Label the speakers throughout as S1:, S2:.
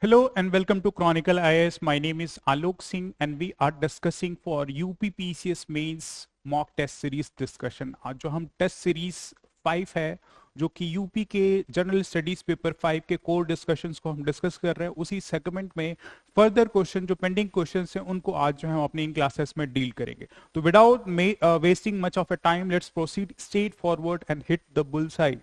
S1: Hello and welcome to Chronicle IAS. My name is Alok Singh and we are discussing for UPPCS Mains mock test series discussion. आज जो हम test series 5 है जो कि UP के general studies paper 5 के core discussions को हम डिस्कस कर रहे हैं, उसी सेगमेंट में फर्दर क्वेश्चन जो पेंडिंग क्वेश्चंस हैं उनको आज जो है हम अपनी इन क्लासेस में डील करेंगे. तो without wasting much of a time let's proceed straight forward and hit the bullseye.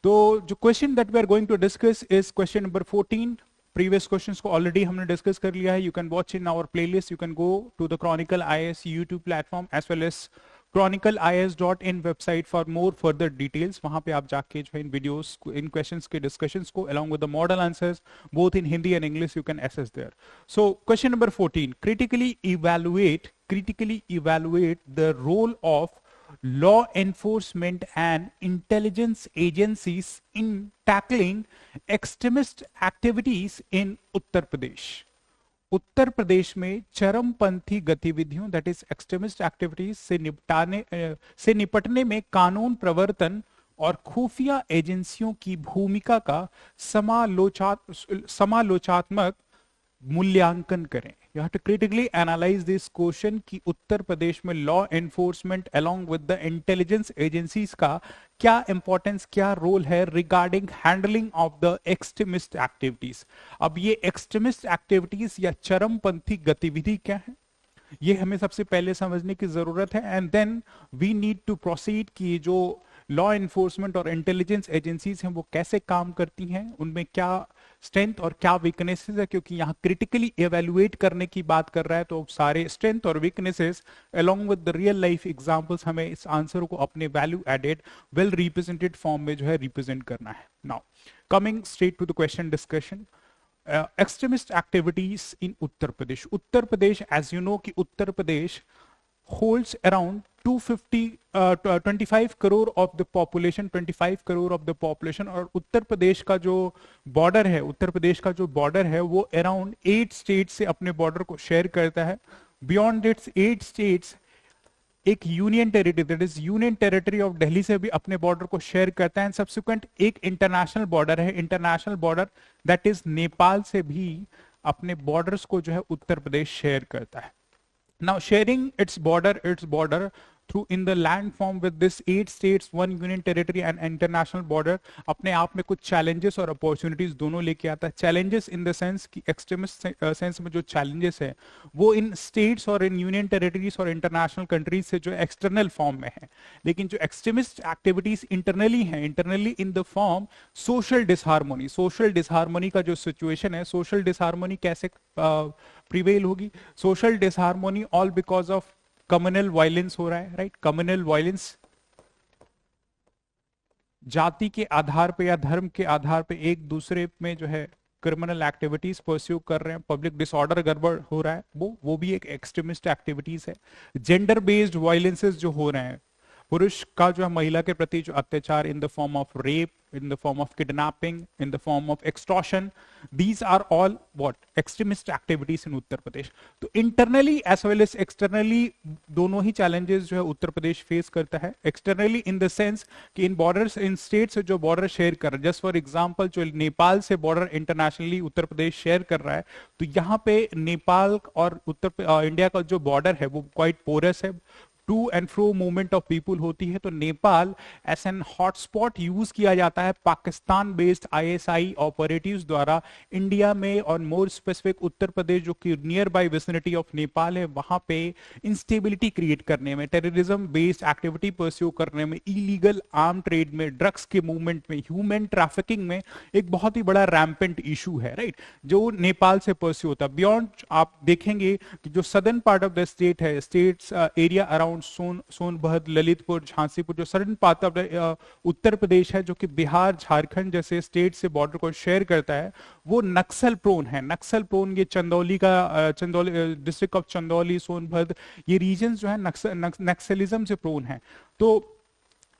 S1: तो जो question that we are going to discuss is question number 14. Previous questions को ऑलरेडी हमने डिस्कस कर लिया है. You can watch in our playlist. You can go to the Chronicle IAS YouTube platform as well as chronicleias.in website for more further details. वहां पे आप जाके जो है इन वीडियोस इन क्वेश्चंस के डिस्कशंस को along with the model answers both in Hindi and English you can access there. So question number 14, critically evaluate the role of law enforcement and intelligence agencies in tackling extremist activities in Uttar Pradesh. उत्तर प्रदेश में चरमपंथी गतिविधियों that is extremist activities से निपटने में कानून प्रवर्तन और खुफिया एजेंसियों की भूमिका का समालोचात्मक मूल्यांकन करें. You have to critically analyse this question कि उत्तर प्रदेश में law enforcement along with the intelligence agencies का क्या इंपॉर्टेंस, क्या रोल है regarding handling of the extremist activities. अब ये एक्सट्रीमिस्ट एक्टिविटीज या चरमपंथी गतिविधि क्या है, ये हमें सबसे पहले समझने की जरूरत है. And then we need to proceed कि जो लॉ एनफोर्समेंट और इंटेलिजेंस एजेंसीज हैं वो कैसे काम करती हैं, उनमें क्या स्ट्रेंथ और क्या वीकनेसेस है. क्योंकि यहाँ क्रिटिकली एवेल्युएट करने की बात कर रहा है तो सारे स्ट्रेंथ और weaknesses along with the real life examples हमें इस आंसर को अपने value added well represented form में जो है रिप्रेजेंट करना है. Now coming straight to the question discussion. Extremist activities in Uttar Pradesh. Uttar Pradesh as you know कि उत्तर प्रदेश holds around 25 crore of the population, 25 crore of the population. और उत्तर प्रदेश का जो बॉर्डर है, उत्तर प्रदेश का जो बॉर्डर है वो अराउंड 8 स्टेट से अपने बॉर्डर को शेयर करता है. बियॉन्ड इट्स 8 स्टेट्स एक union territory that is union territory of Delhi से भी अपने बॉर्डर को शेयर करता है. एंड सब्सिक्वेंट एक इंटरनेशनल बॉर्डर है, international border that is Nepal से भी अपने बॉर्डर्स को जो है उत्तर प्रदेश शेयर करता है. Now sharing its border through in the land form with this 8 states, 1 union territory and international border अपने आप में कुछ challenges और opportunities दोनों लेके आता है. Challenges in the sense कि extremist sense में जो challenges है वो इन states और इन union territories और international countries से जो external form में है, लेकिन जो extremist activities internally हैं, internally in the form social disharmony का जो situation है, social disharmony कैसे प्रिवेल होगी. Social disharmony all because of communal violence हो रहा है, राइट. कम्युनल वायलेंस जाति के आधार पे या धर्म के आधार पे एक दूसरे में जो है क्रिमिनल एक्टिविटीज परस्यू कर रहे हैं, पब्लिक डिसऑर्डर गड़बड़ हो रहा है, वो भी एक एक्सट्रीमिस्ट एक्टिविटीज है. जेंडर बेस्ड वायलेंसेस जो हो रहे हैं, पुरुष का जो है महिला के प्रति जो अत्याचार in the form of rape, in the form of kidnapping, in the form of extortion, these are all what extremist activities in उत्तर प्रदेश. तो internally as well as externally दोनों ही challenges जो है उत्तर प्रदेश फेस करता है. externally in the sense कि इन borders इन states से जो border share कर रहे हैं, just for example जो नेपाल से border internationally Uttar Pradesh share कर रहा है, तो यहाँ पे नेपाल और इंडिया का जो border है वो quite porous है, to and fro movement of people होती है. तो Nepal as an hotspot use किया जाता है पाकिस्तान बेस्ड आईएसआई ऑपरेटिव्स द्वारा इंडिया में, और मोर स्पेसिफिक उत्तर प्रदेश जो कि near by vicinity of Nepal है वहां पे इंस्टेबिलिटी क्रिएट करने में, टेररिज्म बेस्ड एक्टिविटी परस्यू करने में, इलीगल आर्म ट्रेड में, ड्रग्स के मूवमेंट में, ह्यूमन ट्रैफिकिंग में एक बहुत ही बड़ा रैम्पेंट इशू है, राइट, जो नेपाल से परस्यू होता है. बियॉन्ड आप देखेंगे कि जो southern part of the state है, states area around Sonbhadra, Lalitpur, Jhansipur, जो southern part of Uttar Pradesh है जो कि बिहार, झारखंड जैसे स्टेट से बॉर्डर को शेयर करता है, वो नक्सल प्रोन है. नक्सल प्रोन ये चंदौली का डिस्ट्रिक्ट ऑफ चंदौली, सोनभद्र, ये रीजन जो है नक्सलिज्म से प्रोन है. तो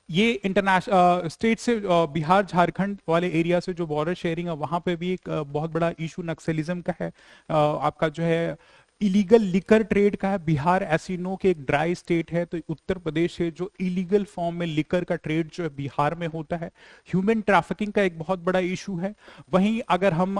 S1: ये इंटरनेशनल स्टेट से बिहार, झारखंड वाले एरिया से जो बॉर्डर शेयरिंग है वहां पे भी एक बहुत बड़ा इशू नक्सलिज्म का है. आपका जो है इलीगल लिकर ट्रेड का है। बिहार ऐसी नो के एक ड्राई स्टेट है, तो उत्तर प्रदेश है जो इलीगल फॉर्म में लिकर का ट्रेड जो है बिहार में होता है। ह्यूमन ट्रैफिकिंग का एक बहुत बड़ा इशू है। वहीं अगर हम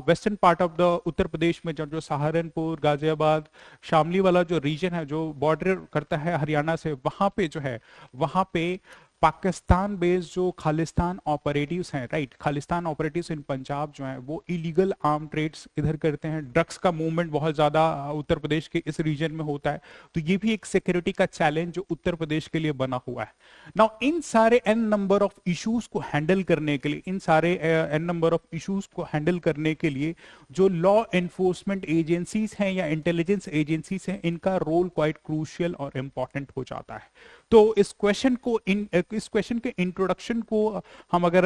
S1: western part of the Uttar Pradesh में जो सहारनपुर, गाजियाबाद, शामली वाला जो रीजन है जो बॉर्डर करता है हरियाणा से, वहां पे जो है वहां पे पाकिस्तान बेस्ड जो खालिस्तान ऑपरेटिव्स हैं, राइट, खालिस्तान ऑपरेटिव्स इन पंजाब जो हैं वो इलीगल आर्म ट्रेड्स इधर करते हैं। ड्रग्स का मूवमेंट बहुत ज्यादा उत्तर प्रदेश के इस रीजन में होता है। तो ये भी एक सिक्योरिटी का चैलेंज जो उत्तर प्रदेश के लिए बना हुआ है। नाउ इन सारे एन नंबर ऑफ इश्यूज को हैंडल करने के लिए, इन सारे एन नंबर ऑफ इश्यूज को हैंडल करने के लिए जो लॉ एनफोर्समेंट एजेंसीज हैं या इंटेलिजेंस एजेंसीज हैं, इनका रोल क्वाइट क्रूशियल और इंपॉर्टेंट हो जाता है। तो इस क्वेश्चन के इंट्रोडक्शन को हम अगर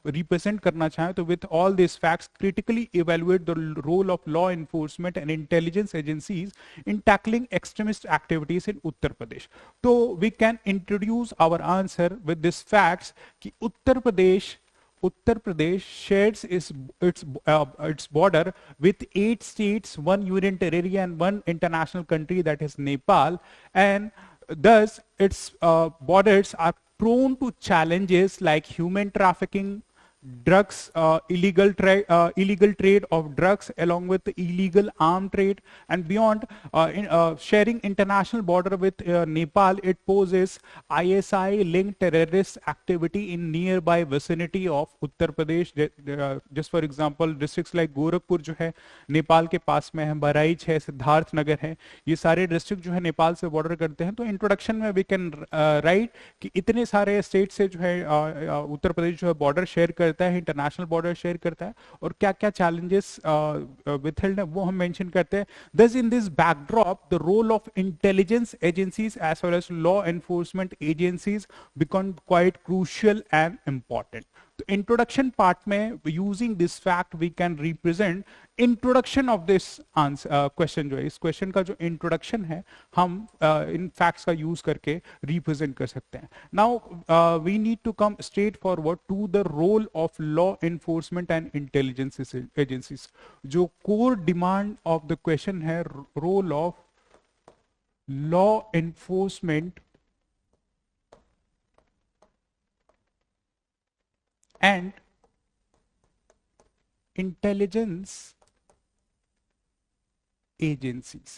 S1: रिप्रेजेंट करना चाहें तो with all this facts critically evaluate the role of law enforcement and intelligence agencies in tackling extremist activities in Uttar Pradesh. तो we can introduce our answer with this facts कि उत्तर प्रदेश shares its border with 8 states, 1 union territory and 1 international country, that is Nepal, and thus its borders are prone to challenges like human trafficking, drugs, illegal trade of drugs along with the illegal arm trade, and beyond sharing international border with Nepal, it poses ISI linked terrorist activity in nearby vicinity of Uttar Pradesh. Just for example, districts like Gorakhpur जो है नेपाल के पास में है, बहराइच है, सिद्धार्थ नगर है, ये सारे district जो है नेपाल से बॉर्डर करते हैं। तो इंट्रोडक्शन में वी कैन राइट कि इतने सारे स्टेट से जो है उत्तर प्रदेश जो है बॉर्डर शेयर करता है, इंटरनेशनल बॉर्डर शेयर करता है, और क्या क्या चैलेंजेस विथहेल्ड है वो हम मेंशन करते हैं। Thus in this backdrop, the role of intelligence agencies as well as law enforcement agencies become quite crucial and important. तो इंट्रोडक्शन पार्ट में using this fact we can represent introduction of this answer question. जो है इस question का जो introduction है हम इन फैक्ट्स का यूज करके रिप्रेजेंट कर सकते हैं। Now we need to come straight forward to the role of law enforcement and intelligence agencies. जो core demand of the question है, role of law enforcement and intelligence agencies।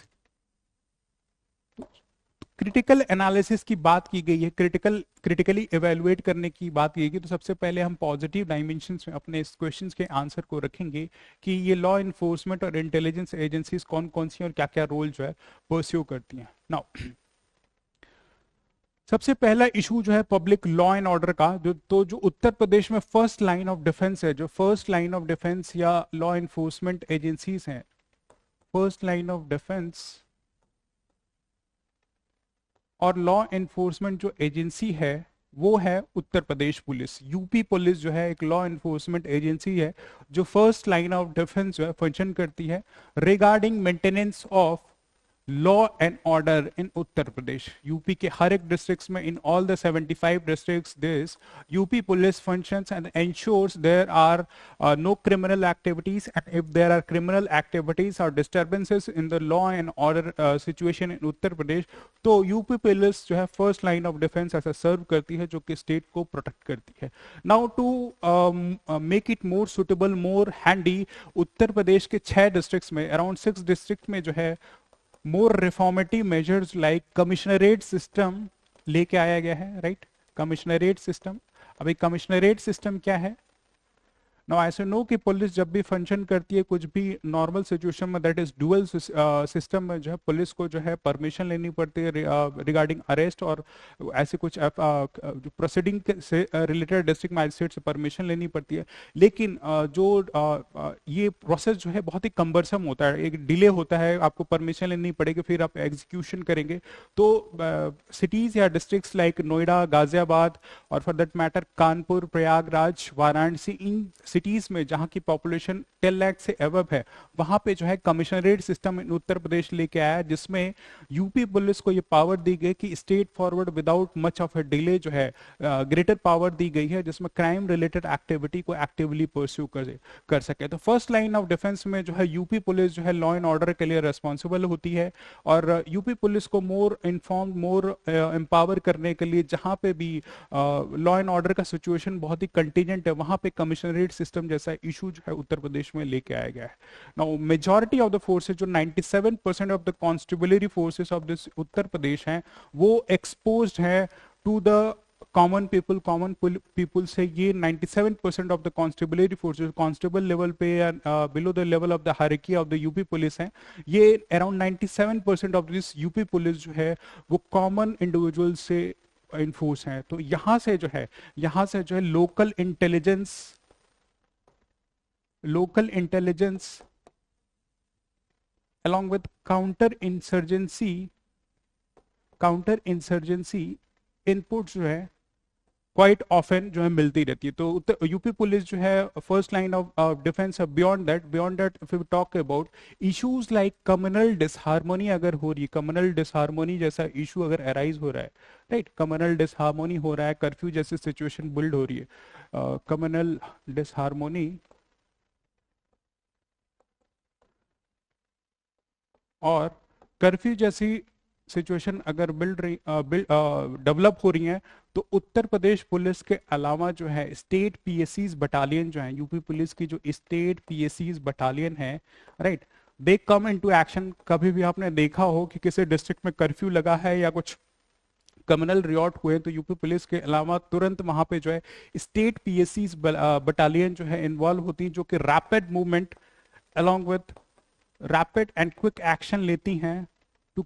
S1: Critical analysis की बात की गई है, क्रिटिकली एवेलुएट करने की बात की गई। तो सबसे पहले हम पॉजिटिव डायमेंशंस में अपने इस क्वेश्चंस के आंसर को रखेंगे कि ये लॉ इन्फोर्समेंट और इंटेलिजेंस एजेंसीज कौन कौन सी और क्या क्या रोल जो है परस्यू करती हैं। नाउ सबसे पहला इशू जो है पब्लिक लॉ एंड ऑर्डर का, जो उत्तर प्रदेश में फर्स्ट लाइन ऑफ डिफेंस है, जो फर्स्ट लाइन ऑफ डिफेंस या लॉ एनफोर्समेंट एजेंसीज हैं, फर्स्ट लाइन ऑफ डिफेंस और लॉ एनफोर्समेंट जो एजेंसी है वो है उत्तर प्रदेश पुलिस। यूपी पुलिस जो है एक लॉ एनफोर्समेंट एजेंसी है जो फर्स्ट लाइन ऑफ डिफेंस जो है फंक्शन करती है regarding maintenance of law and order in Uttar Pradesh. UP के हर एक डिस्ट्रिक्ट्स में, in all the 75 districts, this UP police functions and ensures there are no criminal activities, and if there are criminal activities or disturbances in the law and order situation in उत्तर प्रदेश, तो UP police जो है first line of defence ऐसा सर्व करती है जो कि state को protect करती है। Now to make it more suitable, more handy, Uttar Pradesh के 6 डिस्ट्रिक्ट्स में, अराउंड 6 डिस्ट्रिक्ट में जो है more reformative measures like commissionerate system लेके आया गया है, राइट। कमिश्नरेट सिस्टम, अभी कमिश्नरेट सिस्टम क्या है? नाउ ऐसे नो कि पुलिस जब भी फंक्शन करती है कुछ भी नॉर्मल सिचुएशन में, दैट इज डुअल सिस्टम में जो है पुलिस को जो है परमिशन लेनी पड़ती है रिगार्डिंग अरेस्ट और ऐसे कुछ प्रोसीडिंग से रिलेटेड डिस्ट्रिक्ट मैजिस्ट्रेट से परमिशन लेनी पड़ती है। लेकिन ये प्रोसेस जो है बहुत ही कम्बरसम होता है, एक डिले होता है, आपको परमिशन लेनी पड़ेगी, फिर आप एग्जीक्यूशन करेंगे। तो सिटीज या डिस्ट्रिक्ट्स लाइक नोएडा, गाजियाबाद और for that matter Kanpur, Prayagraj, Varanasi, in cities में जहां की पॉपुलेशन 10 लाख से अबव है, वहां पे जो है कमिश्नरेट सिस्टम इन उत्तर प्रदेश लेके आया, जिसमें यूपी पुलिस को ये पावर दी गई कि state forward without much of a delay जो है ग्रेटर पावर दी गई है, जिसमें क्राइम रिलेटेड एक्टिविटी को एक्टिवली परस्यू कर सके। तो फर्स्ट लाइन ऑफ डिफेंस में जो है यूपी पुलिस जो है लॉ एंड ऑर्डर के लिए रेस्पॉन्सिबल होती है, और यूपी पुलिस को मोर इन्फॉर्म, मोर एम्पावर करने के लिए जहां पे भी लॉ एंड ऑर्डर का सिचुएशन बहुत ही कंटीजेंट है, वहां पे कमिश्नरेट सिस्टम जैसा इशू जो है उत्तर प्रदेश में लेके आया गया है। Now majority of the forces, जो 97% of the constabulary forces of this Uttar Pradesh हैं, वो एक्सपोज्ड है टू द कॉमन पीपल से। ये 97% of the constabulary forces, constable level पे या below the level of the hierarchy of the UP police हैं, ये around 97% of this UP police जो है वो कॉमन इंडिविजुअल से इन्फोर्स हैं। तो यहां से जो है local intelligence along with counter insurgency input जो है क्वाइट ऑफन जो है मिलती रहती है। तो यूपी पुलिस जो है फर्स्ट लाइन ऑफ डिफेंस है। Beyond that if you talk about issues like communal disharmony, अगर हो रही है, कम्युनल डिसहार्मोनी जैसा इशू अगर अराइज हो रहा है, राइट, कम्युनल डिसहार्मोनी हो रहा है, कर्फ्यू जैसी सिचुएशन बिल्ड हो रही है, कम्युनल डिसहार्मोनी और कर्फ्यू जैसी सिचुएशन अगर डेवलप हो रही है, तो उत्तर प्रदेश पुलिस के अलावा जो है स्टेट पीएससीज बटालियन जो है, यूपी पुलिस की जो स्टेट पीएससीज बटालियन है, राइट, दे कम इनटू एक्शन। कभी भी आपने देखा हो कि किसी डिस्ट्रिक्ट में कर्फ्यू लगा है या कुछ कम्युनल रियॉट हुए, तो यूपी पुलिस के अलावा तुरंत वहां पे जो है स्टेट पीएससीज बटालियन जो है इन्वॉल्व होती हैं, जो कि rapid movement along with rapid and quick action लेती हैं to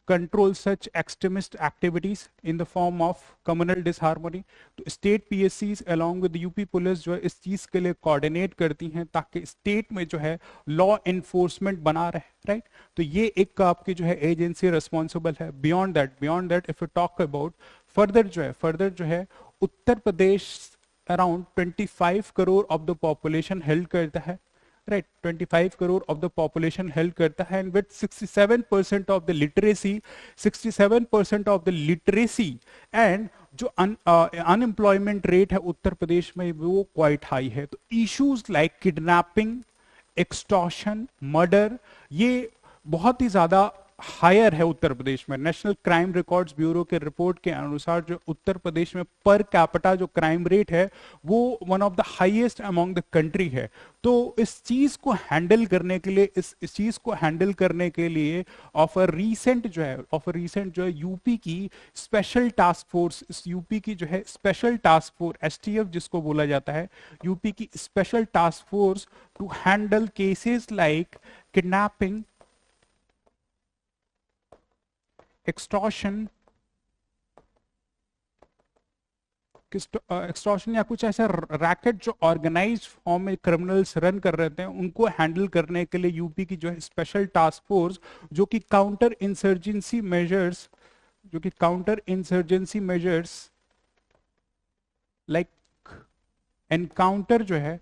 S1: control such extremist activities in the form of communal disharmony। तो स्टेट पीएससीज along with यूपी पुलिस जो है इस चीज के लिए कोऑर्डिनेट करती हैं ताकि स्टेट में जो है लॉ एनफोर्समेंट बना रहे, राइट। तो ये एक आपकी जो है एजेंसी रिस्पॉन्सिबल है। Beyond that if you talk about further जो है Uttar Pradesh around 25 crore of the population held करता है, right, 25 crore of the population held करता है, and with 67% of the literacy and जो अनएम्प्लॉयमेंट रेट है उत्तर प्रदेश में वो क्वाइट हाई है। तो issues like kidnapping, extortion, murder, ये बहुत ही ज्यादा हायर है उत्तर प्रदेश में। नेशनल क्राइम रिकॉर्ड्स ब्यूरो के रिपोर्ट के अनुसार जो उत्तर प्रदेश में पर कैपिटा जो क्राइम रेट है वो one of the highest among the country है। तो इस चीज को हैंडल करने के लिए ऑफ अ रीसेंट जो है यूपी की स्पेशल टास्क फोर्स, इस यूपी की जो है स्पेशल टास्क फोर्स एसटीएफ जिसको बोला जाता है, यूपी की special task force to handle cases like kidnapping, extortion या कुछ ऐसा रैकेट जो ऑर्गेनाइज्ड फॉर्म में क्रिमिनल्स रन कर रहे थे, उनको हैंडल करने के लिए यूपी की जो है स्पेशल टास्क फोर्स जो कि counter insurgency measures like encounter जो है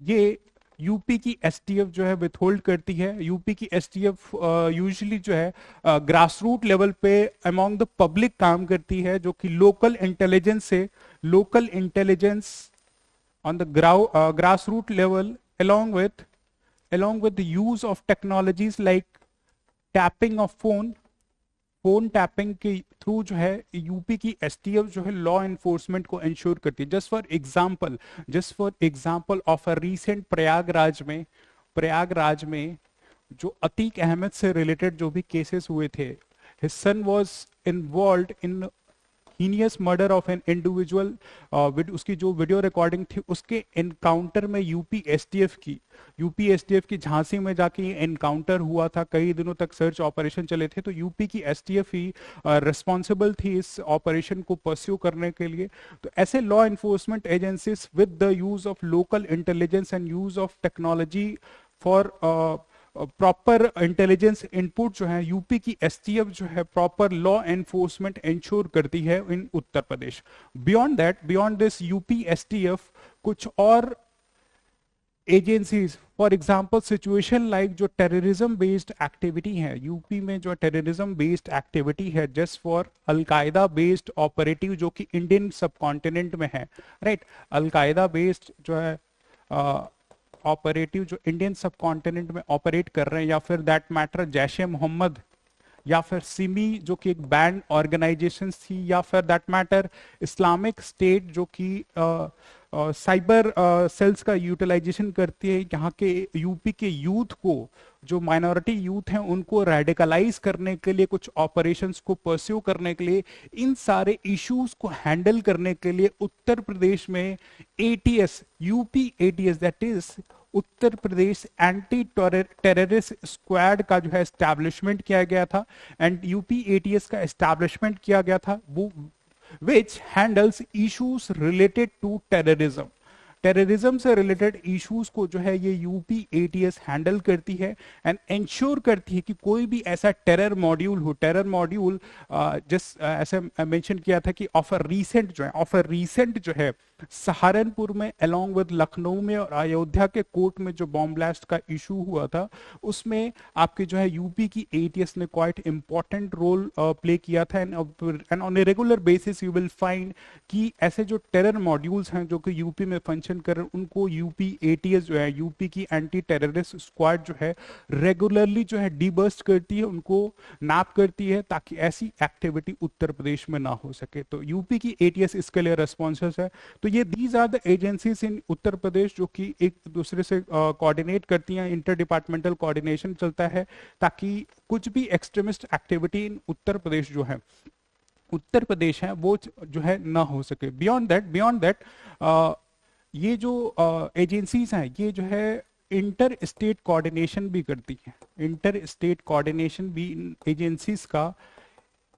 S1: ये यूपी की एसटीएफ जो है विथहोल्ड करती है। यूपी की एसटीएफ यूजुअली जो है ग्रास रूट लेवल पे अमॉन्ग द पब्लिक काम करती है, जो कि local intelligence on the grass root level along with the use of technologies like tapping of phone tapping के थ्रू जो है यूपी की एसटीएफ जो है लॉ एनफोर्समेंट को इंश्योर करती है। Just for example of a recent Prayagraj में जो अतीक अहमद से रिलेटेड जो भी केसेस हुए थे, his son was involved in heinous murder of an individual, उसकी जो वीडियो रिकॉर्डिंग थी उसके एनकाउंटर में यूपी एसटीएफ की झांसी में जाके एनकाउंटर हुआ था। कई दिनों तक सर्च ऑपरेशन चले थे, तो यूपी की एसटीएफ ही रिस्पॉन्सिबल थी इस ऑपरेशन को परस्यू करने के लिए। तो ऐसे law enforcement agencies with the use of local intelligence and use of technology for proper intelligence input जो है यूपी की एसटीएफ जो है प्रॉपर लॉ एनफोर्समेंट इंश्योर करती है इन उत्तर प्रदेश। बियॉन्ड दिस यूपी एसटीएफ कुछ और agencies, for example situation like जो टेररिज्म बेस्ड एक्टिविटी है यूपी में, जो टेररिज्म बेस्ड एक्टिविटी है just for al Qaeda based operative जो कि इंडियन सब कॉन्टिनेंट में है, राइट। अलकायदा बेस्ड जो है ऑपरेटिव जो इंडियन सब कॉन्टिनेंट में ऑपरेट कर रहे हैं, या फिर दैट मैटर जैश ए मोहम्मद, या फिर सिमी जो कि एक बैंड ऑर्गेनाइजेशन थी, या फिर दैट मैटर इस्लामिक स्टेट जो कि साइबर सेल्स का यूटिलाइजेशन करती है यहाँ के यूपी के यूथ को, जो माइनॉरिटी यूथ हैं उनको रेडिकलाइज करने के लिए, कुछ ऑपरेशंस को परस्यू करने के लिए, इन सारे इश्यूज को हैंडल करने के लिए उत्तर प्रदेश में ATS, UP ATS that is Uttar Pradesh anti terrorist squad का जो है एस्टैब्लिशमेंट किया गया था। एंड यूपी एटीएस का एस्टैब्लिशमेंट किया गया था वो which handles issues related to terrorism। Terrorism से रिलेटेड इश्यूज को जो है ये यूपी एटीएस हैंडल करती है एंड इंश्योर करती है कि कोई भी ऐसा टेरर मॉड्यूल हो, टेरर मॉड्यूल जिस ऐसे मेंशन किया था कि ऑफ अ रीसेंट जो है सहारनपुर में अलोंग विद लखनऊ में और अयोध्या के कोर्ट में जो बॉम्ब ब्लास्ट का इशू हुआ था, उसमें आपके जो है यूपी की एटीएस ने क्वाइट इंपॉर्टेंट रोल प्ले किया था। And on a regular basis you will find कि ऐसे जो टेरर मॉड्यूल्स हैं जो कि यूपी में फंक्शन कर रहे हैं, उनको यूपी एटीएस जो है यूपी की एंटी टेररिस्ट स्क्वाड जो है रेगुलरली जो है डीबस्ट करती है, उनको नैप करती है ताकि ऐसी एक्टिविटी उत्तर प्रदेश में ना हो सके। तो यूपी की एटीएस इसके लिए रेस्पॉन्सिबल है। तो ये these are the agencies in Uttar Pradesh जो कि एक दूसरे से कोऑर्डिनेट करती हैं, इंटर डिपार्टमेंटल कोऑर्डिनेशन चलता है ताकि कुछ भी extremist activity in Uttar Pradesh जो है उत्तर प्रदेश है वो जो है ना हो सके। बियॉन्ड दैट ये जो एजेंसीज हैं ये जो है इंटर स्टेट कोऑर्डिनेशन भी करती हैं। इंटर स्टेट कोऑर्डिनेशन भी इन एजेंसीज का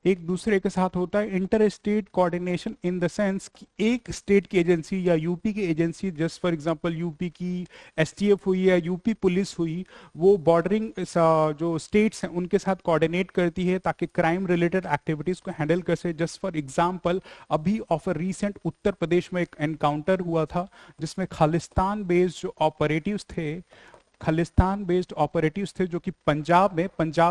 S1: एक दूसरे के साथ होता है। Inter state coordination in the sense कि एक स्टेट की एजेंसी या यूपी की agency, just for example UP की एसटीएफ हुई या यूपी पुलिस हुई, वो बॉर्डरिंग जो स्टेट्स हैं उनके साथ कोऑर्डिनेट करती है ताकि क्राइम रिलेटेड एक्टिविटीज को हैंडल कर सके। जस्ट फॉर एग्जांपल अभी ऑफ अ रीसेंट उत्तर प्रदेश में एक एनकाउंटर हुआ था जिसमें खालिस्तान बेस्ड जो ऑपरेटिव्स थे, खालिस्तान बेस्ड ऑपरेटिव्स थे जो कि पंजाब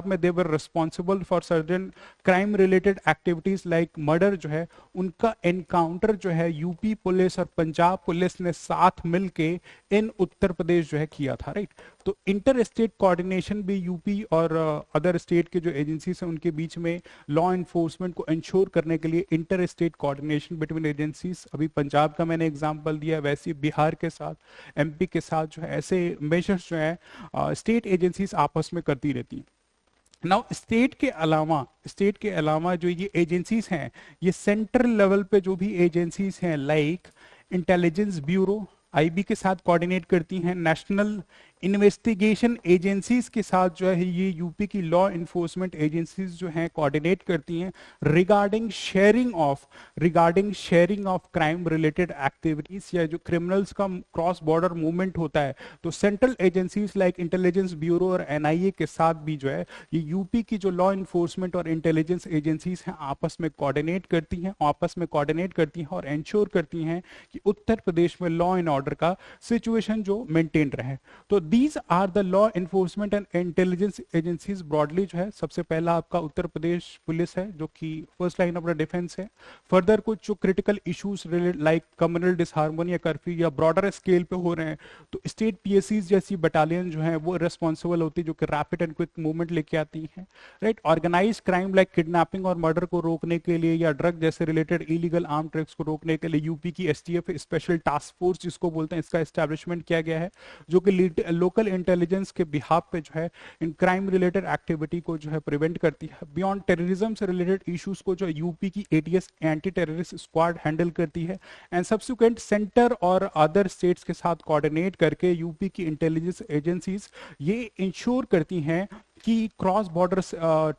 S1: में they were responsible for certain crime related activities like murder जो है, उनका एनकाउंटर जो है यूपी पुलिस और पंजाब पुलिस ने साथ मिलके इन उत्तर प्रदेश जो है किया था, राइट। तो इंटर स्टेट कोऑर्डिनेशन भी यूपी और अदर स्टेट के जो एजेंसीज हैं उनके बीच में लॉ एनफोर्समेंट को इंश्योर करने के लिए inter state coordination between agencies, अभी पंजाब का मैंने एग्जांपल दिया, वैसे बिहार के साथ, एमपी के साथ जो है ऐसे मेजर्स जो है स्टेट एजेंसीज आपस में करती रहती हैं। नाउ स्टेट के अलावा जो ये एजेंसीज हैं, ये सेंट्रल लेवल पे जो भी एजेंसीज हैं लाइक इंटेलिजेंस ब्यूरो आईबी के साथ कोऑर्डिनेट करती हैं, नेशनल इन्वेस्टिगेशन एजेंसीज के साथ जो है ये यूपी की लॉ इन्फोर्समेंट एजेंसीज जो हैं कोऑर्डिनेट करती हैं regarding sharing of crime related activities या जो क्रिमिनल्स का क्रॉस बॉर्डर मूवमेंट होता है। तो central agencies like intelligence bureau और एनआईए के साथ भी जो है ये यूपी की जो लॉ इन्फोर्समेंट और इंटेलिजेंस एजेंसीज हैं आपस में कोऑर्डिनेट करती हैं और इंश्योर करती हैं कि उत्तर प्रदेश में लॉ एंड ऑर्डर का सिचुएशन जो मेंटेन रहे। तो these are the law enforcement and intelligence agencies broadly जो है। सबसे पहला आपका उत्तर प्रदेश पुलिस है जो कि first line of the defence है। फर्दर कुछ जो critical issues related like communal disharmony या कर्फ्यू या ब्रॉडर स्केल पे हो रहे हैं तो स्टेट पीएससीज जैसी बटालियन जो है वो रिस्पॉन्सिबल होती है जो कि रैपिड एंड क्विक मूवमेंट लेके आती है, right. Organise crime like kidnapping और मर्डर को रोकने के लिए या ड्रग जैसे रिलेटेड इलीगल आर्म ट्रक्स को रोकने के लिए यूपी की एसटीएफ स्पेशल टास्क फोर्स जिसको बोलते हैं इसका एस्टैब्लिशमेंट किया गया है जो कि लोकल इंटेलिजेंस के बिहाफ पे जो है इन क्राइम रिलेटेड एक्टिविटी को जो है प्रिवेंट करती है। बियॉन्ड टेररिज्म से रिलेटेड इश्यूज को जो यूपी की ATS anti terrorist squad handle करती है एंड सब्सिक्वेंट सेंटर और अदर स्टेट्स के साथ कोऑर्डिनेट करके यूपी की इंटेलिजेंस एजेंसीज ये इंश्योर करती हैं कि क्रॉस बॉर्डर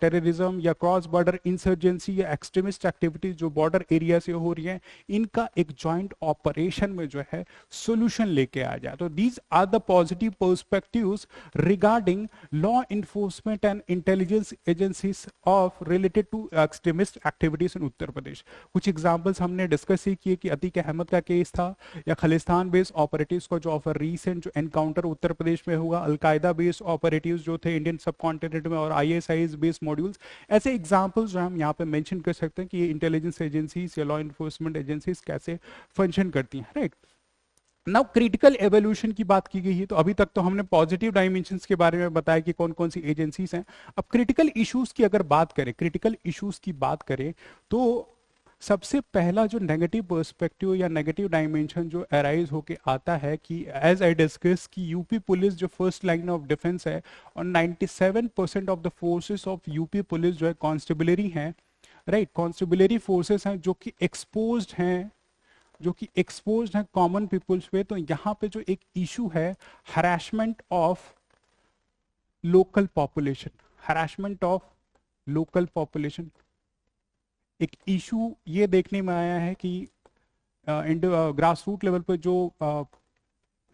S1: टेररिज्म या क्रॉस बॉर्डर इंसर्जेंसी या एक्सट्रीमिस्ट एक्टिविटीज जो बॉर्डर एरिया से हो रही हैं, इनका एक जॉइंट ऑपरेशन में जो है सोल्यूशन लेके आ जाए। तो these are the positive perspectives regarding law enforcement and intelligence agencies of related to extremist activities in Uttar Pradesh. कुछ एग्जाम्पल्स हमने डिस्कस ही किए कि अतीक अहमद का केस था, या खालिस्तान बेस्ड ऑपरेटिव्स का जो ऑफर रीसेंट जो एनकाउंटर उत्तर प्रदेश में हुआ, अलकायदा बेस्ड ऑपरेटिव्स जो थे इंडियन सब कॉन्टिनेंट में, और आईएसआईएस बेस्ड मॉड्यूल्स। ऐसे एग्जांपल्स जो हम यहाँ पे मेंशन कर सकते हैं कि ये इंटेलिजेंस एजेंसीज या लॉ इन्फोर्समेंट एजेंसीज कैसे फंक्शन करती हैं, राइट। नाउ क्रिटिकल एवोल्यूशन की बात की गई है, तो अभी तक तो हमने पॉजिटिव डायमेंशंस के बारे में बताया कि कौन कौन सी एजेंसीज हैं। अब क्रिटिकल इश्यूज की अगर बात करें, क्रिटिकल इश्यूज की बात करें, तो सबसे पहला जो नेगेटिव पर्सपेक्टिव या नेगेटिव डायमेंशन जो अराइज होके आता है कि एज आई डिस्कस कि यूपी पुलिस जो फर्स्ट लाइन ऑफ डिफेंस है, और 97% of the forces of UP police जो है कॉन्स्टेबलरी हैं, राइट, कॉन्स्टेबलरी फोर्सेस हैं जो कि एक्सपोज्ड हैं, जो कि एक्सपोज्ड हैं कॉमन पीपुल्स पे। तो यहाँ पे जो एक इशू है harassment of local population, harassment of local population, एक इशू ये देखने में आया है कि ग्रास रूट लेवल पर जो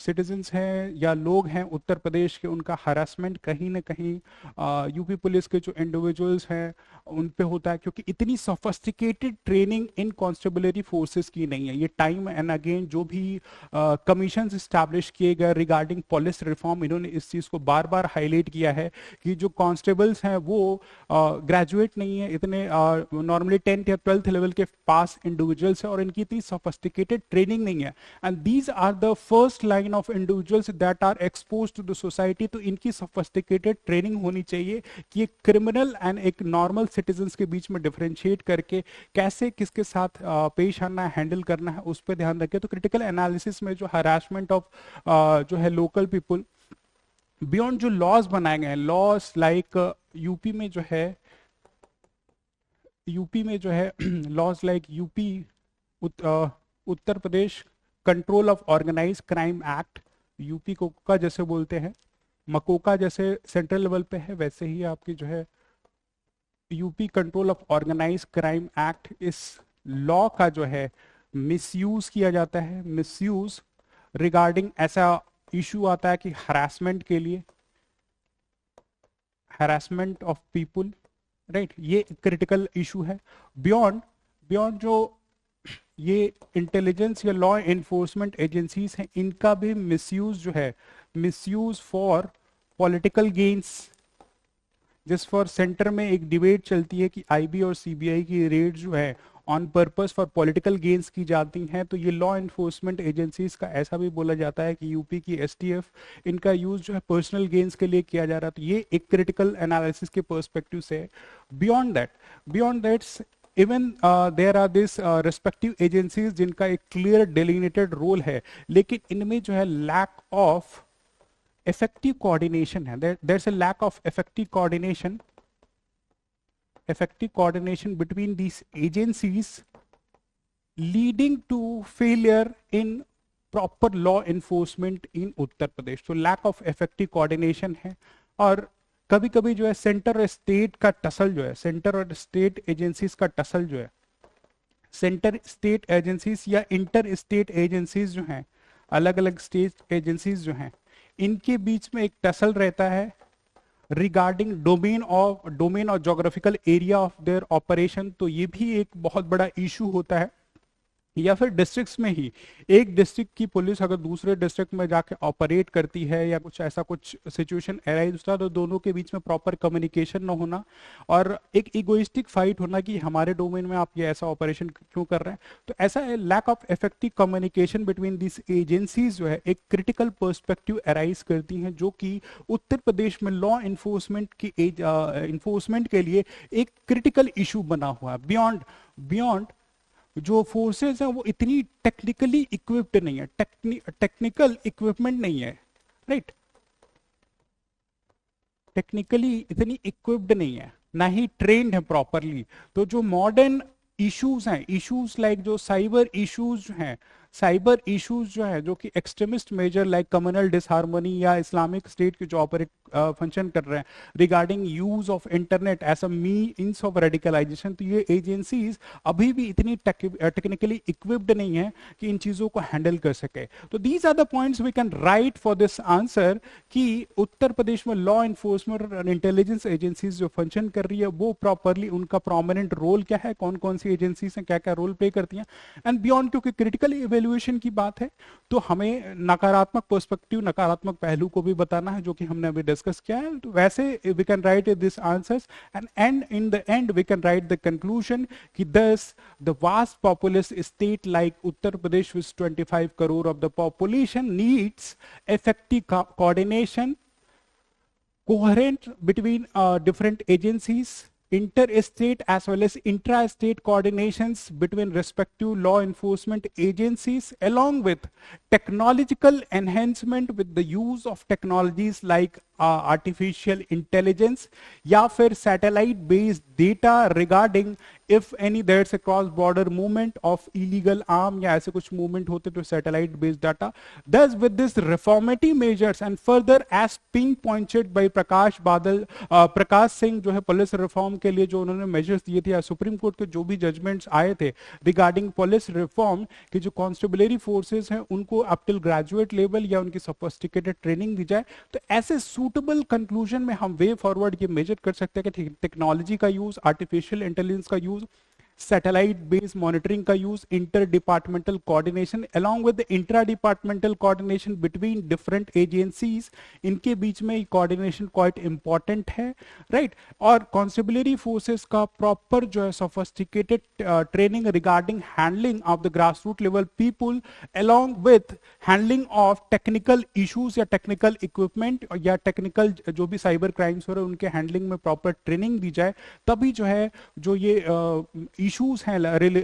S1: सिटीजन्स हैं या लोग हैं उत्तर प्रदेश के, उनका हरासमेंट कहीं ना कहीं यूपी पुलिस के जो इंडिविजुअल्स हैं उन पे होता है, क्योंकि इतनी sophisticated training in constabulary forces की नहीं है। ये टाइम एंड अगेन जो भी कमीशंस इस्टेब्लिश किए गए रिगार्डिंग पुलिस रिफॉर्म, इन्होंने इस चीज़ को बार बार हाईलाइट किया है कि जो कॉन्स्टेबल्स हैं वो ग्रेजुएट नहीं है, इतने नॉर्मली 10th या 12th लेवल के पास इंडिविजुअल्स हैं, और इनकी इतनी सोफिस्टिकेटेड ट्रेनिंग नहीं है। And these are the first line of individuals that are exposed to the society। तो इनकी sophisticated ट्रेनिंग होनी चाहिए कि एक क्रिमिनल एंड एक नॉर्मल सिटीजन्स के बीच में डिफरेंशिएट करके कैसे किसके साथ पेश आना है, हैंडल करना है, उस पर ध्यान रखें। तो क्रिटिकल एनालिसिस में जो हरासमेंट ऑफ जो है लोकल पीपल, बियॉन्ड जो लॉज बनाए गए हैं, लॉज लाइक यूपी में जो है laws like UP Uttar Pradesh control of organise crime act, UP COCA जैसे बोलते हैं, मकोका जैसे सेंट्रल लेवल पे है, वैसे ही आपकी जो है UP control of organise crime act, इस लॉ का जो है मिसयूज किया जाता है। मिसयूज रिगार्डिंग ऐसा इशू आता है कि हरासमेंट के लिए, हरासमेंट ऑफ पीपुल, राइट, ये क्रिटिकल इशू है। बियॉन्ड जो ये इंटेलिजेंस या लॉ इन्फोर्समेंट एजेंसीज हैं, इनका भी मिसयूज जो है, मिसयूज फॉर पॉलिटिकल गेन्स। जिस फॉर सेंटर में एक डिबेट चलती है कि आईबी और सीबीआई की रेड जो है on purpose for political gains की जाती हैं, तो ये लॉ इन्फोर्समेंट एजेंसीज का ऐसा भी बोला जाता है कि यूपी की एसटीएफ, इनका यूज जो है पर्सनल गेन्स के लिए किया जा रहा है। तो ये एक क्रिटिकल एनालिसिस के पर्सपेक्टिव से है। Beyond that even there are this respective agencies जिनका एक क्लियर डेलिनेटेड रोल है, लेकिन इनमें जो है लैक ऑफ इफेक्टिव कोऑर्डिनेशन है। There is a lack of effective coordination between these agencies, leading to failure in proper law enforcement in उत्तर प्रदेश। तो lack of effective coordination है, और कभी कभी जो है सेंटर और स्टेट का टसल जो है, सेंटर और स्टेट एजेंसीज का टसल जो है, सेंटर स्टेट एजेंसीज या इंटर स्टेट एजेंसीज जो हैं, अलग अलग स्टेट एजेंसीज जो हैं, इनके बीच में एक टसल रहता है रिगार्डिंग डोमेन और geographical area of their operation. तो ये भी एक बहुत बड़ा इशू होता है। या फिर डिस्ट्रिक्ट्स में ही एक डिस्ट्रिक्ट की पुलिस अगर दूसरे डिस्ट्रिक्ट में जाके ऑपरेट करती है, या कुछ ऐसा कुछ सिचुएशन अराइज होता है, तो दोनों के बीच में प्रॉपर कम्युनिकेशन ना होना और एक इगोइस्टिक फाइट होना कि हमारे डोमेन में आप ये ऐसा ऑपरेशन क्यों कर रहे हैं। तो ऐसा lack of effective communication between this agencies जो है एक क्रिटिकल पर्सपेक्टिव अराइज करती हैं, जो कि उत्तर प्रदेश में लॉ इन्फोर्समेंट के लिए एक क्रिटिकल इशू बना हुआ है। बियॉन्ड जो फोर्सेस हैं वो इतनी टेक्निकली इक्विप्ड नहीं है, टेक्निकल इक्विपमेंट नहीं है, राइट, टेक्निकली इतनी इक्विप्ड नहीं है, ना ही ट्रेंड है प्रॉपरली। तो जो मॉडर्न इश्यूज हैं, इश्यूज लाइक जो साइबर इश्यूज हैं, साइबर इश्यूज जो है जो कि extremist major like communal disharmony या इस्लामिक स्टेट के जो फंक्शन कर रहे हैं regarding use of internet as a means of radicalisation, तो ये एजेंसीज अभी भी इतनी टेक्निकली इक्विप्ड नहीं है कि इन चीजों को हैंडल कर सके। तो these are the points we can write for this answer कि उत्तर प्रदेश में लॉ इन्फोर्समेंट और इंटेलिजेंस एजेंसीज जो फंक्शन कर रही है वो प्रॉपरली उनका प्रोमिनेंट रोल क्या है, कौन कौन सी एजेंसीज हैं क्या क्या रोल प्ले करती हैं एंड बियॉन्ड, क्योंकि क्रिटिकल इवेल्युएशन की बात है तो हमें नकारात्मक पर्सपेक्टिव, नकारात्मक पहलू को भी बताना है जो कि हमने अभी डिस्कस किया है। तो वैसे we can write this answers and in the end we can write the conclusion कि thus the vast populous state like Uttar Pradesh with 25 crore of the population needs effective coordination, coherent between different agencies, interstate as well as intra-state coordinations between respective law enforcement agencies, along with technological enhancement with the use of technologies like artificial intelligence या फिर satellite based data regarding if any there's a cross border movement of illegal arm या ऐसे कुछ movement होते तो satellite based data. Thus with this reformative measures and further as pinpointed by प्रकाश बादल प्रकाश सिंह जो है पुलिस रिफॉर्म के लिए जो उन्होंने मेजर्स दिए थे या सुप्रीम कोर्ट के जो भी जजमेंट्स आए थे रिगार्डिंग पुलिस रिफॉर्म की जो कॉन्स्टेबलरी फोर्सेस हैं उनको अप टिल ग्रेजुएट लेवल या उनकी सोफिस्टिकेटेड ट्रेनिंग दी जाए, तो ऐसे सूटेबल कंक्लूजन में हम वे फॉरवर्ड ये मेजर कर सकते हैं कि टेक्नोलॉजी का यूज, आर्टिफिशियल इंटेलिजेंस का यूज, सैटेलाइट बेस्ड मॉनिटरिंग का use, inter departmental coordination along with intra departmental coordination between different agencies, इनके बीच में कोऑर्डिनेशन क्वाइट इंपॉर्टेंट है, राइट। और कॉन्स्टेबलरी फोर्सेस का प्रॉपर जो है sophisticated training regarding handling of the grass root level people along with handling of technical issues या technical equipment या टेक्निकल जो भी साइबर क्राइम्स हो रहे हैं उनके हैंडलिंग में प्रॉपर ट्रेनिंग दी जाए, तभी जो है जो ये issues हैं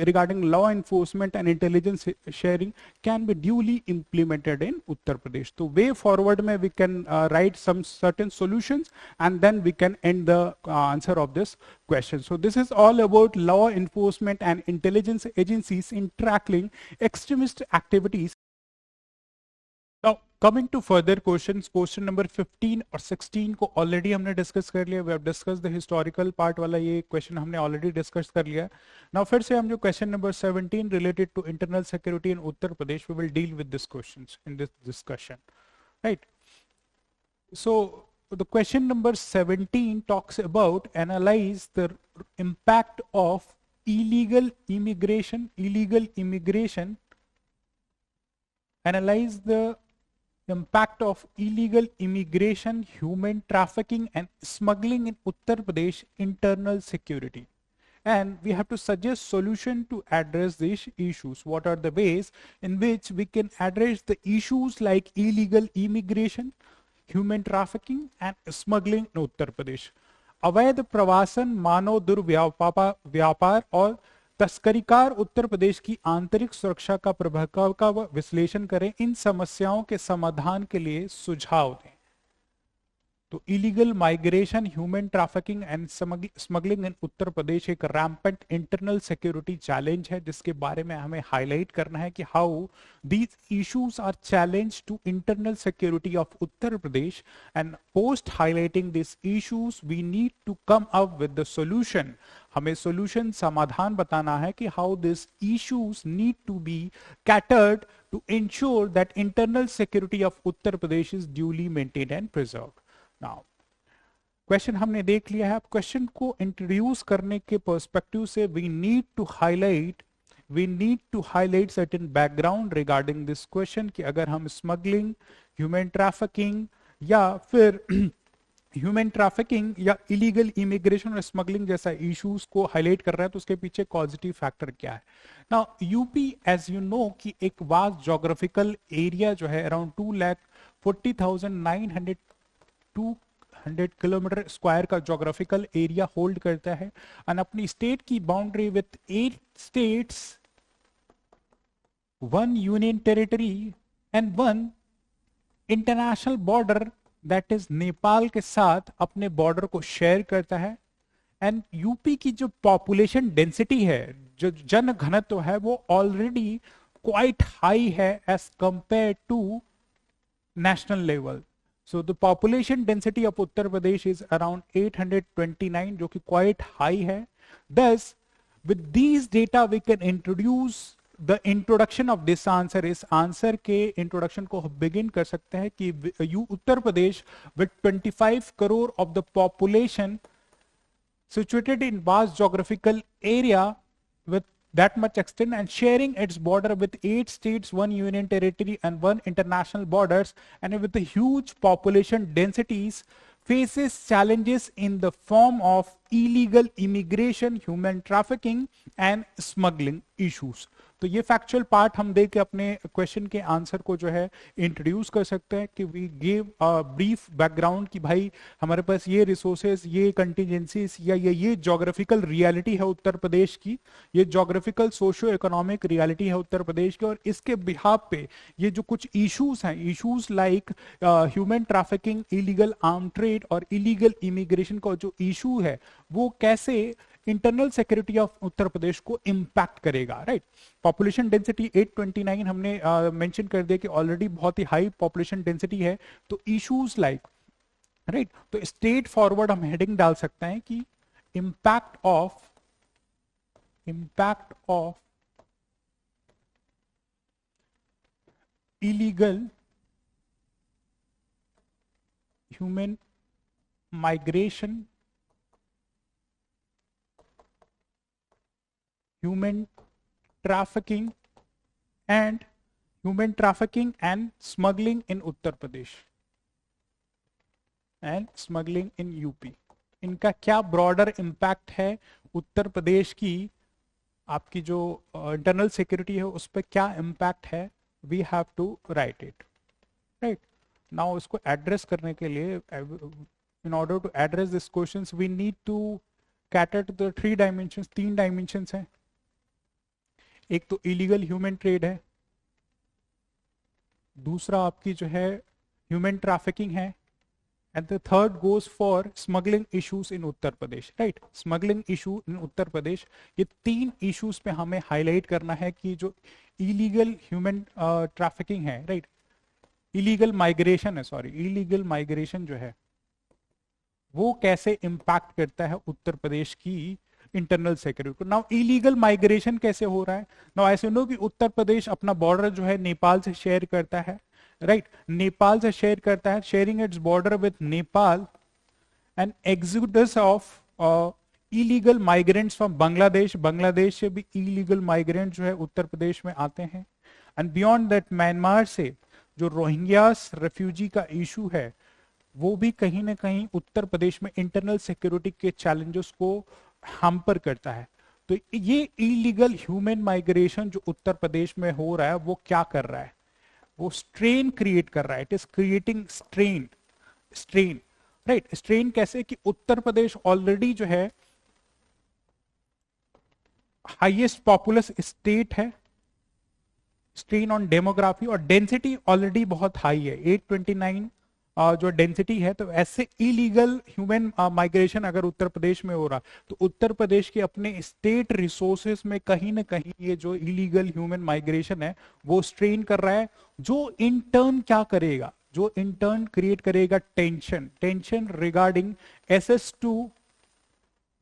S1: regarding law enforcement and intelligence sharing can be duly implemented in Uttar Pradesh. So way forward में we can write some certain solutions and then we can end the answer of this question. So this is all about law enforcement and intelligence agencies in tackling extremist activities. Now coming to further questions, question number 15 और 16 को already हमने discuss कर लिया। We have discuss the historical part वाला ये question हमने already discuss कर लिया। नाउ फिर से हम जो question number 17 related to internal security in Uttar Pradesh, we will deal with this questions in this discussion, right. So the question number 17 talks about analyze the impact of illegal immigration, analyze the impact of illegal immigration, human trafficking and smuggling in Uttar Pradesh internal security. And we have to suggest solution to address these issues. What are the ways in which we can address the issues like illegal immigration, human trafficking and smuggling in Uttar Pradesh? अवैध प्रवासन, मानव दुर्व्यापार और तस्करीकार उत्तर प्रदेश की आंतरिक सुरक्षा का प्रभाव का विश्लेषण करें, इन समस्याओं के समाधान के लिए सुझाव दें। तो illegal migration, human trafficking and smuggling in Uttar Pradesh एक रैम्पेंट इंटरनल सिक्योरिटी चैलेंज है जिसके बारे में हमें हाईलाइट करना है कि how these issues are challenge to internal security of Uttar Pradesh, and post highlighting this issues we need to come up with the solution. हमें सॉल्यूशन, समाधान बताना है कि how this issues need to be catered to ensure that internal security of Uttar Pradesh is duly maintained and preserved. Now question हमने देख लिया है। अब क्वेश्चन को इंट्रोड्यूस करने के पर्सपेक्टिव से we need to highlight certain background regarding this question कि अगर हम स्मगलिंग, ह्यूमन ट्रैफिकिंग या फिर ह्यूमन ट्रैफिकिंग या इलीगल इमिग्रेशन और स्मगलिंग जैसा इश्यूज को हाईलाइट कर रहा है तो उसके पीछे पॉजिटिव फैक्टर क्या है। Now UP as you know कि एक वास्ट ज्योग्राफिकल एरिया जो है अराउंड 2,40,900 किलोमीटर स्क्वायर का ज्योग्राफिकल एरिया होल्ड करता है, और अपनी स्टेट की boundary with 8 states, 1 union territory and 1 international border that is Nepal के साथ अपने बॉर्डर को शेयर करता है। एंड यूपी की जो पॉपुलेशन डेंसिटी है, जो जन घनत्व है, वो ऑलरेडी क्वाइट हाई है as compare to national level. So the population density of Uttar Pradesh is around 829, जो कि quite high है. Thus, with these data we can introduce the introduction of this answer. इस answer के introduction को begin कर सकते हैं कि उत्तर प्रदेश with 25 crore of the population situated in vast geographical area with that much extent and sharing its border with 8 states, 1 union territory and 1 international borders, and with the huge population densities, faces challenges in the form of illegal immigration, human trafficking and smuggling issues. तो ये factual part हम देख के अपने question के answer को जो है इंट्रोड्यूस कर सकते हैं कि we give a brief background कि भाई हमारे पास ये रिसोर्सेज, ये कंटिजेंसीज या ये ज्योग्राफिकल रियलिटी है उत्तर प्रदेश की, ये ज्योग्राफिकल सोशियो इकोनॉमिक रियलिटी है उत्तर प्रदेश की, और इसके बिहाफ पे ये जो कुछ इश्यूज हैं, issues like human trafficking, illegal arm trade और इलीगल इमिग्रेशन का जो इशू है वो कैसे internal security of Uttar Pradesh को इंपैक्ट करेगा. राइट. पॉपुलेशन डेंसिटी 829 हमने मेंशन कर दिया कि ऑलरेडी बहुत ही हाई पॉपुलेशन डेंसिटी है. तो इश्यूज लाइक, राइट, तो स्ट्रेट फॉरवर्ड हम हेडिंग डाल सकते हैं कि impact of illegal human migration, human trafficking and smuggling in Uttar Pradesh and smuggling in UP. इनका क्या ब्रॉडर इम्पैक्ट है उत्तर प्रदेश की, आपकी जो इंटरनल सिक्योरिटी है उस पर क्या इम्पैक्ट है, we have to write it. Right. Now इसको एड्रेस करने के लिए, in order to address this questions we need to cater to the 3 dimensions. 3 dimensions हैं. एक तो इलीगल ह्यूमन ट्रेड है, दूसरा आपकी जो है ह्यूमन ट्रैफिकिंग है, and the third goes for smuggling issues in Uttar Pradesh. Right. Smuggling issue in Uttar Pradesh, ये 3 इश्यूज पे हमें हाईलाइट करना है कि जो इलीगल ह्यूमन ट्रैफिकिंग है, राइट, इलीगल माइग्रेशन है, सॉरी, इलीगल माइग्रेशन जो है वो कैसे इंपैक्ट करता है उत्तर प्रदेश की internal security. Now illegal migration कैसे हो रहा है. नाउ ऐसे नो कि उत्तर प्रदेश अपना बॉर्डर जो है नेपाल से शेयर करता है. राइट. नेपाल से शेयर करता है, sharing its border with Nepal, and exodus of illegal migrants from Bangladesh. Bangladesh से भी इलीगल माइग्रेंट जो है उत्तर प्रदेश में आते हैं. एंड बियॉन्ड दैट म्यांमार से जो रोहिंग्यास रेफ्यूजी का इशू है वो भी कहीं ना कहीं उत्तर प्रदेश में इंटरनल सिक्योरिटी के चैलेंजेस को हैम्पर करता है. तो ये इलीगल ह्यूमन माइग्रेशन जो उत्तर प्रदेश में हो रहा है वो क्या कर रहा है, वो स्ट्रेन क्रिएट कर रहा है. It is creating strain. Right. Strain कैसे कि उत्तर प्रदेश ऑलरेडी जो है हाईएस्ट पॉपुलस स्टेट है, स्ट्रेन ऑन डेमोग्राफी, और डेंसिटी ऑलरेडी बहुत हाई है, 829 जो डेंसिटी है. तो ऐसे इलीगल ह्यूमन माइग्रेशन अगर उत्तर प्रदेश में हो रहा तो उत्तर प्रदेश के अपने स्टेट रिसोर्सेस में कहीं ना कहीं ये जो इलीगल ह्यूमन माइग्रेशन है वो स्ट्रेन कर रहा है, जो इन टर्न क्या करेगा, जो इन टर्न क्रिएट करेगा टेंशन रिगार्डिंग SS2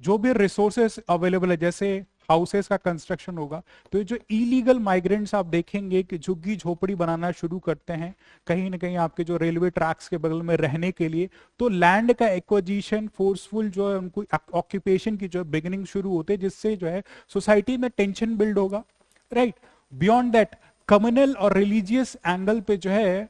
S1: जो भी रिसोर्सेस अवेलेबल है, जैसे हाउसेस का कंस्ट्रक्शन होगा. तो ये जो इलीगल माइग्रेंट्स आप देखेंगे कि झुग्गी झोपड़ी बनाना शुरू करते हैं कहीं ना कहीं आपके जो रेलवे ट्रैक्स के बगल में रहने के लिए. तो लैंड का एक्विजिशन फोर्सफुल जो है उनको ऑक्यूपेशन की जो बिगिनिंग शुरू होते हैं, जिससे जो है सोसाइटी में टेंशन बिल्ड होगा. राइट. बियॉन्ड दैट कम्युनल और रिलीजियस एंगल पे जो है,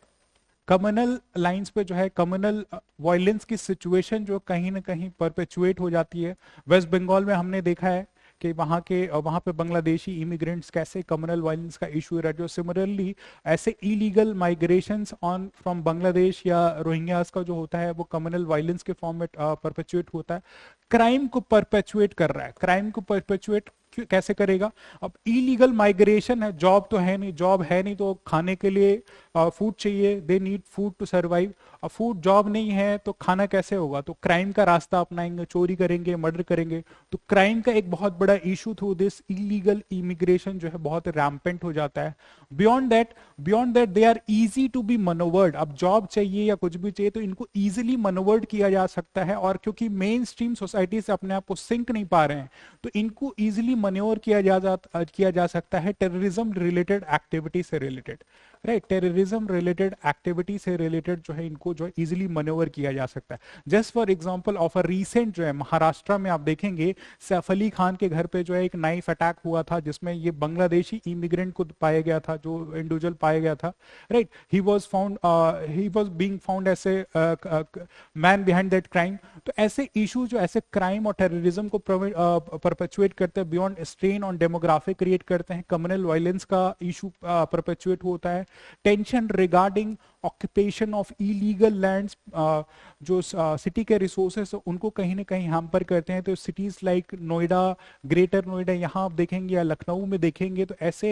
S1: कम्युनल लाइंस पे जो है कम्युनल वायलेंस की सिचुएशन जो कहीं ना कहीं परपेचुएट हो जाती है. वेस्ट बंगाल में हमने देखा है कि वहाँ पे बांग्लादेशी इमिग्रेंट्स कैसे कम्युनल वायलेंस का इशू है. जो सिमिलरली ऐसे illegal migrations on from Bangladesh या रोहिंग्यास का जो होता है वो कम्युनल वायलेंस के फॉर्म में परपेचुएट होता है. क्राइम को परपेचुएट कर रहा है, क्राइम को परपेचुएट कैसे करेगा? अब इलीगल माइग्रेशन है, जॉब तो है नहीं, जॉब है नहीं तो खाने के लिए फूड चाहिए, they need food to survive. अब फूड जॉब नहीं है तो खाना कैसे होगा? तो क्राइम का रास्ता अपनाएंगे, चोरी करेंगे, मर्डर करेंगे। तो क्राइम का एक बहुत बड़ा issue through this illegal immigration जो है बहुत रैम्पेंट हो जाता है। Beyond that they are easy to be manoeuvred. अब जॉब चाहिए या कुछ भी चाहिए तो इनको इजीली मनोवर्ड किया जा सकता है, और क्योंकि मेन स्ट्रीम सोसाइटी से अपने आप को सिंक नहीं पा रहे हैं तो इनको इजीली मनोवर किया जा सकता है टेररिज्म रिलेटेड एक्टिविटी से related, right? Terrorism related activity से रिलेटेड जो है इनको जो है इजीली मनोवर किया जा सकता है। Just for example of a recent जो है महाराष्ट्र में आप देखेंगे सैफ अली खान के घर पे जो है एक नाइफ अटैक हुआ था, जिसमें ये बांग्लादेशी इमिग्रेंट को पाया गया था, जो इंडिविजुअल पाया गया था, right? He was being found as a man behind that crime. तो ऐसे इशू जो ऐसे क्राइम और टेररिज्म को परपेचुएट करते हैं, beyond strain on demographic create करते हैं, कम्युनल वायलेंस का इशू परपेचुएट होता है, tension regarding occupation of illegal lands, जो सिटी के रिसोर्सेस उनको कहीं ना कहीं हैम्पर करते हैं। तो cities like Noida, greater Noida यहाँ आप देखेंगे या लखनऊ में देखेंगे तो ऐसे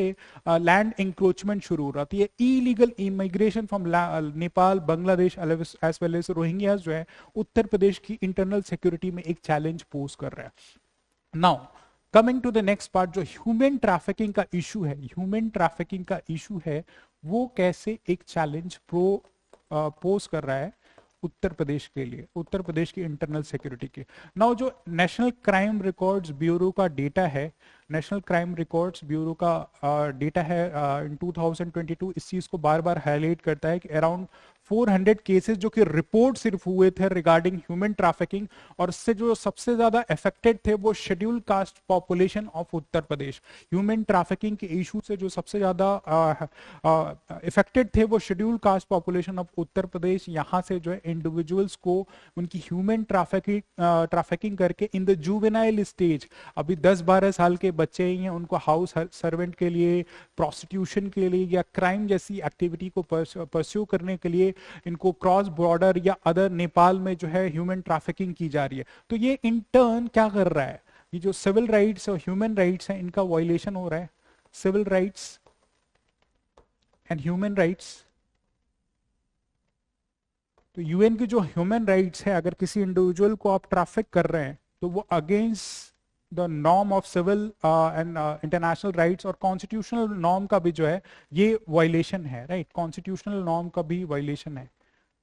S1: लैंड इंक्रोचमेंट शुरू हो जाती है। Illegal immigration from Nepal, Bangladesh as well as Rohingyas जो है उत्तर प्रदेश की इंटरनल सिक्योरिटी में एक चैलेंज पोज कर रहा है। Now coming to the next part, जो ह्यूमन ट्रैफिकिंग का इशू है, ह्यूमन ट्रैफिकिंग का इशू है वो कैसे एक चैलेंज पोज कर रहा है उत्तर प्रदेश के लिए, उत्तर प्रदेश की इंटरनल सिक्योरिटी के। नाउ जो नेशनल क्राइम रिकॉर्ड्स ब्यूरो का डेटा है, नेशनल क्राइम रिकॉर्ड्स ब्यूरो का डेटा है इन 2022 इस चीज को बार बार हाईलाइट करता है कि अराउंड 400 केसेस जो कि रिपोर्ट सिर्फ हुए थे रिगार्डिंग ह्यूमन ट्रैफिकिंग, और इससे जो सबसे ज्यादा अफेक्टेड थे वो schedule caste population of Uttar Pradesh. Human trafficking के इशू से जो सबसे ज्यादा इफेक्टेड थे वो schedule caste population of Uttar प्रदेश। यहाँ से जो है इंडिविजुअल्स को उनकी ह्यूमन ट्रैफिकिंग करके इन द जुवेनाइल स्टेज, अभी 10-12 साल के बच्चे ही हैं, उनको हाउस सर्वेंट के लिए, प्रोस्टिट्यूशन के लिए या क्राइम जैसी एक्टिविटी को परस्यू करने के लिए इनको क्रॉस बॉर्डर या अदर नेपाल में जो है ह्यूमन ट्रैफिकिंग की जा रही है। तो ये इन टर्न क्या कर रहा है? ये जो सिविल राइट्स और ह्यूमन राइट्स हैं इनका वायलेशन हो रहा है। Civil rights and human rights, तो यूएन की जो ह्यूमन राइट्स है, अगर किसी इंडिविजुअल को आप ट्रैफिक कर रहे हैं तो वो against the norm of civil and international rights और कॉन्स्टिट्यूशनल नॉर्म का भी जो है ये वायलेशन है, राइट? कॉन्स्टिट्यूशनल नॉर्म का भी वायलेशन है,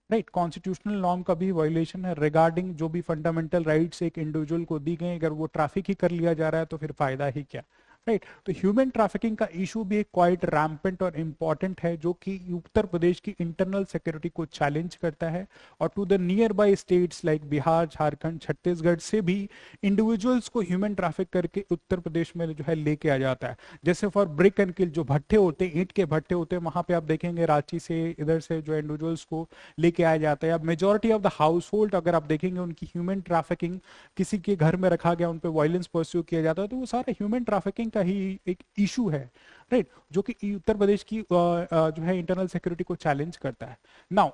S1: राइट? कॉन्स्टिट्यूशनल नॉर्म का भी वायलेशन है रिगार्डिंग जो भी फंडामेंटल राइट्स एक इंडिविजुअल को दी गई, अगर वो ट्रैफिक ही कर लिया जा रहा है तो फिर फायदा ही क्या, राइट? तो ह्यूमन ट्रैफिकिंग का इशू भी एक क्वाइट रैम्पेंट और इंपॉर्टेंट है जो कि उत्तर प्रदेश की इंटरनल सिक्योरिटी को चैलेंज करता है, और to the near by states like Bihar, Jharkhand, Chhattisgarh से भी इंडिविजुअल्स को ह्यूमन ट्रैफिक करके उत्तर प्रदेश में जो है लेके आ जाता है। जैसे फॉर ब्रिक एंड किल, जो भट्टे होते हैं, ईंट के भट्टे होते हैं, वहां पे आप देखेंगे रांची से इधर से जो इंडिविजुअल्स को लेके आया जाता है। अब majority of the house hold अगर आप देखेंगे उनकी ह्यूमन ट्रैफिकिंग, किसी के घर में रखा गया, उन पर वायलेंस परस्यू किया जाता है, तो वो सारा ह्यूमन ट्रैफिकिंग का ही एक इशू है, राइट? जो कि उत्तर प्रदेश की जो है इंटरनल सिक्योरिटी को चैलेंज करता है। नाउ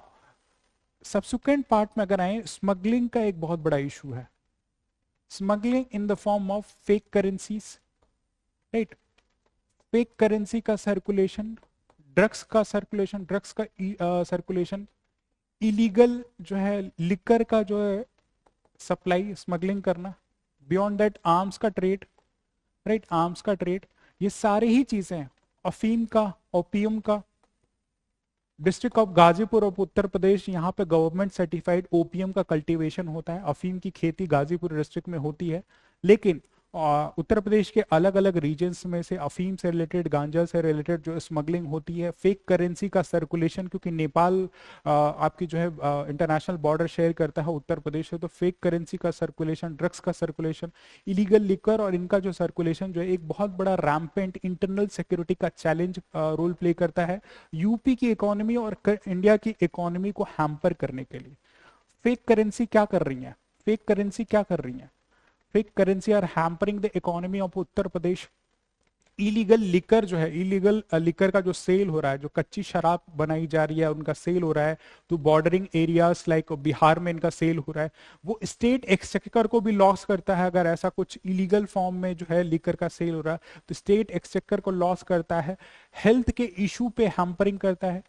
S1: सब्सिक्वेंट पार्ट में अगर आए, स्मगलिंग का एक बहुत बड़ा इशू है। Smuggling in the form of fake currencies, right? Fake currency का सर्कुलेशन, ड्रग्स का सर्कुलेशन, ड्रग्स का सर्कुलेशन, इलीगल जो है लिकर का जो है सप्लाई, स्मगलिंग करना, बियॉन्ड दैट आर्म्स का ट्रेड, राइट? आर्म्स का ट्रेड, ये सारी ही चीजें, अफीम का, ओपियम का। District of Ghazipur of Uttar प्रदेश, यहाँ पे गवर्नमेंट सर्टिफाइड ओपियम का कल्टीवेशन होता है। अफीम की खेती गाजीपुर डिस्ट्रिक्ट में होती है, लेकिन उत्तर प्रदेश के अलग अलग रीजन्स में से अफीम से रिलेटेड, गांजा से रिलेटेड जो स्मगलिंग होती है। फेक करेंसी का सर्कुलेशन, क्योंकि नेपाल आपकी जो है इंटरनेशनल बॉर्डर शेयर करता है उत्तर प्रदेश से, तो फेक करेंसी का सर्कुलेशन, ड्रग्स का सर्कुलेशन, इलीगल लिकर और इनका जो सर्कुलेशन जो है एक बहुत बड़ा रैम्पेंट इंटरनल सिक्योरिटी का चैलेंज रोल प्ले करता है यूपी की इकोनॉमी और इंडिया की इकोनॉमी को हैम्पर करने के लिए। फेक करेंसी क्या कर रही है? फेक करेंसी क्या कर रही है? Fake currency are hampering the economy of Uttar Pradesh illegal liquor जो है, इलीगल लिकर का जो सेल हो रहा है, जो कच्ची शराब बनाई जा रही है उनका सेल हो रहा है, तो बॉर्डरिंग एरियाज लाइक बिहार में इनका सेल हो रहा है, वो स्टेट एक्सचेकर को भी लॉस करता है। अगर ऐसा कुछ इलीगल फॉर्म में जो है लिकर का सेल हो रहा है तो स्टेट एक्सचेकर को लॉस करता है, हेल्थ के इशू पे हैम्परिंग करता है।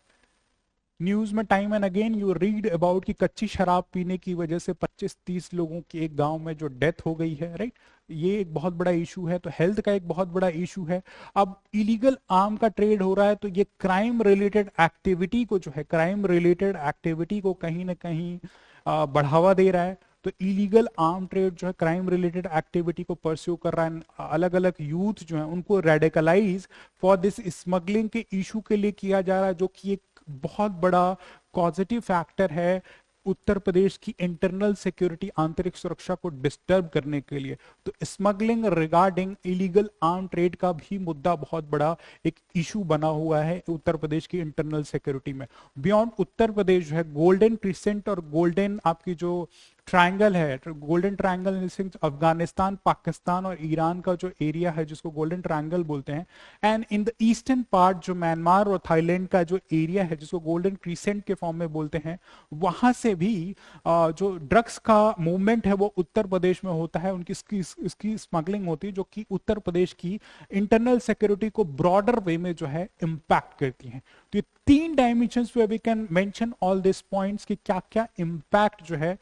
S1: न्यूज में time and again you read about कि कच्ची शराब पीने की वजह से 25-30 लोगों की एक गांव में जो डेथ हो गई है, राइट। ये एक बहुत बड़ा इशू है, तो हेल्थ का एक बहुत बड़ा इशू है। अब इलीगल आर्म का ट्रेड हो रहा है तो ये क्राइम रिलेटेड एक्टिविटी को जो है, क्राइम रिलेटेड एक्टिविटी को कहीं ना कहीं बढ़ावा दे रहा है। तो इलीगल आर्म ट्रेड जो है क्राइम रिलेटेड एक्टिविटी को परस्यू कर रहा है। अलग अलग यूथ जो है उनको रेडिकलाइज फॉर दिस स्मगलिंग के इशू के लिए किया जा रहा है, जो कि एक बहुत बड़ा पॉजिटिव फैक्टर है उत्तर प्रदेश की इंटरनल सिक्योरिटी, आंतरिक सुरक्षा को डिस्टर्ब करने के लिए। तो smuggling regarding illegal arm trade का भी मुद्दा बहुत बड़ा एक इशू बना हुआ है उत्तर प्रदेश की इंटरनल सिक्योरिटी में। बियॉन्ड उत्तर प्रदेश जो है, गोल्डन क्रिसेंट और गोल्डन आपकी जो ट्रायंगल है, golden triangle in sense Afghanistan, Pakistan और ईरान का जो एरिया है जिसको गोल्डन ट्रायंगल बोलते हैं, and in the eastern part जो म्यांमार और थाईलैंड का जो एरिया है जिसको गोल्डन क्रिसेंट के फॉर्म में बोलते हैं, वहां से भी जो ड्रग्स का मूवमेंट है वो उत्तर प्रदेश में होता है। उनकी इसकी स्मगलिंग होती है जो कि उत्तर प्रदेश की इंटरनल सिक्योरिटी को ब्रॉडर वे में जो है इंपैक्ट करती है। तो ये 3 डायमेंशंस पे we can mention all this points कि क्या क्या इंपैक्ट जो है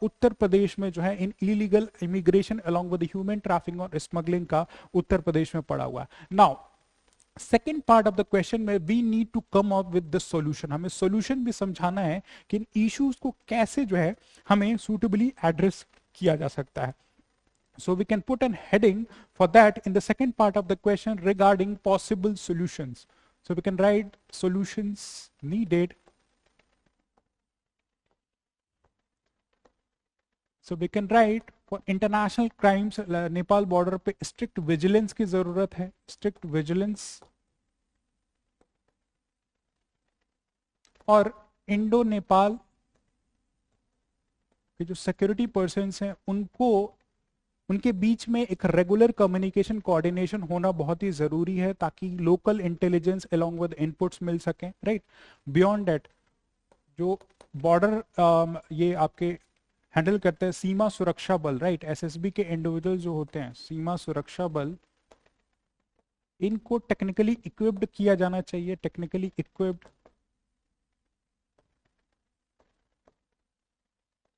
S1: उत्तर प्रदेश में जो है in illegal immigration along with human trafficking और स्मगलिंग का उत्तर प्रदेश में पड़ा हुआ है। Now second part of the question में we need to come up with the solution, हमें सॉल्यूशन भी समझाना है कि इन इश्यूज को कैसे जो है हमें सुटेबली एड्रेस किया जा सकता है। So we can put an heading for that in the second part of the question regarding possible solutions. So we can write solutions needed. So we can write for international crimes, Nepal border पे strict vigilance की जरूरत है, strict vigilance. और Indo Nepal के जो security persons हैं उनको, उनके बीच में एक रेगुलर कम्युनिकेशन कोऑर्डिनेशन होना बहुत ही जरूरी है ताकि local intelligence along with inputs मिल सकें, राइट। बियॉन्ड दैट जो बॉर्डर ये आपके हैंडल करते हैं सीमा सुरक्षा बल, राइट, एसएसबी के इंडिविजुअल जो होते हैं सीमा सुरक्षा बल, इनको टेक्निकली इक्विप्ड किया जाना चाहिए, technically equipped,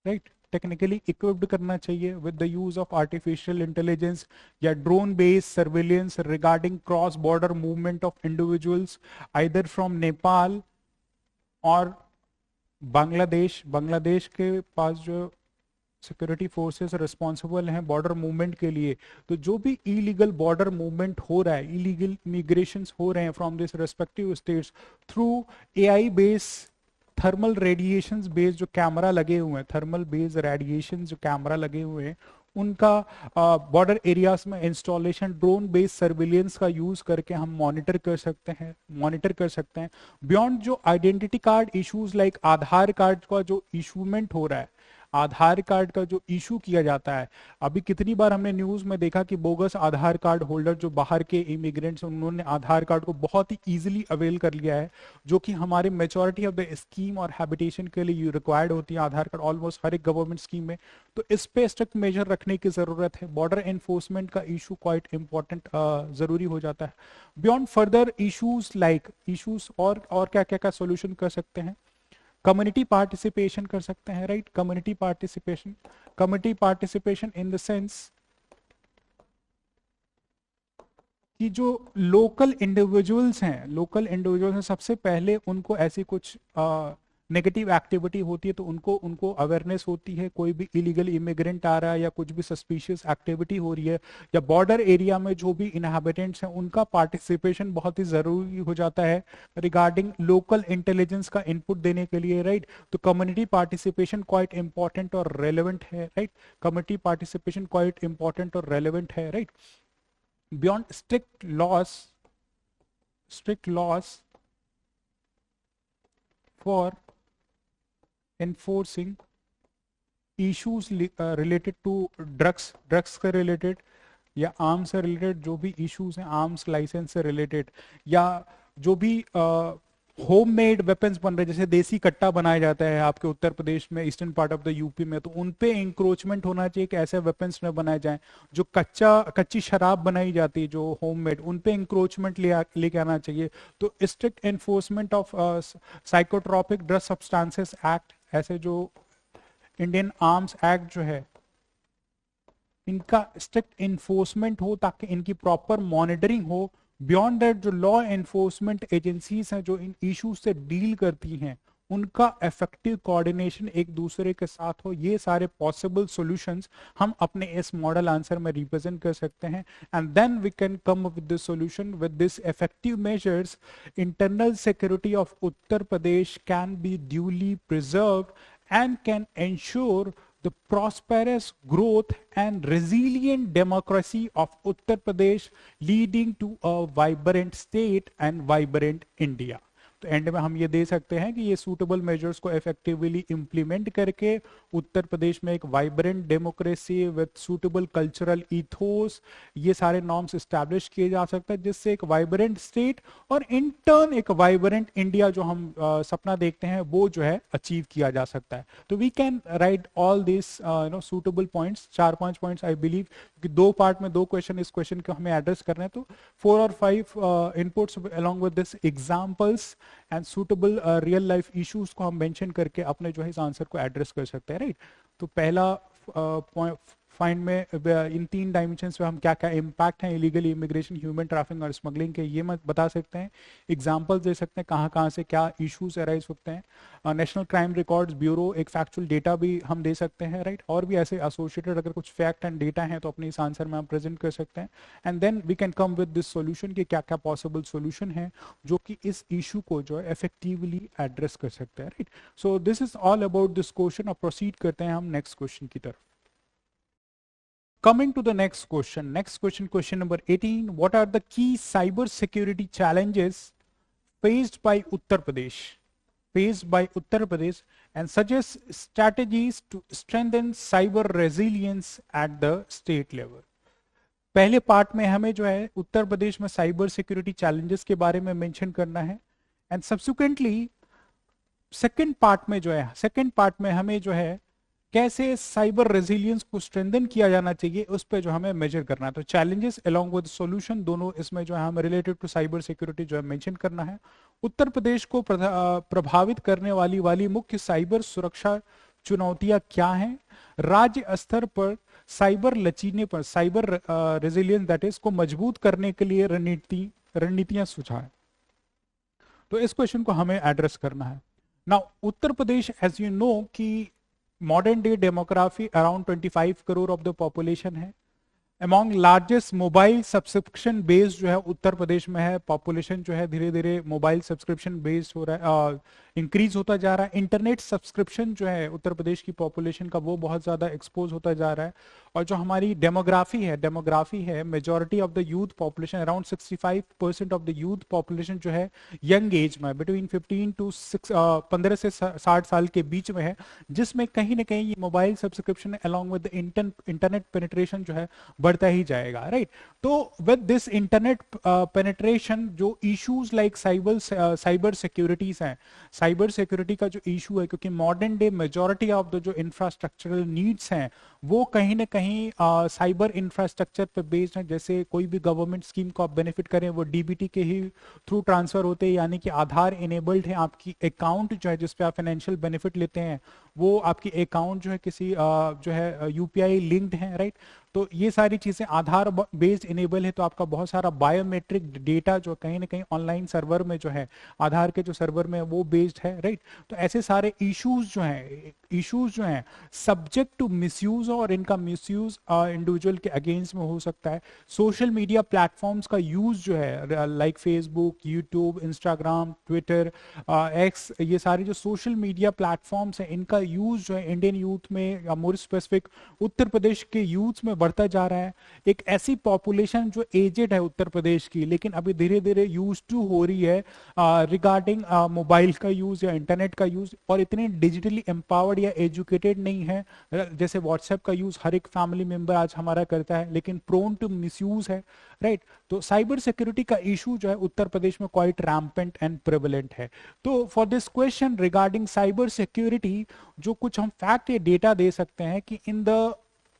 S1: right, technically equipped करना चाहिए with the use of artificial intelligence या drone based surveillance regarding cross border movement of individuals either from Nepal और बांग्लादेश। बांग्लादेश के पास जो सिक्योरिटी फोर्सेस रिस्पॉन्सिबल हैं बॉर्डर मूवमेंट के लिए, तो जो भी इलीगल बॉर्डर मूवमेंट हो रहा है, इलीगल इमिग्रेशन हो रहे हैं from this respective states through AI base thermal radiations base जो कैमरा लगे हुए हैं, थर्मल बेस रेडिएशन जो कैमरा लगे हुए हैं उनका बॉर्डर एरियाज में इंस्टॉलेशन, ड्रोन बेस्ड सर्विलियंस का यूज करके हम मॉनिटर कर सकते हैं, मॉनिटर कर सकते हैं। बियॉन्ड जो आइडेंटिटी कार्ड इश्यूज लाइक आधार कार्ड का जो इशूमेंट हो रहा है, आधार कार्ड का जो इशू किया जाता है, अभी कितनी बार हमने न्यूज में देखा कि बोगस आधार कार्ड होल्डर जो बाहर के इमिग्रेंट्स उन्होंने आधार कार्ड को बहुत ही इजीली अवेल कर लिया है, जो कि हमारे मेजॉरिटी ऑफ द स्कीम और हैबिटेशन के लिए रिक्वायर्ड होती है आधार कार्ड ऑलमोस्ट हर एक गवर्नमेंट स्कीम में। तो इस पे स्ट्रिक्ट मेजर रखने की जरूरत है। बॉर्डर एनफोर्समेंट का इशू क्वाइट इंपॉर्टेंट जरूरी हो जाता है। Beyond further issues like issues और क्या क्या का सोल्यूशन कर सकते हैं, कम्युनिटी पार्टिसिपेशन कर सकते हैं, right, community participation, community participation in the sense कि जो लोकल इंडिविजुअल्स हैं, लोकल इंडिविजुअल्स हैं, सबसे पहले उनको ऐसी कुछ नेगेटिव एक्टिविटी होती है तो उनको उनको अवेयरनेस होती है, कोई भी इलीगल इमिग्रेंट आ रहा है या कुछ भी सस्पिशियस एक्टिविटी हो रही है या बॉर्डर एरिया में जो भी इनहैबिटेंट्स हैं उनका पार्टिसिपेशन बहुत ही जरूरी हो जाता है रिगार्डिंग लोकल इंटेलिजेंस का इनपुट देने के लिए, राइट। तो कम्युनिटी पार्टिसिपेशन क्वाइट इंपॉर्टेंट और रेलिवेंट है, right, community participation quite important और रेलिवेंट है, right. Beyond strict laws for enforcing issues related to drugs से रिलेटेड या आर्म्स से रिलेटेड जो भी इश्यूज हैं, आर्म्स लाइसेंस से रिलेटेड, या जो भी होम मेड वेपन्स बन रहे हैं, जैसे देसी कट्टा बनाया जाता है आपके उत्तर प्रदेश में, eastern part of the UP में, तो उन पे इंक्रोचमेंट होना चाहिए कि ऐसे वेपन्स न बनाए जाएं। जो कच्ची शराब बनाई जाती है जो होम मेड, उन पे इंक्रोचमेंट लेके आना चाहिए। तो strict enforcement of psychotropic drug substances act, ऐसे जो इंडियन आर्म्स एक्ट जो है, इनका स्ट्रिक्ट इन्फोर्समेंट हो ताकि इनकी प्रॉपर मॉनिटरिंग हो। बियॉन्ड दैट जो लॉ एनफोर्समेंट एजेंसीज हैं जो इन इश्यूज से डील करती हैं, उनका इफेक्टिव कोऑर्डिनेशन एक दूसरे के साथ हो। ये सारे पॉसिबल सॉल्यूशंस हम अपने इस मॉडल आंसर में रिप्रेजेंट कर सकते हैं, and then we can come with this solution. With this effective measures, internal security of Uttar Pradesh can be duly preserved and can ensure the prosperous growth and resilient democracy of Uttar Pradesh, leading to a vibrant state and vibrant India. तो and में हम ये दे सकते हैं कि ये suitable measures को effectively implement करके उत्तर प्रदेश में एक vibrant democracy with suitable cultural ethos, ये सारे नॉर्म्स एस्टैब्लिश किए जा सकते हैं, जिससे एक वाइब्रेंट स्टेट और इन टर्न एक वाइब्रेंट इंडिया जो हम सपना देखते हैं वो जो है अचीव किया जा सकता है। तो we can write all this suitable points, 4-5 points I believe, कि दो पार्ट में 2 क्वेश्चन इस क्वेश्चन को हमें एड्रेस करना है, तो 4 और 5 inputs along with this examples and suitable real life issues को हम मेंशन करके अपने जो है इस आंसर को एड्रेस कर सकते हैं, राइट। तो पहला फाइंड में इन 3 डायमेंशंस पे हम क्या क्या इम्पैक्ट हैं इलीगल इमिग्रेशन, ह्यूमन ट्रैफिकिंग और स्मगलिंग के, ये मैं बता सकते हैं। एग्जांपल्स दे सकते हैं कहाँ कहाँ से क्या इश्यूज अराइज होते हैं। नेशनल क्राइम रिकॉर्ड्स ब्यूरो एक फैक्चुअल डेटा भी हम दे सकते हैं, राइट। और भी ऐसे एसोसिएटेड अगर कुछ फैक्ट एंड डेटा हैं तो अपने इस आंसर में हम प्रेजेंट कर सकते हैं, and then we can come with this solution कि क्या क्या पॉसिबल सॉल्यूशन है जो कि इस इशू को जो है इफेक्टिवली एड्रेस कर सकते हैं, right. So this is all about this question. और प्रोसीड करते हैं हम नेक्स्ट क्वेश्चन की तरफ। Coming to the next question, question number 18. What are the key cyber security challenges faced by Uttar Pradesh? And suggest strategies to strengthen cyber resilience at the state level. पहले part में हमें जो है उत्तर प्रदेश में cyber security challenges के बारे में mention करना है, एंड सब्सिक्वेंटली सेकंड पार्ट में हमें जो है कैसे साइबर रेजिलियंस को स्ट्रेंथन किया जाना चाहिए उस पे जो हमें मेजर करना है। तो चैलेंजेस अलोंग विद सॉल्यूशन दोनों इसमें जो है हमें रिलेटेड टू साइबर सिक्योरिटी जो है मेंशन करना है। उत्तर प्रदेश को प्रभावित करने वाली मुख्य साइबर सुरक्षा चुनौतियां क्या हैं, राज्य स्तर पर साइबर लचीने पर साइबर रेजिलियंस दैट इज को मजबूत करने के लिए रणनीतियां सुझाएं। तो इस क्वेश्चन को हमें एड्रेस करना है। Now Uttar Pradesh as you know कि modern day demography around 25 crore of the population है। Among largest mobile subscription based जो है उत्तर प्रदेश में है। पॉपुलेशन जो है धीरे धीरे मोबाइल सब्सक्रिप्शन बेस्ड हो रहा है, इंक्रीज होता जा रहा है। इंटरनेट सब्सक्रिप्शन जो है उत्तर प्रदेश की पॉपुलेशन का वो बहुत ज्यादा एक्सपोज होता जा रहा है। और जो हमारी डेमोग्राफी है majority of the youth population, around 65% of the youth population जो है यंग एज में बिटवीन 15 टू 15 से 60 साल के बीच में है, जिसमें कहीं ना कहीं ये mobile subscription along with internet penetration जो है बढ़ता ही जाएगा, राइट। तो विद दिस इंटरनेट पेनिट्रेशन जो इश्यूज लाइक साइबर सिक्योरिटीज हैं, साइबर सिक्योरिटी का जो इशू है, क्योंकि modern day majority of the जो इंफ्रास्ट्रक्चरल नीड्स हैं वो कहीं ना कहीं साइबर इंफ्रास्ट्रक्चर पे बेस्ड है। जैसे कोई भी गवर्नमेंट स्कीम को आप बेनिफिट करें वो डीबीटी के ही थ्रू ट्रांसफर होते हैं, यानी कि आधार इनेबल्ड है। आपकी अकाउंट जो है जिसपे आप फाइनेंशियल बेनिफिट लेते हैं वो आपकी अकाउंट जो है किसी जो है यूपीआई लिंक्ड है, राइट। तो ये सारी चीजें आधार बेस्ड इनेबल है, तो आपका बहुत सारा बायोमेट्रिक डेटा जो कहीं ना कहीं ऑनलाइन सर्वर में जो है आधार के जो सर्वर में वो बेस्ड है, राइट। तो ऐसे सारे इश्यूज जो हैं सब्जेक्ट टू मिसयूज, और इनका मिसयूज इंडिविजुअल के अगेंस्ट में हो सकता है। सोशल मीडिया प्लेटफॉर्म्स का यूज जो है like Facebook, YouTube, Instagram, Twitter, x, ये सारे जो सोशल मीडिया प्लेटफॉर्म्स हैं इनका यूज जो है इंडियन यूथ में या मोर स्पेसिफिक उत्तर प्रदेश के यूथ में बढ़ता जा रहा है। एक ऐसी पॉपुलेशन जो एजेड है उत्तर प्रदेश की, लेकिन अभी धीरे धीरे यूज टू हो रही है रिगार्डिंग मोबाइल का यूज या इंटरनेट का यूज, और इतनी डिजिटली एम्पावर्ड या एजुकेटेड नहीं है। जैसे व्हाट्सएप का यूज हर एक फैमिली मेंबर आज हमारा करता है, लेकिन प्रोन टू मिसयूज है, राइट। तो साइबर सिक्योरिटी का इशू जो है उत्तर प्रदेश में क्वाइट रैम्पेंट एंड प्रेवलेंट है। तो for this question regarding cyber security, जो कुछ हम फैक्ट या डेटा दे सकते हैं कि इन द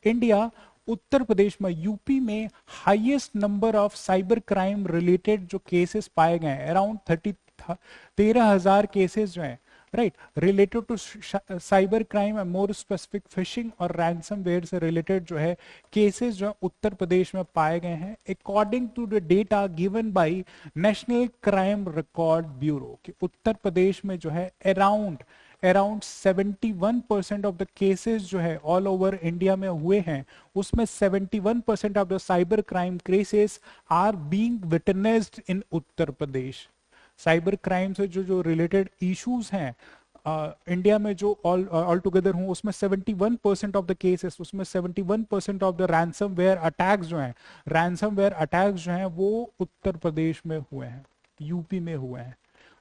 S1: इंडिया, उत्तर प्रदेश में, यूपी में highest number of cyber crime related जो केसेस पाए गए हैं, अराउंड 13,000 केसेस जो हैं, right, related to cyber crime, more specific phishing और रैंसमवेयर से रिलेटेड जो है केसेस जो उत्तर प्रदेश में पाए गए हैं, according to the data given by National crime record Bureau. कि उत्तर प्रदेश में जो है अराउंड 71% ऑफ द केसेस जो है ऑल ओवर इंडिया में हुए हैं, उसमें 71% of the cyber crime cases are being witnessed in Uttar Pradesh. Cyber crime से जो रिलेटेड इश्यूज हैं इंडिया में जो ऑल टुगेदर हूँ, उसमें 71% ऑफ द केसेस, उसमें 71% ऑफ द रैंसमवेयर अटैक्स जो हैं, रैंसमवेयर अटैक्स जो हैं वो उत्तर प्रदेश में हुए हैं, यूपी में हुए हैं।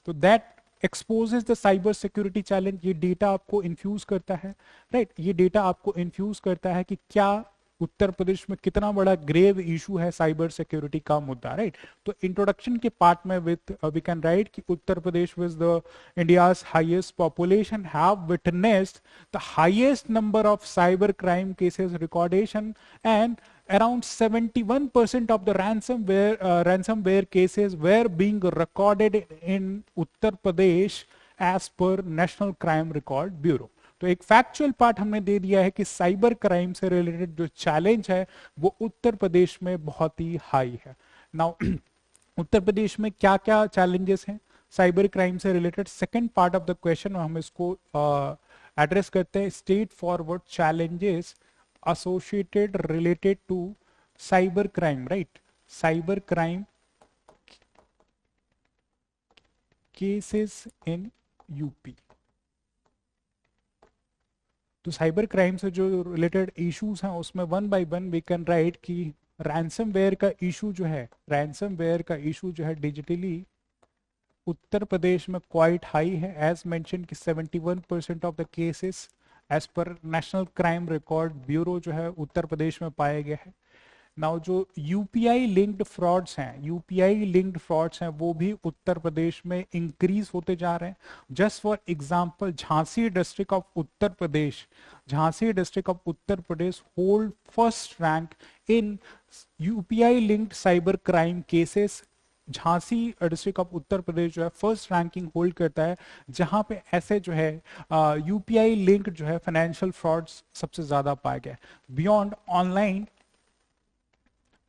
S1: तो that exposes the cyber security challenge. ये डेटा आपको इन्फ्यूज करता है, राइट, ये डेटा आपको इन्फ्यूज करता है कि क्या उत्तर प्रदेश में कितना बड़ा ग्रेव इशू है साइबर सिक्योरिटी का मुद्दा, राइट। तो इंट्रोडक्शन के पार्ट में विद वी कैन राइट कि Uttar Pradesh with the India's highest population have witnessed the highest number of cyber crime cases recordation and around 71% of the ransomware cases were being recorded in Uttar Pradesh as per National Crime Record Bureau। तो एक factual part हमने दे दिया है कि cyber crime से related जो challenge है वो उत्तर प्रदेश में बहुत ही हाई है। नाउ उत्तर प्रदेश में क्या क्या चैलेंजेस हैं साइबर क्राइम से related, second part of the question हम इसको एड्रेस करते हैं। State forward challenges associated related to cyber crime, right, cyber crime cases in UP। तो साइबर क्राइम से जो रिलेटेड इश्यूज हैं उसमें one by one we can write कि रैंसमवेयर का इशू जो है, रैंसमवेयर का इशू जो है डिजिटली उत्तर प्रदेश में क्वाइट हाई है। एज मेंशन कि 71% of the cases as per national crime record bureau जो है उत्तर प्रदेश में पाया गया है। नाउ जो यूपीआई लिंक्ड फ्रॉड्स हैं, यूपीआई लिंक्ड फ्रॉड्स हैं वो भी उत्तर प्रदेश में इंक्रीज होते जा रहे हैं। Just for example Jhansi district of Uttar Pradesh, Jhansi district of Uttar Pradesh hold first rank in UPI linked cyber crime cases. Jhansi district of Uttar Pradesh जो है फर्स्ट रैंकिंग होल्ड करता है, जहां पे ऐसे जो है यूपीआई लिंक जो है फाइनेंशियल फ्रॉड्स सबसे ज्यादा पाए गए। Beyond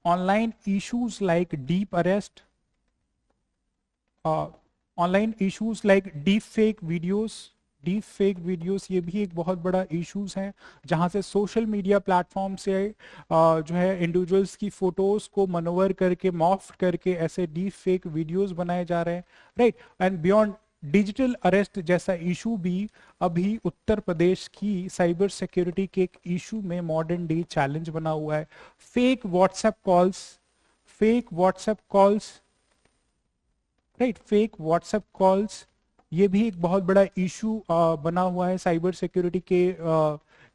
S1: online issues like deep arrest, online issues like deep fake videos, ये भी एक बहुत बड़ा इश्यूज है, जहां से सोशल मीडिया प्लेटफॉर्म से जो है इंडिविजुअल्स की फोटोज को मनोवर करके मॉर्फ करके ऐसे डीप फेक वीडियोस बनाए जा रहे हैं, right. And beyond digital arrest जैसा इशू भी अभी उत्तर प्रदेश की साइबर सिक्योरिटी के एक इशू में मॉडर्न डे चैलेंज बना हुआ है। Fake WhatsApp calls, right, fake WhatsApp calls ये भी एक बहुत बड़ा इशू बना हुआ है साइबर सिक्योरिटी के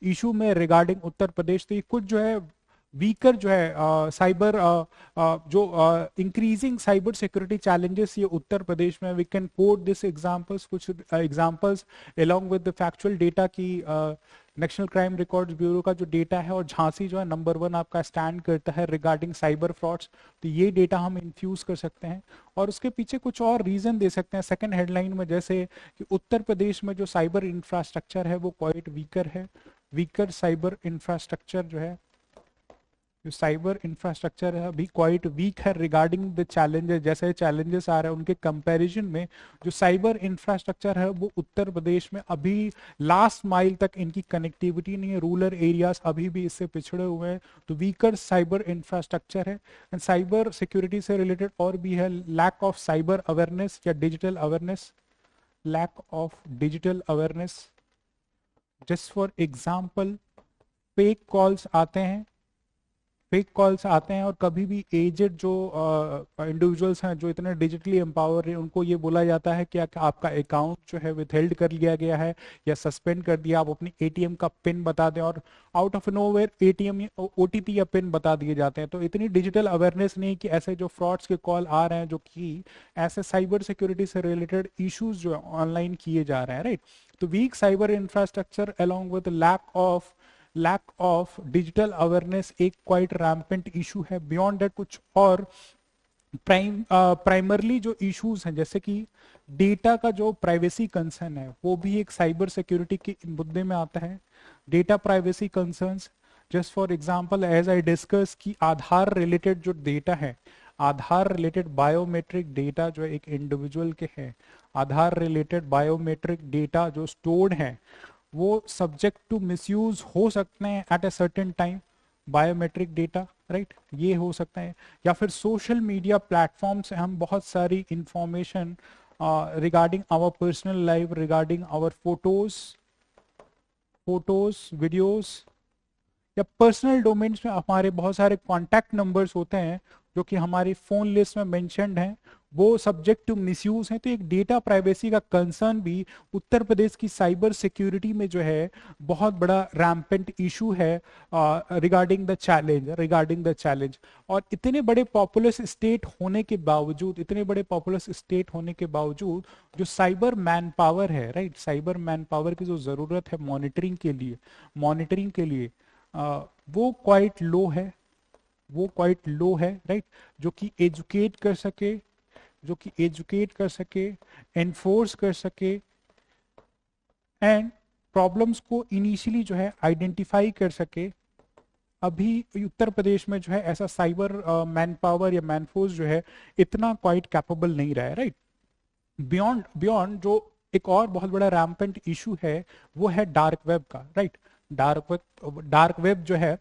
S1: इशू में रिगार्डिंग उत्तर प्रदेश। तो ये कुछ जो है वीकर जो है साइबर जो इंक्रीजिंग साइबर सिक्योरिटी चैलेंजेस ये उत्तर प्रदेश में। We can quote this examples, कुछ examples along with the factual data की नेशनल क्राइम रिकॉर्ड्स ब्यूरो का जो डेटा है, और झांसी जो है नंबर 1 आपका स्टैंड करता है रिगार्डिंग साइबर फ्रॉड्स। तो ये डेटा हम इन्फ्यूज कर सकते हैं और उसके पीछे कुछ और रीजन दे सकते हैं सेकंड हेडलाइन में, जैसे कि उत्तर प्रदेश में जो साइबर इंफ्रास्ट्रक्चर है वो क्वाइट वीकर है। वीकर साइबर इंफ्रास्ट्रक्चर जो है, जो साइबर इंफ्रास्ट्रक्चर है अभी क्वाइट वीक है रिगार्डिंग द चैलेंजेस। जैसे चैलेंजेस आ रहे हैं उनके कंपैरिजन में जो साइबर इंफ्रास्ट्रक्चर है वो उत्तर प्रदेश में अभी लास्ट माइल तक इनकी कनेक्टिविटी नहीं है, रूरल एरियाज अभी भी इससे पिछड़े हुए हैं। तो वीकर साइबर इंफ्रास्ट्रक्चर है। एंड साइबर सिक्योरिटी से रिलेटेड और भी है लैक ऑफ साइबर अवेयरनेस या digital awareness, lack of digital awareness. Just for example fake calls आते हैं, फेक कॉल्स आते हैं, और कभी भी एजेड जो इंडिविजुअल्स हैं जो इतने डिजिटली एम्पावर हैं, उनको ये बोला जाता है कि आपका अकाउंट जो है विथहेल्ड कर लिया गया है या सस्पेंड कर दिया, आप अपनी एटीएम का पिन बता दें, और out of nowhere ATM OTP या पिन बता दिए जाते हैं। तो इतनी डिजिटल अवेयरनेस नहीं कि ऐसे जो फ्रॉड्स के कॉल आ रहे हैं जो कि ऐसे साइबर सिक्योरिटी से रिलेटेड इश्यूज जो ऑनलाइन किए जा रहे हैं, राइट। तो weak cyber infrastructure along with lack of digital awareness एक क्वाइट रैम्पेंट इशू है। बियॉन्ड दैट कुछ और प्राइमरली जो इश्यूज हैं, जैसे कि डेटा का जो प्राइवेसी कंसर्न है, वो भी एक साइबर सिक्योरिटी के मुद्दे में आता है। Data privacy concerns, just for example as I discuss कि आधार रिलेटेड जो डेटा है, आधार रिलेटेड बायोमेट्रिक डेटा जो एक इंडिविजुअल के हैं, आधार रिलेटेड बायोमेट्रिक डेटा जो स्टोर्ड है, वो सब्जेक्ट टू मिसयूज हो सकते हैं at a certain time. Biometric data, right, ये हो सकता है। या फिर सोशल मीडिया प्लेटफॉर्म से हम बहुत सारी information regarding our personal life, regarding our photos videos, या पर्सनल डोमेन्स में हमारे बहुत सारे कॉन्टैक्ट नंबर्स होते हैं जो कि हमारी फोन लिस्ट में मेंशन्ड हैं, वो सब्जेक्ट टू मिसयूज हैं। तो एक डेटा प्राइवेसी का कंसर्न भी उत्तर प्रदेश की साइबर सिक्योरिटी में जो है बहुत बड़ा रैम्पेंट इशू है रिगार्डिंग द चैलेंज। और इतने बड़े पॉपुलस स्टेट होने के बावजूद जो साइबर मैन पावर है, राइट, साइबर मैन पावर की जो जरूरत है मॉनिटरिंग के लिए वो क्वाइट लो है, राइट, जो कि एजुकेट कर सके, एनफोर्स कर सके, एंड प्रॉब्लम्स को इनिशियली जो है आइडेंटिफाई कर सके। अभी उत्तर प्रदेश में जो है ऐसा साइबर मैन पावर या मैन फोर्स जो है इतना क्वाइट कैपेबल नहीं रहा है, राइट। बियॉन्ड जो एक और बहुत बड़ा रैम्पेंट इशू है वो है डार्क वेब का, राइट। डार्क वेब जो है,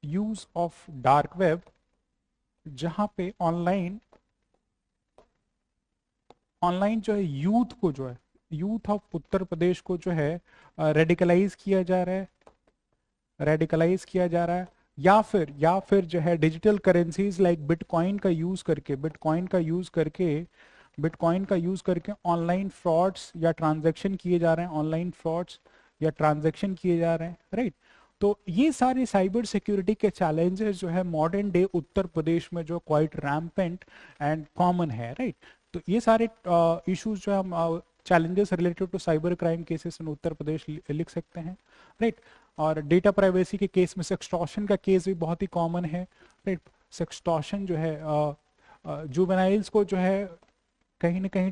S1: यूज ऑफ डार्क वेब, जहां पे ऑनलाइन जो है यूथ ऑफ उत्तर प्रदेश को जो है रेडिकलाइज किया जा रहा है, या फिर जो है डिजिटल करेंसीज लाइक बिटकॉइन का यूज करके ऑनलाइन फ्रॉड्स या ट्रांजैक्शन किए जा रहे हैं, राइट। तो ये सारे साइबर सिक्योरिटी के चैलेंजेस जो है मॉडर्न डे उत्तर प्रदेश में जो क्वाइट रैम्पेंट एंड कॉमन है, राइट। तो ये सारे इश्यूज जो हम challenges related to cyber crime cases in Uttar Pradesh लिख सकते हैं, राइट। और डेटा प्राइवेसी के केस में सेक्सटॉर्शन का केस भी बहुत ही कॉमन है, राइट। सेक्सटॉर्शन जो है जुवेनाइल्स को जो है कहीं ना कहीं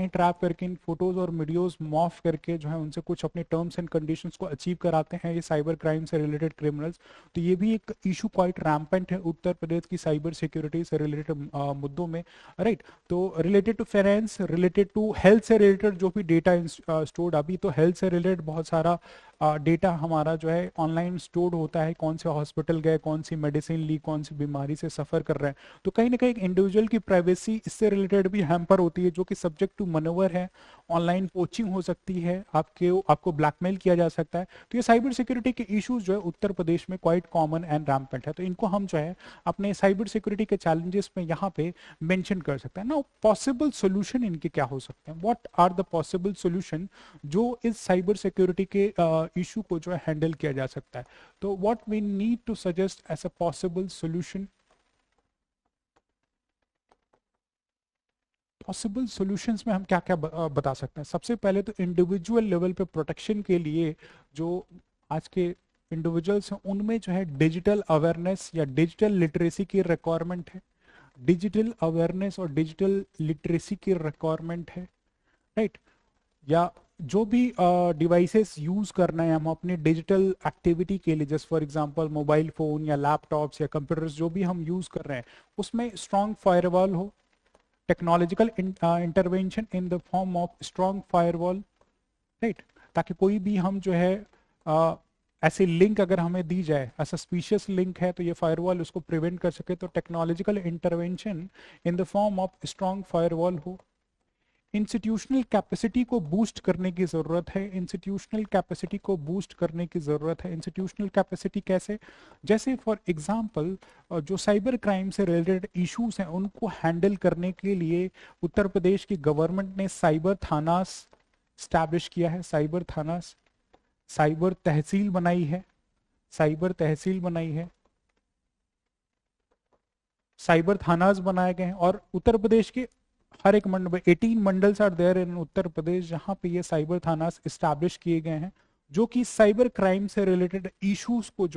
S1: ट्रैप करके इन फोटोज और वीडियोस मॉर्फ करके जो है उनसे कुछ अपने टर्म्स एंड कंडीशंस को अचीव कराते हैं ये साइबर क्राइम से रिलेटेड क्रिमिनल्स। तो ये भी एक इशू क्वाइट रैम्पेंट है उत्तर प्रदेश की साइबर सिक्योरिटी से रिलेटेड मुद्दों में, राइट। तो related to finance, related to health से रिलेटेड जो भी डेटा स्टोर्ड, अभी तो हेल्थ से रिलेटेड बहुत सारा डेटा हमारा जो है ऑनलाइन स्टोर्ड होता है, कौन से हॉस्पिटल गए, कौन सी मेडिसिन ली, कौन सी बीमारी से सफर कर रहे हैं। तो कहीं ना कहीं इंडिविजुअल की प्राइवेसी इससे रिलेटेड भी हैम्पर होती है, जो कि सब्जेक्ट टू मनोवर है। ऑनलाइन पोचिंग हो सकती है, आपको ब्लैकमेल किया जा सकता है। तो ये साइबर सिक्योरिटी के इश्यूज जो है उत्तर प्रदेश में क्वाइट कॉमन एंड रैम्पेंट है। तो इनको हम जो है अपने साइबर सिक्योरिटी के चैलेंजेस में यहाँ पे मेंशन कर सकते हैं ना। पॉसिबल सोल्यूशन इनके क्या हो सकते हैं, what are the possible solution जो इस साइबर सिक्योरिटी के इशू को जो है हैंडल किया जा सकता है। तो what we need to suggest as a possible solution, possible solutions में हम क्या क्या बता सकते हैं। सबसे पहले तो इंडिविजुअल लेवल पे प्रोटेक्शन के लिए जो आज के इंडिविजुअल्स हैं उनमें जो है डिजिटल अवेयरनेस या डिजिटल लिटरेसी की रिक्वायरमेंट है, डिजिटल अवेयरनेस और डिजिटल लिटरेसी की रिक्वायरमेंट है, राइट। या जो भी डिवाइसेस यूज करना है हम अपने डिजिटल एक्टिविटी के लिए, just for example mobile phone या लैपटॉप्स या कंप्यूटर्स जो भी हम यूज कर रहे हैं, उसमें स्ट्रॉन्ग फायरवॉल हो, technological intervention in the form of strong firewall, right. ताकि कोई भी हम जो है ऐसे लिंक अगर हमें दी जाए, सस्पिशियस लिंक है, तो ये फायरवॉल उसको प्रिवेंट कर सके। तो technological intervention in the form of strong firewall हो। इंस्टीट्यूशनल कैपेसिटी को बूस्ट करने की जरूरत है, इंस्टीट्यूशनल कैपेसिटी को बूस्ट करने की जरूरत है। इंस्टीट्यूशनल कैपेसिटी कैसे? जैसे फॉर एग्जांपल जो साइबर क्राइम से रिलेटेड इश्यूज हैं उनको हैंडल करने के लिए उत्तर प्रदेश की गवर्नमेंट ने साइबर थाना स्टैब्लिश किया है, साइबर थाना, साइबर तहसील बनाई है, साइबर तहसील बनाई है, साइबर थानास बनाए गए हैं। और उत्तर प्रदेश के हर एक मंडल में 18 mandals are there in Uttar प्रदेश जहां पे ये साइबर थानास इस्टेब्लिश किए गए हैं जो कि साइबर क्राइम से रिलेटेड इश्यूज को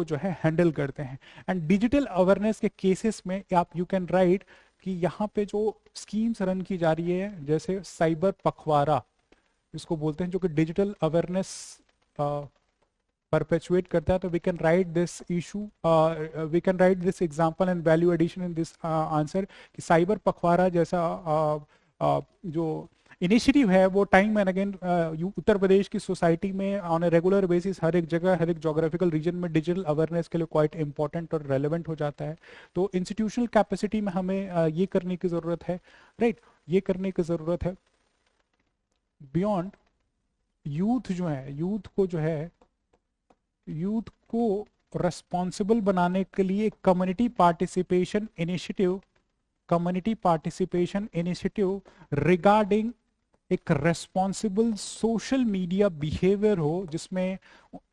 S1: जो है हैंडल करते हैं। एंड डिजिटल अवेयरनेस के केसेस में आप यू कैन राइट कि यहाँ पे जो स्कीम्स रन की जा रही है जैसे साइबर पखवाड़ा इसको बोलते हैं जो कि डिजिटल अवेयरनेस परपेचुएट करता है, तो we can write this issue, we can write this example and value addition in this answer कि साइबर पखवाड़ा जैसा जो इनिशिएटिव है वो time and again Uttar Pradesh की सोसाइटी में ऑन ए रेगुलर बेसिस हर एक जगह हर एक जोग्राफिकल रीजन में डिजिटल अवेयरनेस के लिए क्वाइट इंपॉर्टेंट और रेलेवेंट हो जाता है। तो इंस्टीट्यूशनल कैपेसिटी में हमें ये करने की जरूरत है, राइट, ये करने की जरूरत है। बियॉन्ड यूथ जो है, यूथ को रेस्पॉन्सिबल बनाने के लिए कम्युनिटी पार्टिसिपेशन इनिशिएटिव रिगार्डिंग एक रेस्पॉन्सिबल सोशल मीडिया बिहेवियर हो, जिसमें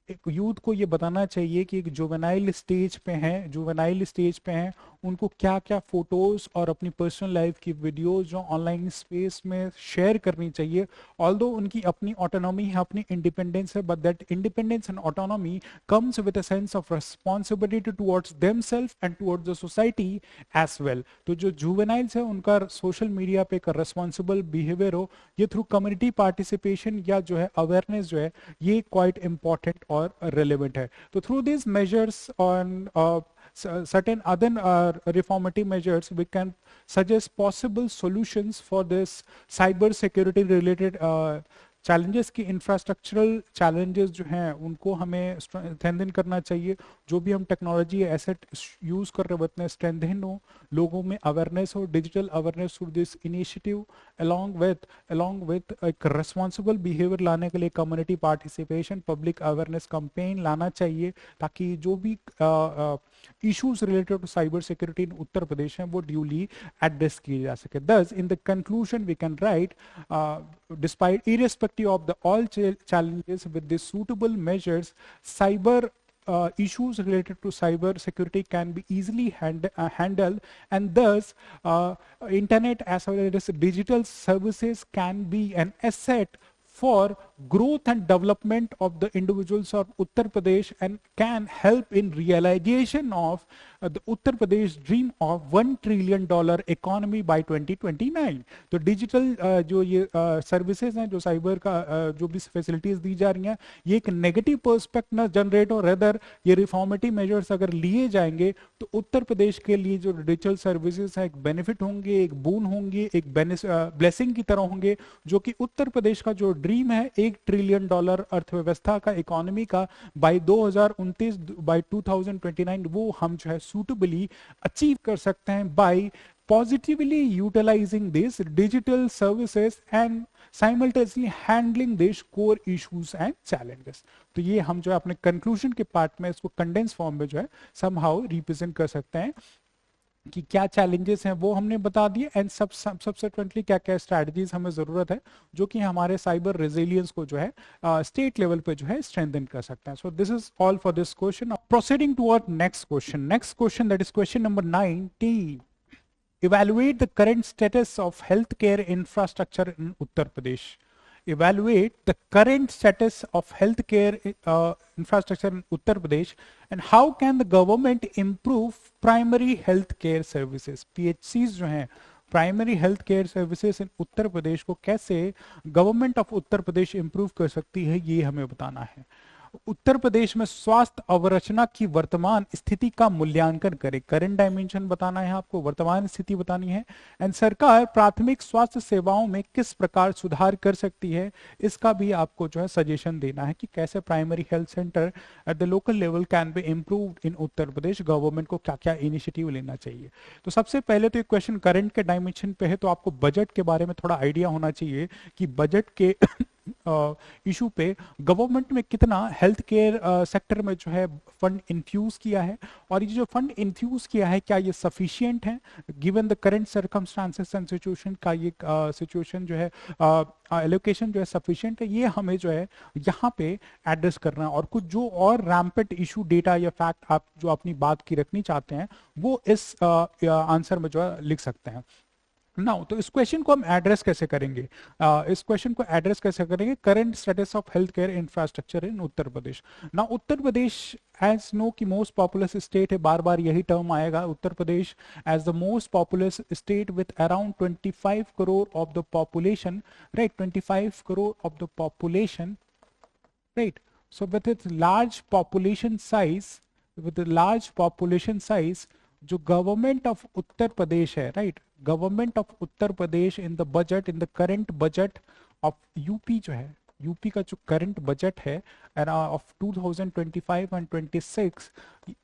S1: एक यूथ को ये बताना चाहिए कि एक जुवेनाइल स्टेज पे हैं उनको क्या क्या फोटोज और अपनी पर्सनल लाइफ की वीडियोस जो ऑनलाइन स्पेस में शेयर करनी चाहिए। ऑल्दो उनकी अपनी ऑटोनॉमी है, अपनी इंडिपेंडेंस है, but that independence and autonomy comes with a sense of responsibility towards themselves and towards the society as well. तो जो जुवेनाइल्स है उनका सोशल मीडिया पे एक रेस्पॉन्सिबल बिहेवियर हो, ये थ्रू कम्युनिटी पार्टिसिपेशन या जो है अवेयरनेस जो है ये क्वाइट इंपॉर्टेंट और relevant है। तो through these measures on certain other reformative measures we can suggest possible solutions for this cyber security related challenges की इंफ्रास्ट्रक्चरल चैलेंजेस जो हैं उनको हमें स्ट्रेंथन करना चाहिए। जो भी हम टेक्नोलॉजी एसेट यूज कर रहे हैं उतने स्ट्रेंथन हो, लोगों में अवेयरनेस हो, digital awareness through this initiative along with एक रिस्पॉन्सिबल बिहेवियर लाने के लिए community participation public awareness campaign लाना चाहिए ताकि जो भी issues related to cyber security in Uttar Pradesh हैं वो ड्यूली एड्रेस किए जा सके। Thus, in the conclusion, we can write, despite irrespective of the all challenges with the suitable measures, cyber issues related to cyber security can be easily handled, and thus internet as well as digital services can be an asset for growth and development of the individuals of Uttar Pradesh and can help in realization of the Uttar Pradesh dream of $1 trillion economy by 2029। तो digital जो ये services हैं, जो cyber का जो भी facilities दी जा रही हैं, ये एक नेगेटिव पर्सपेक्ट ना जनरेट हो, रेदर ये रिफॉर्मेटिव मेजर्स अगर लिए जाएंगे तो उत्तर प्रदेश के लिए जो डिजिटल सर्विसेज है एक बेनिफिट होंगे, एक बून होंगे, एक ब्लेसिंग की तरह होंगे, जो कि उत्तर प्रदेश का जो ड्रीम है $1 ट्रिलियन अर्थव्यवस्था का, इकोनॉमी का बाय 2029 बाय 2029 वो हम जो है सूटेबली अचीव कर सकते हैं bye positively utilizing these digital services and simultaneously handling these core issues and challenges। तो ये हम जो है अपने कंक्लूजन के पार्ट में इसको कंडेंस फॉर्म में जो है somehow रिप्रेजेंट कर सकते हैं कि क्या चैलेंजेस हैं वो हमने बता दिए एंड सबसेक्वेंटली क्या क्या स्ट्रैटेजीज हमें जरूरत है जो कि हमारे साइबर रेजिलियंस को जो है स्टेट लेवल पे जो है स्ट्रेंथन कर सकते हैं। So this is all for this question. Proceeding toward next question that is question number 19। Evaluate the current status of healthcare infrastructure in Uttar Pradesh. Evaluate the current status of healthcare infrastructure in Uttar Pradesh and how can the government improve primary healthcare services? PHCs जो हैं primary health care services in Uttar Pradesh को कैसे government of Uttar Pradesh improve कर सकती है ये हमें बताना है। उत्तर प्रदेश में स्वास्थ्य अवरचना की वर्तमान स्थिति का मूल्यांकन करे। करंट डायमेंशन बताना है आपको, वर्तमान स्थिति बतानी है। एंड सरकार प्राथमिक स्वास्थ्य सेवाओं में किस प्रकार सुधार कर सकती है, इसका भी आपको जो है सजेशन देना है कि कैसे primary health centre at the local level can be improved in Uttar Pradesh, government को क्या क्या इनिशिएटिव लेना चाहिए। तो सबसे पहले तो एक क्वेश्चन करंट के डायमेंशन पे है, तो आपको बजट के बारे में थोड़ा आइडिया होना चाहिए कि बजट के इशू पे गवर्नमेंट में कितना हेल्थ केयर सेक्टर में जो है फंड इन्फ्यूज किया है, और ये जो फंड इन्फ्यूज किया है क्या ये सफिशिएंट है given the current circumstances and situation, का ये सिचुएशन जो है एलोकेशन जो है सफिशिएंट है, ये हमें जो है यहाँ पे एड्रेस करना है। और कुछ जो और रैम्पेंट इशू डेटा या फैक्ट आप जो अपनी बात की रखनी चाहते हैं वो इस आंसर में जो है लिख सकते हैं। नाउ तो इस क्वेश्चन को हम एड्रेस कैसे करेंगे, इस क्वेश्चन को एड्रेस कैसे करेंगे, current status of health care infrastructure in Uttar Pradesh. Now Uttar Pradesh as know की मोस्ट पॉपुलस स्टेट है, बार बार यही टर्म आएगा, Uttar Pradesh as the most populous state with around 25 crore of the population, right, 25 crore of the population, right. So with its large population size, with large population size, जो government of Uttar Pradesh है, right, government of Uttar Pradesh in the budget, in the current budget of UP जो है, UP का जो current budget है of 2025 and 26,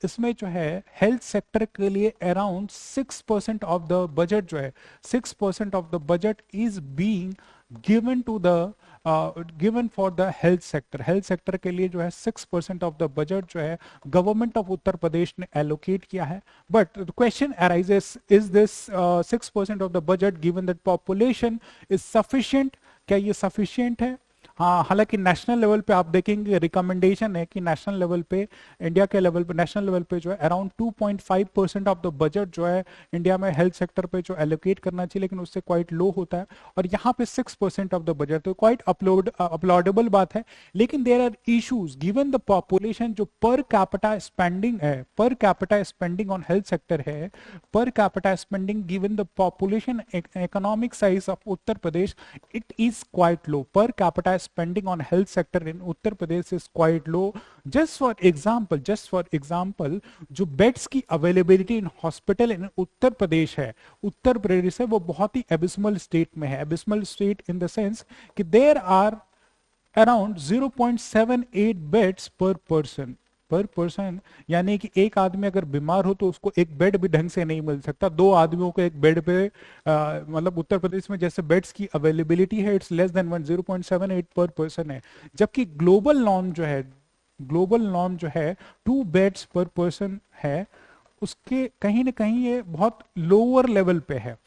S1: इसमें जो है हेल्थ सेक्टर के लिए अराउंड 6% ऑफ द बजट जो है, 6% of the budget is being given to the given for the health sector. Health sector के लिए जो है 6% ऑफ द बजट जो है गवर्नमेंट ऑफ उत्तर प्रदेश ने एलोकेट किया है। But the question arises, is this 6% of the budget given that population is sufficient, क्या ये सफिशिएंट है? हाँ, हालांकि नेशनल लेवल पे आप देखेंगे रिकमेंडेशन है कि नेशनल लेवल पे, इंडिया के लेवल पे, नेशनल लेवल पे जो है अराउंड 2.5% ऑफ द बजट जो है इंडिया में हेल्थ सेक्टर पे जो एलोकेट करना चाहिए, लेकिन उससे क्वाइट लो होता है, और यहाँ पे 6% ऑफ द बजट, तो क्वाइट अपलॉडेबल बात है। लेकिन there are issues given the population, जो पर कैपिटा स्पेंडिंग है, per capita spending on health sector है, per capita spending given the population economic size of Uttar Pradesh, it is quite low. Per capita spending on health sector in Uttar Pradesh is quite low. Just for example, जो beds की availability in hospital in Uttar Pradesh है, उत्तर प्रदेश है, वो बहुत ही abysmal state में है। Abysmal state in the sense कि there are around 0.78 beds पर पर्सन, यानी कि एक आदमी अगर बीमार हो तो उसको एक बेड भी ढंग से नहीं मिल सकता, दो आदमियों को एक बेड पे, मतलब उत्तर प्रदेश में जैसे बेड्स की अवेलेबिलिटी है इट्स लेस देन 0.78 पर पर्सन है, जबकि ग्लोबल नॉर्म जो है 2 बेड्स पर पर्सन है, उसके कहीं ना कहीं ये बहुत लोअर लेवल पे है।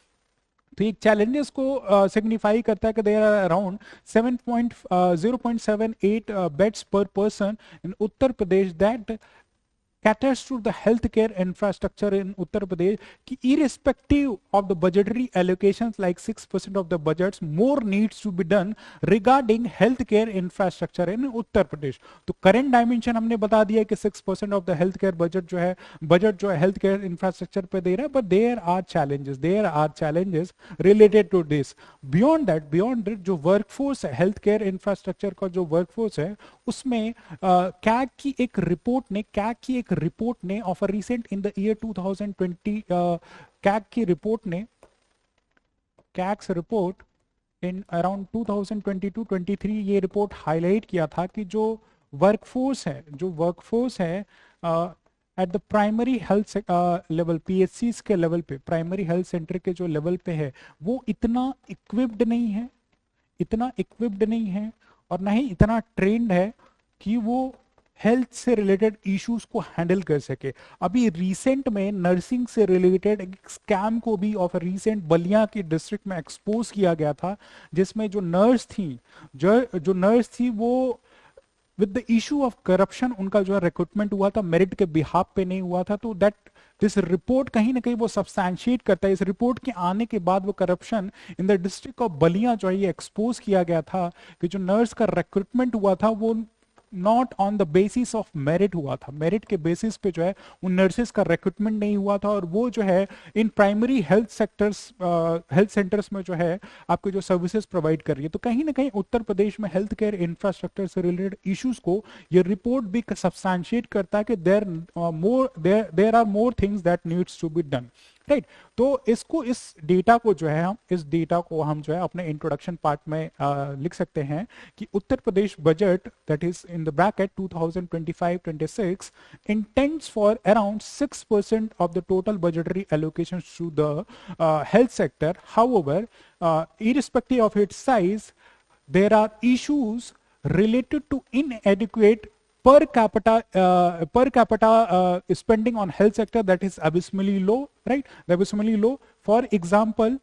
S1: तो एक चैलेंजेस को सिग्निफाई करता है कि देयर आर अराउंड 0.78 बेड्स पर person in Uttar Pradesh that caters to the healthcare infrastructure in Uttar Pradesh, ki irrespective of the budgetary allocations like 6% of the budgets, more needs to be done regarding healthcare infrastructure in Uttar Pradesh. तो current dimension हमने बता दिया कि 6% of the healthcare budget जो है healthcare infrastructure पे दे रहा है, but there are challenges related to this. Beyond that जो workforce है, healthcare infrastructure का जो workforce है, उसमें CAG की एक रिपोर्ट ने of recent in the year 2020, CAG की रिपोर्ट ने, कैग्स रिपोर्ट इन अराउंड 2022-23 ये रिपोर्ट हाईलाइट किया था कि जो वर्कफोर्स है at the primary health level, PHC के लेवल पे, प्राइमरी हेल्थ सेंटर के जो लेवल पे है, वो इतना इक्विप्ड नहीं है और ना ही इतना ट्रेंड है कि वो हेल्थ से रिलेटेड इश्यूज को हैंडल कर सके। अभी रिसेंट में नर्सिंग से रिलेटेड एक स्कैम को भी ऑफ रिसेंट बलिया की डिस्ट्रिक्ट में एक्सपोज किया गया था, जिसमें जो नर्स थी वो with the issue of corruption, उनका जो है रिक्रूटमेंट हुआ था, मेरिट के बिहाफ पे नहीं हुआ था। तो दैट दिस रिपोर्ट कहीं ना कहीं वो सब्सटैंशिएट करता है। इस रिपोर्ट के आने के बाद वो corruption in the district of Ballia जो है ये एक्सपोज किया गया था कि जो नर्स का रिक्रूटमेंट हुआ था वो not on the basis of merit हुआ था, मेरिट के बेसिस पे जो है उन नर्सेस का रिक्रूटमेंट नहीं हुआ था, और वो जो है in primary health sectors, health centres में जो है आपको जो सर्विसेज प्रोवाइड कर रही है। तो कहीं ना कहीं उत्तर प्रदेश में हेल्थ केयर इंफ्रास्ट्रक्चर से रिलेटेड इश्यूज को ये रिपोर्ट भी सब्सटैंशिएट करता है कि there are more things that needs to be done, right. तो इसको, इस डेटा को जो है हम जो है अपने इंट्रोडक्शन पार्ट में लिख सकते हैं कि Uttar Pradesh budget that is in the bracket 2025-26 intends for around 6% of the total budgetary allocations to the health sector. However, irrespective of its size, there are issues related to inadequate per capita spending on health sector that is abysmally low, right? Abysmally low. For example,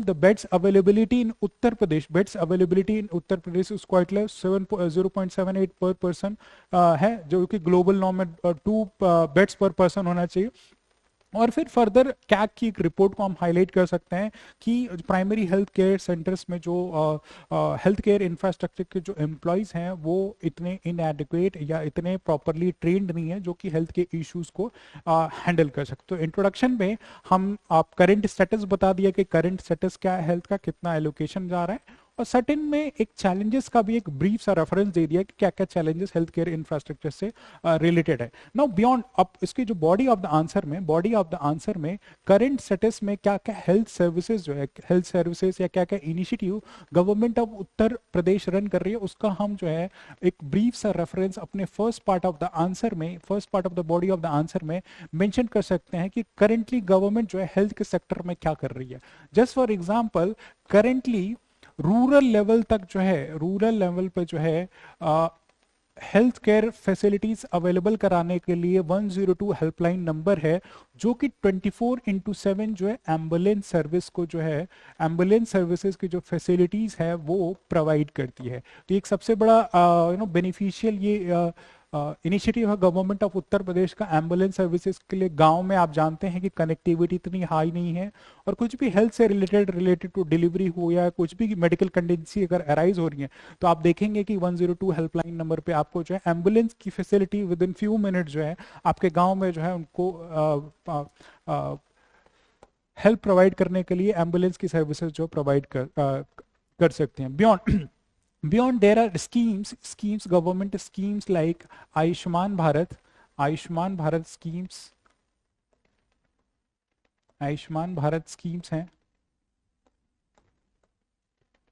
S1: the beds availability in Uttar Pradesh is quite low, 0.78 per person है, जो कि global norm में 2 beds पर person होना चाहिए। और फिर further CAG की एक रिपोर्ट को हम हाईलाइट कर सकते हैं कि प्राइमरी हेल्थ केयर सेंटर्स में जो हेल्थ केयर इंफ्रास्ट्रक्चर के जो एम्प्लॉयज हैं वो इतने इनएडिक्वेट या इतने प्रॉपरली ट्रेंड नहीं है जो कि हेल्थ के इश्यूज को हैंडल कर सकते। तो इंट्रोडक्शन में हम आप करंट स्टेटस बता दिया कि करंट स्टेटस क्या है हेल्थ का, कितना एलोकेशन जा रहा है, और सर्टेन में एक चैलेंजेस का भी एक ब्रीफ सा रेफरेंस दे दिया कि क्या क्या चैलेंजेस हेल्थ केयर इंफ्रास्ट्रक्चर से रिलेटेड है। नाउ बियॉन्ड, अब इसकी जो बॉडी ऑफ द आंसर में करंट स्टेटस में क्या क्या हेल्थ सर्विसेज जो है, हेल्थ सर्विसेज या क्या क्या initiative government of Uttar Pradesh run कर रही है, उसका हम जो है एक ब्रीफ सा रेफरेंस अपने first part of the body of the answer में मेंशन कर सकते हैं कि करेंटली गवर्नमेंट जो है हेल्थ के सेक्टर में क्या कर रही है। Just for example, currently rural level पे जो है हेल्थ केयर फैसिलिटीज अवेलेबल कराने के लिए 102 हेल्पलाइन नंबर है, जो कि 24/7 जो है एम्बुलेंस सर्विस को जो है एम्बुलेंस सर्विसेज की जो फैसिलिटीज है वो प्रोवाइड करती है। तो एक सबसे बड़ा बेनिफिशियल ये इनिशिएटिव है गवर्नमेंट ऑफ उत्तर प्रदेश का एम्बुलेंस सर्विसेज के लिए। गांव में आप जानते हैं कि कनेक्टिविटी इतनी हाई नहीं है, और कुछ भी हेल्थ से रिलेटेड टू डिलीवरी हो या कुछ भी मेडिकल कंडीशन अगर अराइज हो रही है तो आप देखेंगे कि 102 हेल्पलाइन नंबर पे आपको जो है एम्बुलेंस की facility with in few minute जो है आपके गाँव में जो है उनको हेल्प प्रोवाइड करने के लिए एम्बुलेंस की सर्विसेज जो प्रोवाइड कर सकते हैं। Beyond there are schemes, government schemes like Ayushman Bharat schemes हैं,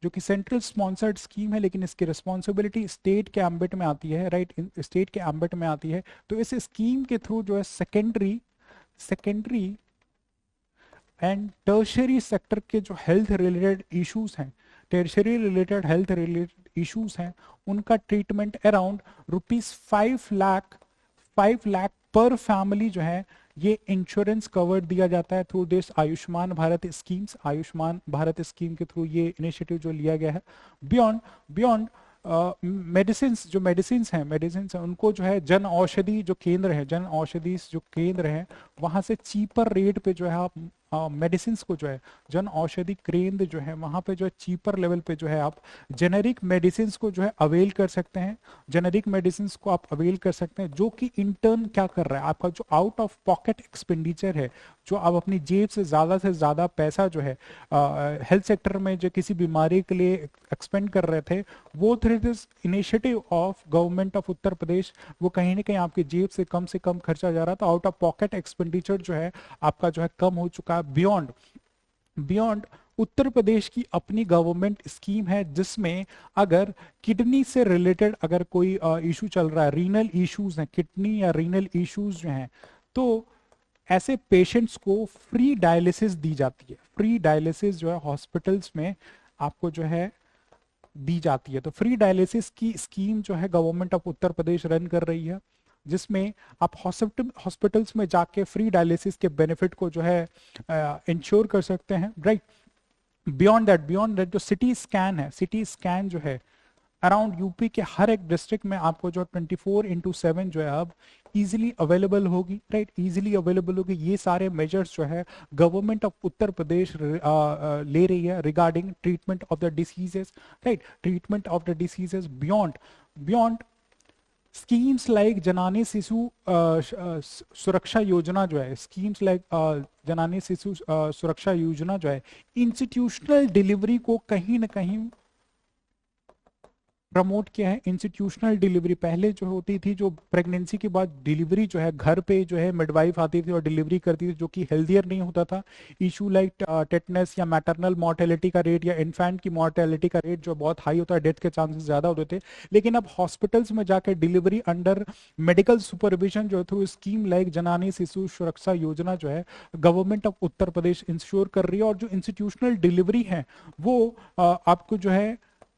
S1: जो कि सेंट्रल स्पॉन्सर्ड स्कीम है, लेकिन इसकी रिस्पॉन्सिबिलिटी स्टेट के एम्बिट में आती है, राइट, स्टेट के एम्बिट में आती है। तो इस स्कीम के थ्रू जो है सेकेंडरी एंड टर्शरी सेक्टर के जो हेल्थ रिलेटेड इश्यूज हैं उनका ट्रीटमेंट अराउंड ₹5 लाख पर फैमिली जो है ये इंश्योरेंस कवर दिया जाता है through this Ayushman Bharat scheme के थ्रू ये इनिशिएटिव जो लिया गया है। बियॉन्ड मेडिसिन हैं उनको जो है जन औषधि केंद्र है वहां से चीपर रेट पे जो है आप मेडिसिन को जो है जन औषधि केंद्र जो है वहां पे जो है चीपर लेवल पे जो है आप जेनेरिक मेडिसिन को जो है अवेल कर सकते हैं, जो कि इंटर्न क्या कर रहा है, आपका जो आउट ऑफ पॉकेट एक्सपेंडिचर है, जो आप अपनी जेब से ज्यादा पैसा जो है हेल्थ सेक्टर में जो किसी बीमारी के लिए एक्सपेंड कर रहे थे, वो through this initiative of government of Uttar Pradesh वो कहीं ना कहीं आपकी जेब से कम खर्चा जा रहा था, आउट ऑफ पॉकेट एक्सपेंडिचर जो है आपका जो है कम हो चुका है। बियॉन्ड उत्तर प्रदेश की अपनी गवर्नमेंट स्कीम है जिसमें अगर किडनी से रिलेटेड अगर कोई इशू चल रहा है, रीनल इश्यूज हैं, किडनी या रीनल इश्यूज जो हैं, तो ऐसे पेशेंट्स को फ्री डायलिसिस दी जाती है। फ्री डायलिसिस जो है हॉस्पिटल्स में आपको जो है दी जाती है। तो फ्री डायलिसिस की स्कीम जो है government of Uttar Pradesh run कर रही है, जिसमें आप हॉस्पिटल्स में जाके फ्री डायलिसिस के बेनिफिट को जो है इंश्योर कर सकते हैं, राइट। बियॉन्ड दैट जो सिटी स्कैन जो है अराउंड यूपी के हर एक डिस्ट्रिक्ट में आपको जो 24/7 जो है अब इजीली अवेलेबल होगी, राइट, इजीली अवेलेबल होगी। ये सारे मेजर्स जो है गवर्नमेंट ऑफ उत्तर प्रदेश ले रही है regarding treatment of the diseases, right, treatment of the diseases. Beyond schemes like Janani Shishu Suraksha योजना जो है, स्कीम्स लाइक जननी शिशु सुरक्षा योजना जो है, इंस्टीट्यूशनल डिलीवरी को कहीं ना कहीं प्रमोट किया है। इंस्टीट्यूशनल डिलीवरी पहले जो होती थी, जो प्रेगनेंसी के बाद डिलीवरी जो है घर पे जो है मिडवाइफ आती थी और डिलीवरी करती थी, जो कि हेल्दियर नहीं होता था। इशू लाइक टेटनस या मैटरनल मॉर्टेलिटी का रेट या इन्फेंट की मॉर्टेलिटी का रेट जो बहुत हाई होता है, डेथ के चांसेस ज्यादा होते थे। लेकिन अब हॉस्पिटल्स में जाकर डिलीवरी अंडर मेडिकल सुपरविजन जो है through scheme like Janani Shishu Suraksha योजना जो है government of Uttar Pradesh ensure कर रही है। और जो इंस्टीट्यूशनल डिलीवरी है वो आपको जो है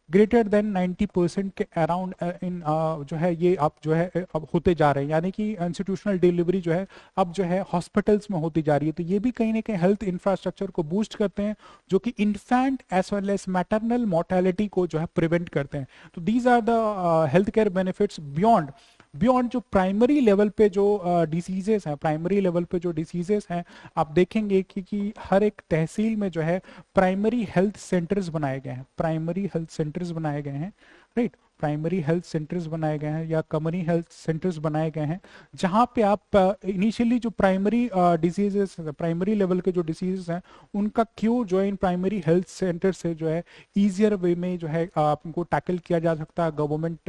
S1: ग्रेटर देन 90% के अराउंड इन जो है ये अब जो है अब होते जा रहे हैं, यानी कि इंस्टीट्यूशनल डिलीवरी जो है अब जो है हॉस्पिटल्स में होती जा रही है। तो ये भी कहीं ना कहीं हेल्थ इंफ्रास्ट्रक्चर को बूस्ट करते हैं, जो कि infant as well as maternal mortality को जो है प्रिवेंट करते हैं। तो these are the health care benefits beyond जो प्राइमरी लेवल पे जो डिसीजेस हैं, प्राइमरी लेवल पे जो डिसीजेस हैं, आप देखेंगे कि हर एक तहसील में जो है प्राइमरी हेल्थ सेंटर्स बनाए गए हैं, प्राइमरी हेल्थ सेंटर्स बनाए गए हैं, राइट। प्राइमरी हेल्थ सेंटर्स बनाए गए हैं या कम्युनिटी हेल्थ सेंटर्स बनाए गए हैं, जहां पे आप इनिशियली जो प्राइमरी डिसीजेस, प्राइमरी लेवल के जो डिसीजेस हैं, उनका क्योर जो है इन प्राइमरी हेल्थ सेंटर से जो है ईजियर वे में जो है आपको टैकल किया जा सकता है। Government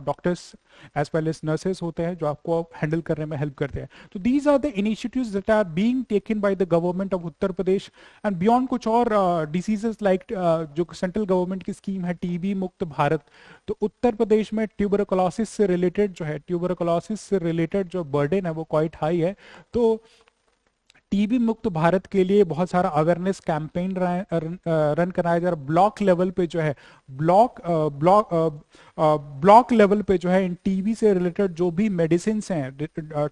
S1: doctors as well as nurses होते हैं जो आपको हैंडल करने में हेल्प करते हैं। तो these are the initiatives that are being taken by the government of Uttar Pradesh. And beyond कुछ और डिसीजेस लाइक जो सेंट्रल गवर्नमेंट की स्कीम है टीबी मुक्त भारत, तो उत्तर प्रदेश में ट्यूबरकुलोसिस से रिलेटेड जो है, ट्यूबरकुलोसिस से रिलेटेड जो बर्डन है वो क्वाइट हाई है। तो टीबी मुक्त भारत के लिए बहुत सारा अवेयरनेस कैंपेन रन कराया जा रहा है। ब्लॉक लेवल पे जो है ब्लॉक लेवल पे जो है इन टीबी से रिलेटेड जो भी मेडिसिन हैं,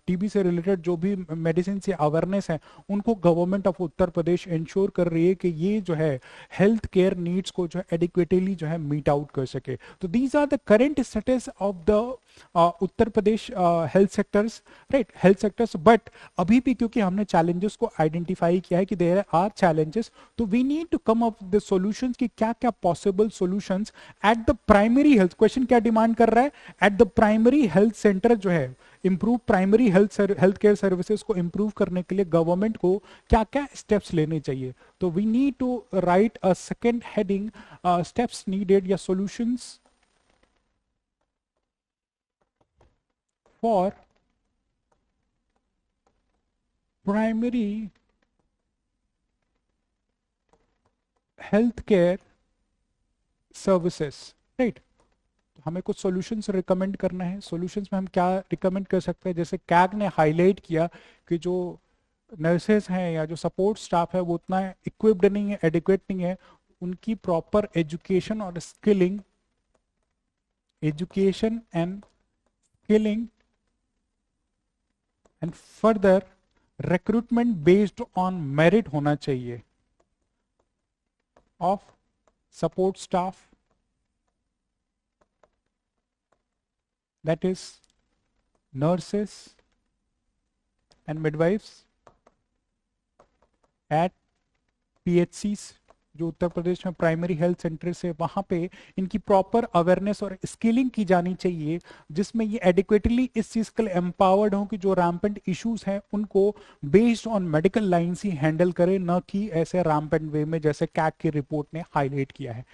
S1: टीबी से रिलेटेड जो भी मेडिसिन या अवेयरनेस है, उनको government of Uttar Pradesh ensure कर रही है कि ये जो है हेल्थ केयर नीड्स को जो है एडिक्वेटली जो है मीट आउट कर सके। तो these are the current status of the Uttar Pradesh health sectors, right, health sectors. But अभी भी क्योंकि हमने चैलेंजेस को आइडेंटिफाई किया है कि देयर आर चैलेंजेस, तो we need to come up the solutions कि क्या क्या possible solutions at the primary health. Question क्या डिमांड कर रहा है? At the primary health center जो है improve primary health care services को इंप्रूव करने के लिए गवर्नमेंट को क्या क्या स्टेप्स लेने चाहिए। तो we need to write a second heading, steps needed या solutions for primary health care services, right. तो हमें कुछ सॉल्यूशंस रिकमेंड करना है। सॉल्यूशंस में हम क्या रिकमेंड कर सकते हैं? जैसे कैग ने हाईलाइट किया कि जो नर्सेस हैं या जो सपोर्ट स्टाफ है वो उतना इक्विप्ड नहीं है, एडिक्वेट नहीं है, उनकी प्रॉपर एजुकेशन और skilling, education and skilling and further recruitment based on merit होना चाहिए of support staff, that is nurses and midwifes at PHCs जो उत्तर प्रदेश में प्राइमरी हेल्थ सेंटर है, वहां पे इनकी प्रॉपर अवेयरनेस और स्किलिंग की जानी चाहिए, जिसमें ये एडिक्वेटली इस चीज के लिए एम्पावर्ड हो कि जो रैम्पेंट इश्यूज हैं उनको based on medical lines he handle करे, न कि ऐसे रैम्पेंट वे में जैसे कैग की रिपोर्ट ने हाईलाइट किया है।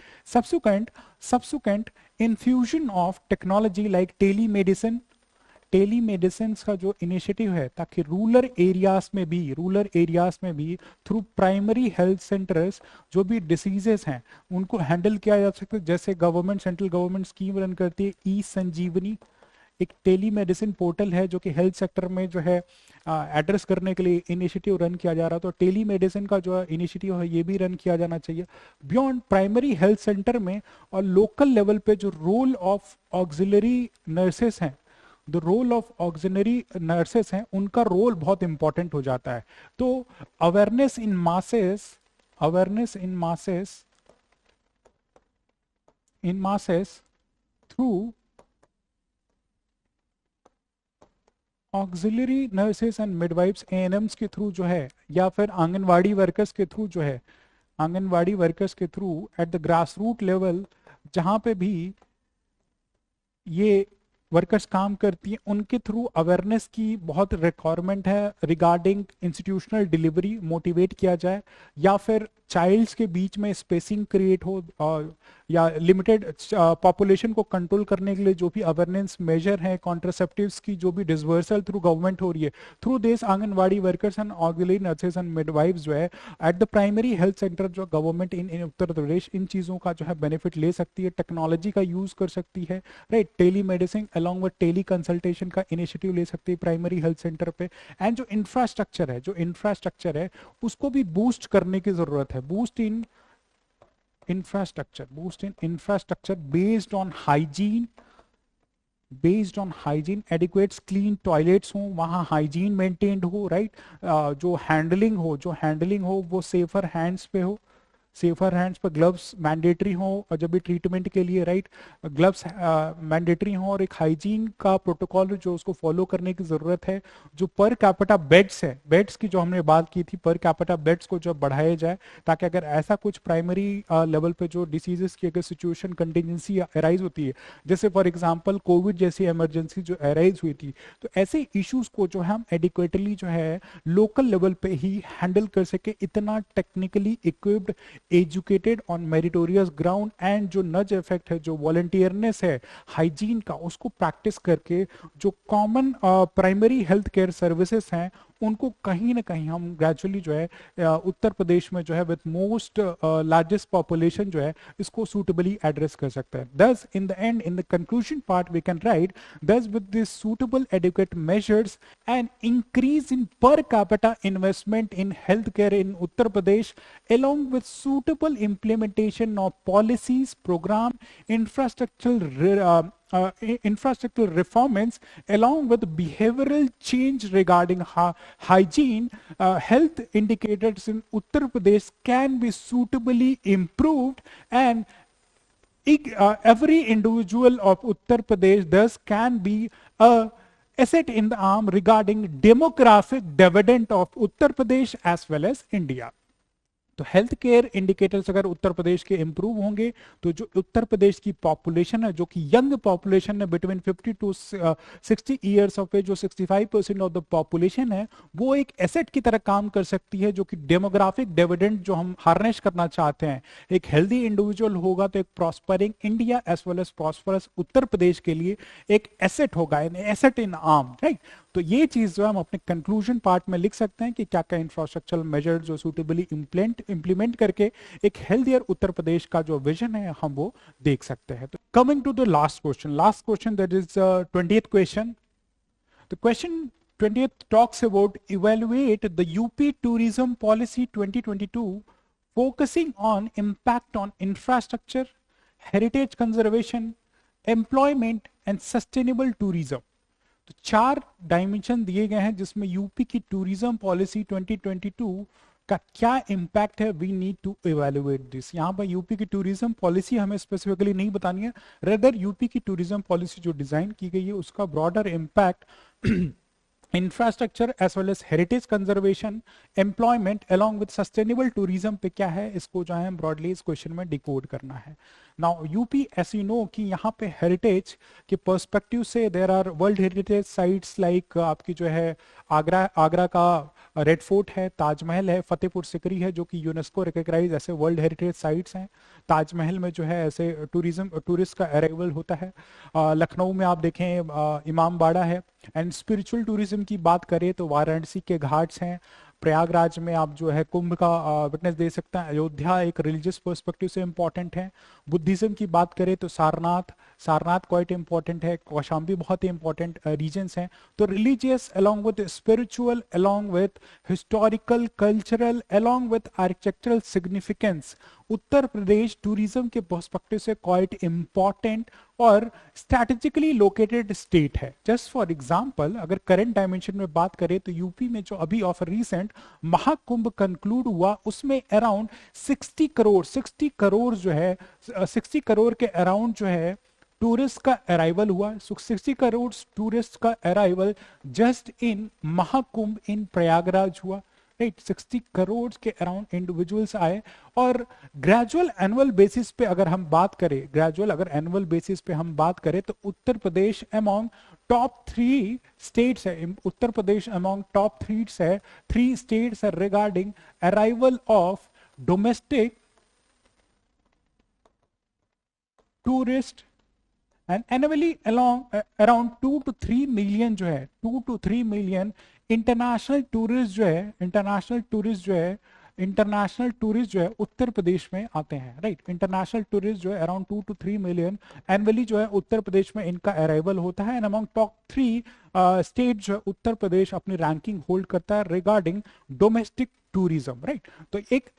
S1: Subsequent infusion of technology like telemedicine का जो इनिशिएटिव है, ताकि रूरल एरियाज में भी थ्रू प्राइमरी हेल्थ सेंटर्स जो भी डिसीजेस हैं उनको हैंडल किया जा सकता है। जैसे government, central government scheme run करती है ई संजीवनी, एक टेलीमेडिसिन पोर्टल है जो कि हेल्थ सेक्टर में जो है एड्रेस करने के लिए इनिशिएटिव रन किया जा रहा है। तो टेलीमेडिसिन का जो इनिशिएटिव है ये भी रन किया जाना चाहिए। बियॉन्ड प्राइमरी हेल्थ सेंटर में और लोकल लेवल पे जो रोल ऑफ ऑक्सिलरी नर्सेस हैं, the role of auxiliary nurses हैं, उनका रोल बहुत इंपॉर्टेंट हो जाता है। तो awareness in masses through auxiliary nurses and midwifes, ANMs के थ्रू जो है, या फिर आंगनवाड़ी वर्कर्स के थ्रू जो है, at the grass root level, जहां पे भी ये वर्कर्स काम करती हैं, उनके थ्रू अवेयरनेस की बहुत रिक्वायरमेंट है रिगार्डिंग इंस्टीट्यूशनल डिलीवरी मोटिवेट किया जाए, या फिर चाइल्ड्स के बीच में स्पेसिंग क्रिएट हो, या लिमिटेड पॉपुलेशन को कंट्रोल करने के लिए जो भी अवेयरनेस मेजर है, कॉन्ट्रासेप्टिव्स की जो भी डिसवर्सल थ्रू गवर्नमेंट हो रही है, through this anganwadi workers and auxiliary nurses and midwives जो है at the primary health center, जो गवर्नमेंट इन उत्तर प्रदेश इन चीज़ों का जो है बेनिफिट ले सकती है, टेक्नोलॉजी का यूज़ कर सकती है, right, telemedicine along with teleconsultation का इनिशिएटिव ले सकती है प्राइमरी हेल्थ सेंटर पे। एंड जो इंफ्रास्ट्रक्चर है उसको भी बूस्ट करने की जरूरत है, boost in infrastructure based on hygiene, adequate clean toilets हो, वहाँ हाइजीन मेंटेन्ड हो, राइट, जो हैंडलिंग हो वो सेफर हैंड्स पे हो, सेफर हैंड्स पर ग्लव्स मैंडेटरी हो, और जब भी ट्रीटमेंट के लिए, राइट, ग्लव्स मैंडेटरी हो, और एक हाइजीन का प्रोटोकॉल जो उसको फॉलो करने की जरूरत है। जो पर कैपिटा बेड्स है, बेड्स की जो हमने बात की थी, पर कैपिटा बेड्स को जब बढ़ाया जाए, ताकि अगर ऐसा कुछ प्राइमरी लेवल पे जो डिसीजेस की अगर सिचुएशन कंटिजेंसी अराइज होती है, जैसे फॉर एग्जाम्पल कोविड जैसी इमरजेंसी जो अराइज हुई थी, तो ऐसे इश्यूज को जो है हम एडिक्वेटली जो है लोकल लेवल पे ही हैंडल कर सके, इतना technically equipped, educated on meritorious ground, and जो नज इफेक्ट है, जो वॉलंटियरनेस है हाइजीन का, उसको प्रैक्टिस करके जो common primary health care services हैं उनको कहीं ना कहीं हम ग्रेजुअली जो है उत्तर प्रदेश में जो है विद मोस्ट लार्जेस्ट पॉपुलेशन जो है इसको सूटेबली एड्रेस कर सकता है। Thus in the end, in the conclusion part we can write, thus with this suitable adequate measures and increase in per capita investment in health care in Uttar Pradesh along with suitable implementation of policies, program, infrastructural reforms, along with behavioral change regarding hygiene, health indicators in Uttar Pradesh can be suitably improved, and every individual of Uttar Pradesh thus can be a asset in the arm regarding demographic dividend of Uttar Pradesh as well as India. तो health care indicators अगर उत्तर प्रदेश के improve होंगे तो जो उत्तर प्रदेश की population है, जो कि यंग पॉपुलेशन है बिटवीन 50 टू 60 ईयर्स ऑफ एज, जो 65% ऑफ द पॉपुलेशन है, वो एक एसेट की तरह काम कर सकती है, जो कि डेमोग्राफिक डिविडेंड जो हम हार्नेस करना चाहते हैं, एक हेल्दी इंडिविजुअल होगा तो एक prospering India as well as prosperous Uttar Pradesh के लिए एक एसेट होगा, an asset in arm, right. तो ये चीज जो हम अपने कंक्लूजन पार्ट में लिख सकते हैं कि क्या क्या इंफ्रास्ट्रक्चरल मेजर जो सूटेबली इंप्लीमेंट करके एक हेल्थियर उत्तर प्रदेश का जो विजन है हम वो देख सकते हैं। तो coming to the last question that is 20th question. The question 20th talks about evaluate the UP tourism policy 2022 focusing on impact on infrastructure, heritage conservation, employment and sustainable tourism। तो 4 dimension दिए गए हैं जिसमें UP की tourism policy 2022 का क्या impact है, we need to evaluate this. यहाँ पर यूपी की टूरिज्म पॉलिसी हमें स्पेसिफिकली नहीं बतानी है, रेदर यूपी की टूरिज्म पॉलिसी जो डिजाइन की गई है उसका broader impact infrastructure as well as heritage conservation, employment along with sustainable tourism पे क्या है, इसको जो है ब्रॉडली इस क्वेश्चन में डिकोड करना है। Now UP as you know कि यहाँ पे हेरिटेज के पर्सपेक्टिव से there are world heritage sites like आपकी जो है आगरा का रेड फोर्ट है, ताजमहल है, फतेहपुर सिकरी है जो कि यूनेस्को रिकॉग्नाइज ऐसे वर्ल्ड हेरिटेज साइट्स हैं। ताजमहल में जो है ऐसे टूरिस्ट का अराइवल होता है। लखनऊ में आप देखें इमाम बाड़ा है। एंड स्पिरिचुअल टूरिज्म की बात करें तो वाराणसी के घाट्स हैं, प्रयागराज में आप जो है कुंभ का विटनेस दे सकते हैं, अयोध्या एक रिलीजियस पर्सपेक्टिव से इंपॉर्टेंट है। बुद्धिज्म की बात करें तो सारनाथ क्वाइट इंपॉर्टेंट है, कौशाम्बी बहुत ही इंपॉर्टेंट रीजन्स हैं। तो religious along with spiritual along with historical cultural along with architectural significance Uttar Pradesh tourism के पर्सपेक्टिव से क्वाइट इंपॉर्टेंट और स्ट्रैटेजिकली लोकेटेड स्टेट है। जस्ट फॉर एग्जांपल अगर करंट डायमेंशन में बात करें तो यूपी में जो अभी ऑफ रिसेंट महाकुंभ कंक्लूड हुआ उसमें अराउंड 60 करोड़ जो है 60 करोड़ के अराउंड जो है टूरिस्ट का अराइवल हुआ। 60 करोड़ टूरिस्ट का अराइवल जस्ट इन महाकुंभ इन प्रयागराज हुआ। राइट 60 करोड़ के अराउंड इंडिविजुअल्स आए। और ग्रेजुअल एनुअल बेसिस पे अगर हम बात करें, ग्रेजुअल अगर एनुअल बेसिस पे हम बात करें तो Uttar Pradesh among top 3 states है, उत्तर प्रदेश अमॉन्ग टॉप 3 स्टेट्स है regarding arrival of domestic tourist and annually along around 2 to 3 million जो है, 2 to 3 मिलियन इंटरनेशनल टूरिस्ट जो है, इंटरनेशनल टूरिस्ट जो है उत्तर प्रदेश में आते हैं, राइट। इंटरनेशनल टूरिस्ट जो है अराउंड 2 to 3 मिलियन एनुअली जो है उत्तर प्रदेश में इनका अराइवल होता है। एंड अमॉन्ग टॉप 3 स्टेट जो है उत्तर प्रदेश अपनी रैंकिंग होल्ड करता है रिगार्डिंग डोमेस्टिक टूरिज्म, राइट। तो एक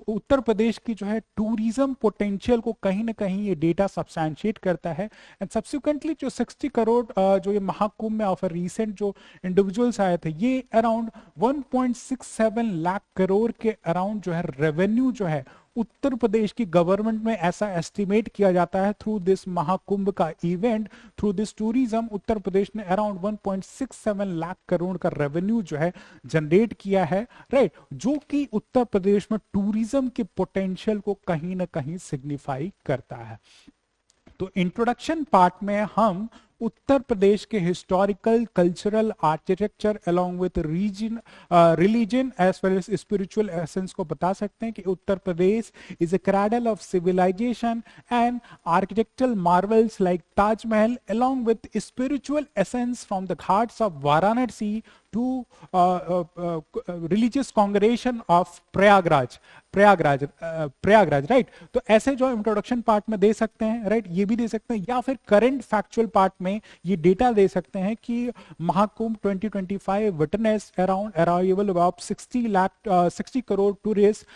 S1: उत्तर प्रदेश की जो है टूरिज्म पोटेंशियल को कहीं ना कहीं ये डेटा सब्सटैंशिएट करता है। एंड सब्सिक्वेंटली जो 60 करोड़ जो ये महाकुंभ में ऑफर रिसेंट जो इंडिविजुअल्स आए थे, ये अराउंड 1.67 लाख करोड़ के अराउंड जो है रेवेन्यू जो है उत्तर प्रदेश की गवर्नमेंट में ऐसा एस्टिमेट किया जाता है थ्रू दिस महाकुंभ का event, through this tourism Uttar Pradesh ने अराउंड 1.67 लाख करोड़ का रेवेन्यू जो है जनरेट किया है, राइट, जो कि उत्तर प्रदेश में टूरिज्म के पोटेंशियल को कहीं ना कहीं सिग्निफाई करता है। तो इंट्रोडक्शन पार्ट में हम उत्तर प्रदेश के historical, cultural, architecture along with region, religion as well as spiritual essence को बता सकते हैं कि Uttar Pradesh is a cradle of civilisation and architectural marvels like Taj Mahal along with spiritual essence from the ghats of Varanasi to religious congregation of Prayagraj, right. तो ऐसे जो introduction part में दे सकते हैं, राइट, ये भी दे सकते हैं, या फिर करंट फैक्चुअल पार्ट में ये डेटा दे सकते हैं कि Mahakumbh 2025 witness around arrival of 60 crore tourist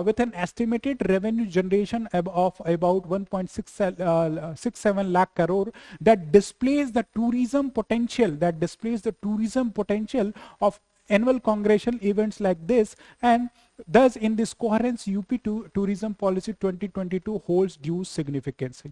S1: with an estimated revenue generation of about 1.67 lakh crore that displays the tourism potential of annual congressional events like this, and thus in this coherence UP tourism policy 2022 holds due significance।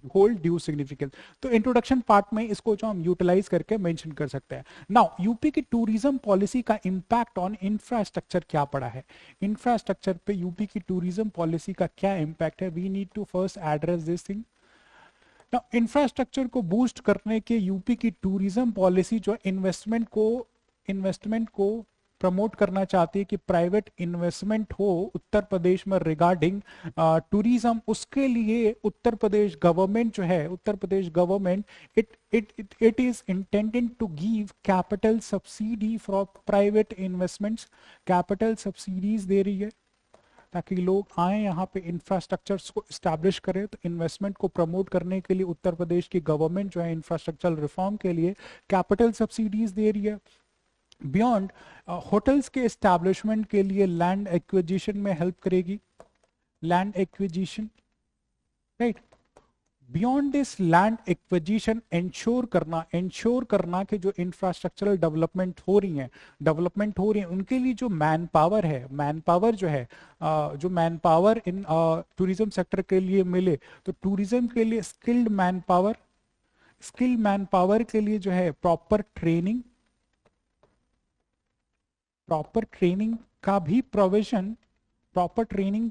S1: तो introduction part में इसको जो हम utilise करके mention कर सकते हैं। Now UP की टूरिज्म पॉलिसी का इंपैक्ट ऑन इंफ्रास्ट्रक्चर क्या पड़ा है, इंफ्रास्ट्रक्चर पे यूपी की टूरिज्म पॉलिसी का क्या इंपैक्ट है, we need to first address this thing. Infrastructure को बूस्ट करने के यूपी की टूरिज्म पॉलिसी जो इन्वेस्टमेंट को प्रमोट करना चाहती है कि प्राइवेट इन्वेस्टमेंट हो उत्तर प्रदेश में रिगार्डिंग टूरिज्म, उसके लिए Uttar Pradesh government it is intended to give capital subsidy for private investments, capital subsidies दे रही है ताकि लोग आए यहाँ पे इंफ्रास्ट्रक्चर्स को एस्टैब्लिश करें। तो इन्वेस्टमेंट को प्रमोट करने के लिए उत्तर प्रदेश की गवर्नमेंट जो है इंफ्रास्ट्रक्चरल रिफॉर्म के लिए कैपिटल सब्सिडीज दे रही है। बियॉन्ड होटल्स के एस्टैब्लिशमेंट के लिए लैंड एक्विजिशन में हेल्प करेगी, land acquisition, right. Beyond this land acquisition ensure करना कि जो इंफ्रास्ट्रक्चरल डेवलपमेंट हो रही है उनके लिए जो मैन पावर जो man power in tourism sector के लिए मिले, तो टूरिज्म के लिए स्किल्ड मैन पावर के लिए जो है प्रॉपर ट्रेनिंग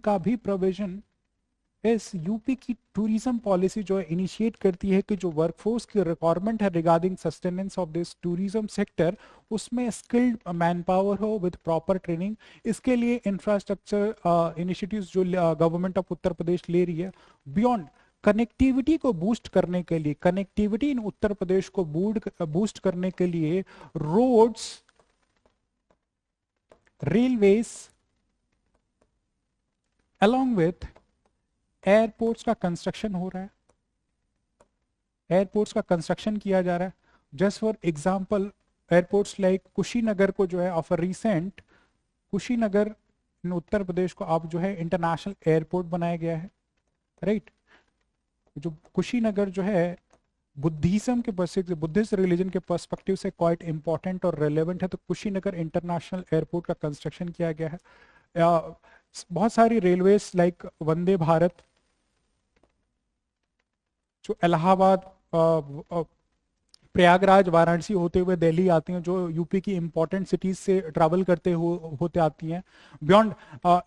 S1: का भी प्रोविजन इस यूपी की टूरिज्म पॉलिसी जो है इनिशिएट करती है कि जो वर्कफोर्स की रिक्वायरमेंट है regarding sustenance of this tourism sector, उसमें स्किल्ड मैन पावर हो विद प्रॉपर ट्रेनिंग। इसके लिए इंफ्रास्ट्रक्चर इनिशिएटिव्स जो गवर्नमेंट ऑफ उत्तर प्रदेश ले रही है। बियॉन्ड कनेक्टिविटी को बूस्ट करने के लिए, कनेक्टिविटी इन उत्तर प्रदेश को बूस्ट करने के लिए roads, railways along with airports का कंस्ट्रक्शन हो रहा है, एयरपोर्ट्स का कंस्ट्रक्शन किया जा रहा है। Just for example airports like Kushinagar को जो है ऑफर रिसेंट कुशीनगर इन उत्तर प्रदेश को अब जो है इंटरनेशनल एयरपोर्ट बनाया गया है, राइट। जो कुशीनगर जो है बुद्धिज्म के बुद्धिस्ट रिलीजन के पर्सपेक्टिव से क्वाइट इंपॉर्टेंट और रेलेवेंट है, तो कुशीनगर इंटरनेशनल एयरपोर्ट का कंस्ट्रक्शन किया गया है। बहुत सारी रेलवेज लाइक वंदे भारत जो इलाहाबाद प्रयागराज वाराणसी होते हुए दिल्ली आती हैं, जो यूपी की इंपॉर्टेंट सिटीज से ट्रैवल करते होते आती हैं। बियॉन्ड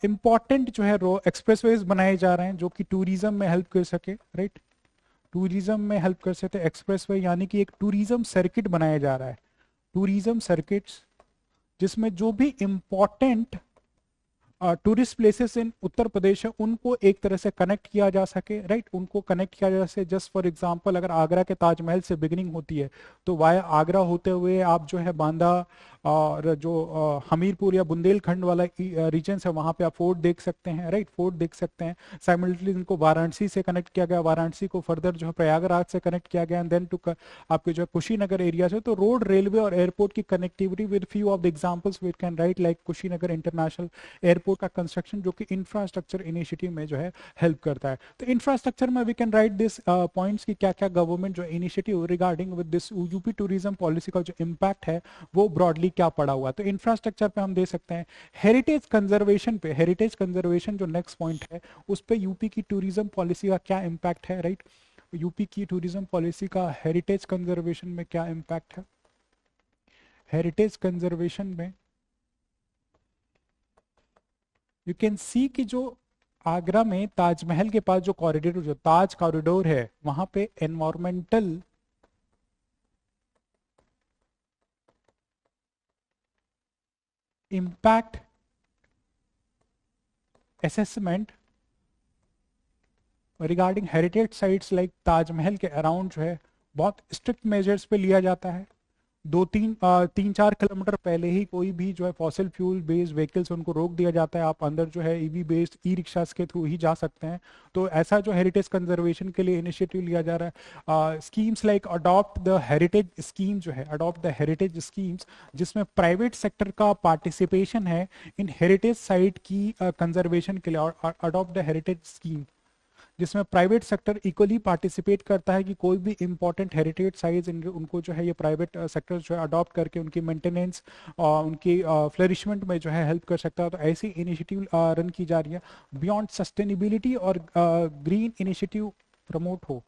S1: इंपॉर्टेंट जो है एक्सप्रेसवेज बनाए जा रहे हैं जो कि टूरिज्म में हेल्प कर सके, राइट, टूरिज्म में हेल्प कर सकते हैं। एक्सप्रेसवे यानी कि एक टूरिज्म सर्किट बनाया जा रहा है, टूरिज्म सर्किट्स, जिसमें जो भी important tourist places in Uttar Pradesh है उनको एक तरह से कनेक्ट किया जा सके, राइट, उनको कनेक्ट किया जा सके। जस्ट फॉर एग्जांपल, अगर आगरा के ताजमहल से बिगिनिंग होती है तो वाया आगरा होते हुए आप जो है बांदा और जो हमीरपुर या बुंदेलखंड वाला रीजन है वहां पे आप फोर्ट देख सकते हैं, राइट, फोर्ट देख सकते हैं। साइमल्टेनियसली इनको वाराणसी से कनेक्ट किया गया, वाराणसी को फर्दर जो है प्रयागराज से कनेक्ट किया गया, एंड देन टू आपके जो है कुशीनगर एरिया से। तो रोड, रेलवे और एयरपोर्ट की connectivity with few of the examples we can write, like Kushinagar international airport का कंस्ट्रक्शन, जो कि इंफ्रास्ट्रक्चर इनिशिएटिव में जो है हेल्प करता है। तो इंफ्रास्ट्रक्चर में we can write this points की क्या क्या गवर्नमेंट जो initiative regarding with this UP tourism policy का जो इम्पैक्ट है वो ब्रॉडली क्या पड़ा हुआ। तो इंफ्रास्ट्रक्चर पे हम दे सकते हैं। हेरिटेज कंजर्वेशन पे, हेरिटेज कंजर्वेशन जो नेक्स्ट पॉइंट है उस पे यूपी की टूरिज्म पॉलिसी का क्या इम्पैक्ट है, राइट, यूपी की टूरिज्म पॉलिसी का हेरिटेज कंजर्वेशन में क्या इम्पैक्ट है। हेरिटेज कंजर्वेशन में यू कैन सी कि जो आगरा में ताजमहल के पास जो कॉरिडोर, जो ताज कॉरिडोर है, वहां पे environmental impact assessment regarding heritage sites like Taj Mahal के अराउंड जो है बहुत स्ट्रिक्ट मेजर्स पे लिया जाता है। 3-4 किलोमीटर पहले ही कोई भी जो है फॉसिल फ्यूल बेस्ड व्हीकल्स उनको रोक दिया जाता है, आप अंदर जो है ईवी बेस्ड ई रिक्शास के थ्रू ही जा सकते हैं। तो ऐसा जो हेरिटेज कंजर्वेशन के लिए इनिशिएटिव लिया जा रहा है। Schemes like adopt the heritage scheme जो है, अडॉप्ट द हेरिटेज स्कीम्स, जिसमें प्राइवेट सेक्टर का पार्टिसिपेशन है इन हेरिटेज साइट की कंजर्वेशन के लिए, और अडॉप्ट द हेरिटेज स्कीम जिसमें प्राइवेट सेक्टर इक्वली पार्टिसिपेट करता है कि कोई भी इंपॉर्टेंट हेरिटेज साइट्स उनको जो है ये प्राइवेट सेक्टर जो है अडॉप्ट करके उनकी मेंटेनेंस और उनकी फ्लरिशमेंट में जो है हेल्प कर सकता है। तो ऐसी इनिशिएटिव रन की जा रही है। बियॉन्ड सस्टेनेबिलिटी और ग्रीन इनिशिएटिव प्रमोट हो,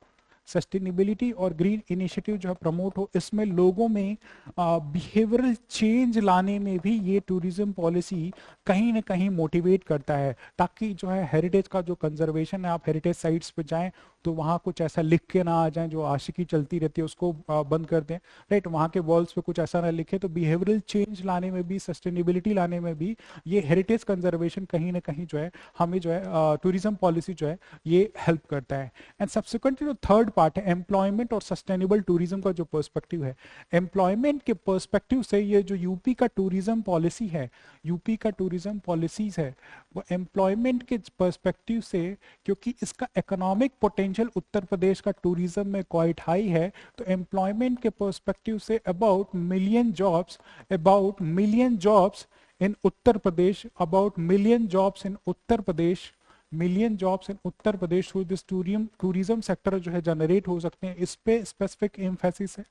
S1: सस्टेनेबिलिटी और ग्रीन इनिशिएटिव जो है प्रमोट हो, इसमें लोगों में बिहेवियरल चेंज लाने में भी ये टूरिज्म पॉलिसी कहीं ना कहीं मोटिवेट करता है, ताकि जो है हेरिटेज का जो कंजर्वेशन है, आप हेरिटेज साइट्स पे जाएं तो वहाँ कुछ ऐसा लिख के ना आ जाए जो आशिकी चलती रहती है उसको बंद कर दें, राइट, वहाँ के वॉल्स पे कुछ ऐसा ना लिखे। तो बिहेवियरल चेंज लाने में भी, सस्टेनेबिलिटी लाने में भी ये हेरिटेज कंजर्वेशन कहीं ना कहीं जो है हमें जो है टूरिज्म पॉलिसी जो है ये हेल्प करता है। एंड सब्सिक्वेंटली जो थर्ड पार्ट है एम्प्लॉयमेंट और सस्टेनेबल टूरिज्म का जो पर्सपेक्टिव है, एम्प्लॉयमेंट के पर्सपेक्टिव से ये जो यूपी का टूरिज्म पॉलिसी है, यूपी का टूरिज्म पॉलिसीज है, वो एम्प्लॉयमेंट के पर्सपेक्टिव से, क्योंकि इसका इकोनॉमिक पोटेंशियल उत्तर प्रदेश का टूरिज्म में क्वाइट हाई है, तो एम्प्लॉयमेंट के perspective say about million jobs, about million jobs in Uttar Pradesh, about million jobs in Uttar Pradesh, million jobs in Uttar Pradesh through this tourism sector जो है जनरेट हो सकते हैं। इस पे स्पेसिफिक एम्फेसिस है।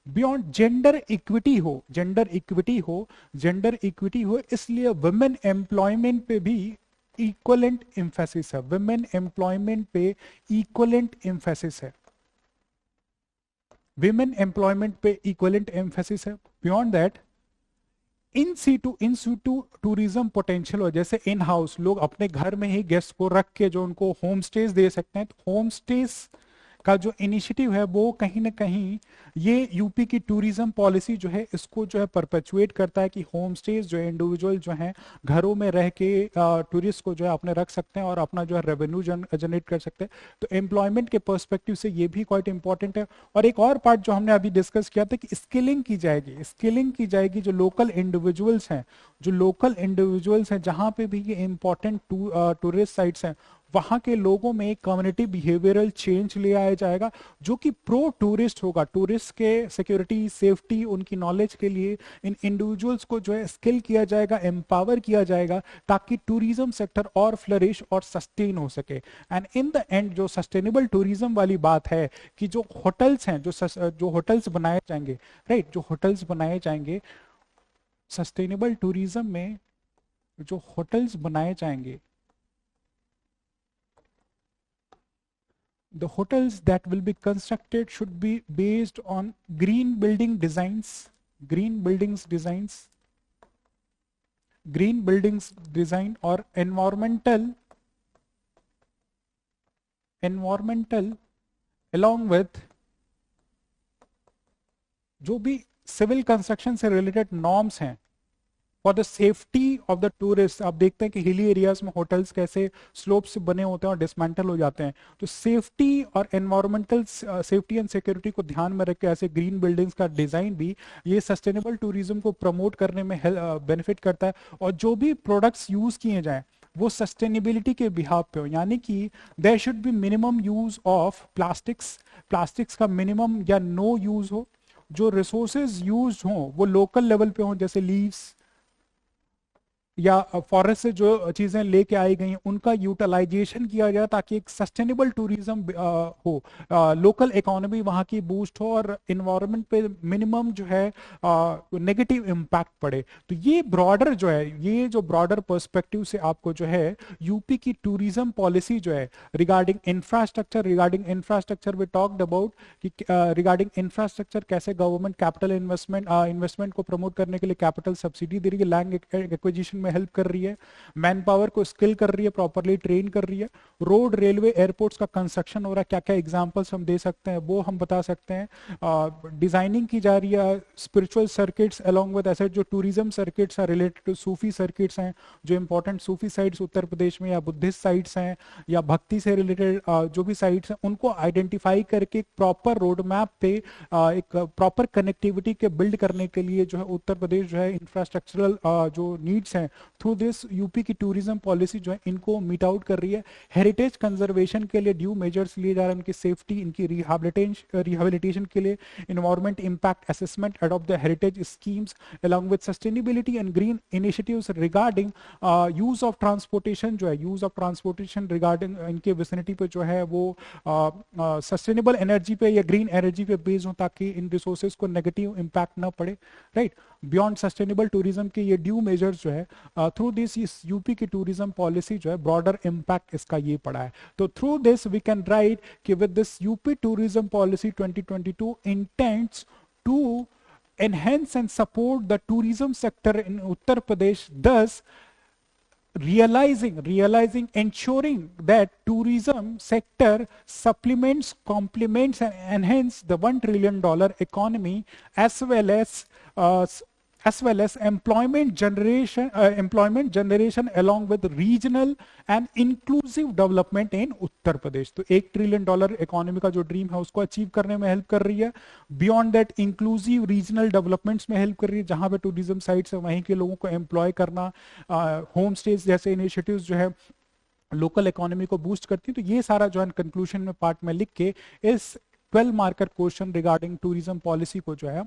S1: बियॉन्ड जेंडर इक्विटी हो, जेंडर इक्विटी हो, जेंडर इक्विटी हो, इसलिए वुमेन एम्प्लॉयमेंट पे भी इक्वलेंट एम्फेसिस है, वुमेन एम्प्लॉयमेंट पे इक्वलेंट एम्फेसिस है, विमेन एम्प्लॉयमेंट पे इक्वलेंट एम्फेसिस है। Beyond that in situ tourism potential हो, जैसे इन हाउस लोग अपने घर में ही गेस्ट को रख के जो उनको होम स्टेज दे सकते हैं, तो होम स्टेज का जो इनिशिएटिव है वो कहीं ना कहीं ये यूपी की टूरिज्म पॉलिसी जो है इसको जो है परपेचुएट करता है कि होम स्टेज जो है इंडिविजुअल जो है घरों में रह के टूरिस्ट को जो है अपने रख सकते हैं और अपना जो है रेवेन्यू जनरेट कर सकते हैं। तो एम्प्लॉयमेंट के पर्सपेक्टिव से ये भी क्वाइट इंपॉर्टेंट है। और एक और पार्ट जो हमने अभी डिस्कस किया था कि स्किलिंग की जाएगी, स्किलिंग की जाएगी जो लोकल इंडिविजुअल्स हैं, जो लोकल इंडिविजुअल्स हैं जहाँ पे भी ये इंपॉर्टेंट टूरिस्ट साइट्स हैं, वहां के लोगों में कम्युनिटी बिहेवियरल चेंज ले आया जाएगा जो कि प्रो टूरिस्ट होगा। टूरिस्ट के सिक्योरिटी, सेफ्टी, उनकी नॉलेज के लिए इन इंडिविजुअल्स को जो है स्किल किया जाएगा, एम्पावर किया जाएगा, ताकि टूरिज्म सेक्टर और फ्लरिश और सस्टेन हो सके। एंड इन द एंड जो सस्टेनेबल टूरिज्म वाली बात है कि जो होटल्स हैं, जो होटल्स बनाए जाएंगे, राइट, जो होटल्स बनाए जाएंगे सस्टेनेबल टूरिज्म में, जो होटल्स बनाए जाएंगे The hotels that will be constructed should be based on green building designs, green buildings designs, green buildings design or environmental along with जो भी सिविल कंस्ट्रक्शन से रिलेटेड नॉर्म्स हैं for the safety of the tourist. आप देखते हैं कि hilly areas में hotels कैसे स्लोप से बने होते हैं और डिसमेंटल हो जाते हैं, तो सेफ्टी और एनवायरमेंटल सेफ्टी एंड सिक्योरिटी को ध्यान में रख के ऐसे ग्रीन बिल्डिंग्स का डिजाइन भी ये सस्टेनेबल टूरिज्म को प्रमोट करने में बेनिफिट करता है। और जो भी प्रोडक्ट्स यूज किए जाएं वो सस्टेनेबिलिटी के बिहाव पे हो, यानी कि there should be minimum use of plastics का मिनिमम या नो यूज हो, जो रिसोर्सेज यूज हो वो लोकल लेवल पे हो, जैसे लीव्स या फॉरेस्ट से जो चीजें लेके आई गई हैं उनका यूटिलाइजेशन किया जाए ताकि एक सस्टेनेबल टूरिज्म हो, लोकल इकोनॉमी वहां की बूस्ट हो और इन्वायरमेंट पे मिनिमम जो है नेगेटिव इम्पैक्ट पड़े। तो ये ब्रॉडर जो है, ये जो ब्रॉडर पर्सपेक्टिव से आपको जो है यूपी की टूरिज्म पॉलिसी जो है regarding infrastructure we talked about कि रिगार्डिंग इंफ्रास्ट्रक्चर कैसे गवर्नमेंट कैपिटल इन्वेस्टमेंट को प्रमोट करने के लिए कैपिटल सब्सिडी दे रही है, लैंड एक्विजिशन में हेल्प कर रही है, मैन पावर को स्किल कर रही है, प्रॉपरली ट्रेन कर रही है, रोड रेलवे एयरपोर्ट्स का कंस्ट्रक्शन हो रहा है, क्या क्या एग्जांपल्स हम दे सकते हैं वो हम बता सकते हैं, डिजाइनिंग की जा रही है, स्पिरिचुअल सर्किट्स अलोंग विद ऐसे जो tourism circuits are related to Sufi circuits हैं, जो इंपॉर्टेंट सूफी साइट्स उत्तर प्रदेश में या बुद्धिस्ट साइट्स हैं या भक्ति से रिलेटेड जो भी साइट्स हैं उनको आइडेंटिफाई करके एक प्रॉपर रोड मैप पे एक प्रॉपर कनेक्टिविटी के बिल्ड करने के लिए जो है उत्तर प्रदेश जो है इंफ्रास्ट्रक्चरल जो नीड्स हैं थ्रू दिस यूपी की टूरिज्म पॉलिसी जो है इनको मीट आउट कर रही है। हेरिटेज कंजर्वेशन के लिए ड्यू मेजर्स लिए जा रहे हैं, उनकी सेफ्टी, इनकी रिहेबिलिटेशन के लिए environment impact assessment, adopt the heritage schemes along with sustainability and green initiatives regarding use of transportation जो है, यूज ऑफ ट्रांसपोर्टेशन रिगार्डिंग इनके विसिनिटी पे जो है वो सस्टेनेबल एनर्जी पे या ग्रीन एनर्जी पे बेस्ड हो ताकि इन रिसोर्सेज को नेगेटिव इंपैक्ट ना पड़े, राइट। बियॉन्ड सस्टेनेबल टूरिज्म के ये ड्यू मेजर्स जो है थ्रू दिस इस यूपी की टूरिज्म पॉलिसी जो है ब्रॉडर इंपैक्ट इसका ये पड़ा है। तो through this we can write कि with this UP tourism policy 2022 intents to enhance and support the tourism sector in Uttar Pradesh, thus ensuring that tourism sector supplements, complements and enhance the $1 trillion economy as well as employment generation along with regional and inclusive development in उत्तर प्रदेश। तो $1 trillion economy का जो dream है उसको achieve करने में help कर रही है, beyond that inclusive regional developments में हेल्प कर रही है, जहां पे टूरिज्म साइट्स है वहीं के लोगों को एम्प्लॉय करना, होम स्टेज जैसे इनिशिएटिव्स जो है लोकल इकोनॉमी को बूस्ट करती है। तो ये सारा जो है कंक्लूजन में पार्ट में लिख के इस 12 marker question regarding tourism policy को जो है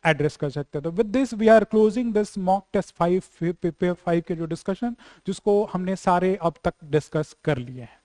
S1: एड्रेस कर सकते हैं। तो with this we are closing this mock test 5 paper 5 के जो डिस्कशन जिसको हमने सारे अब तक डिस्कस कर लिए हैं।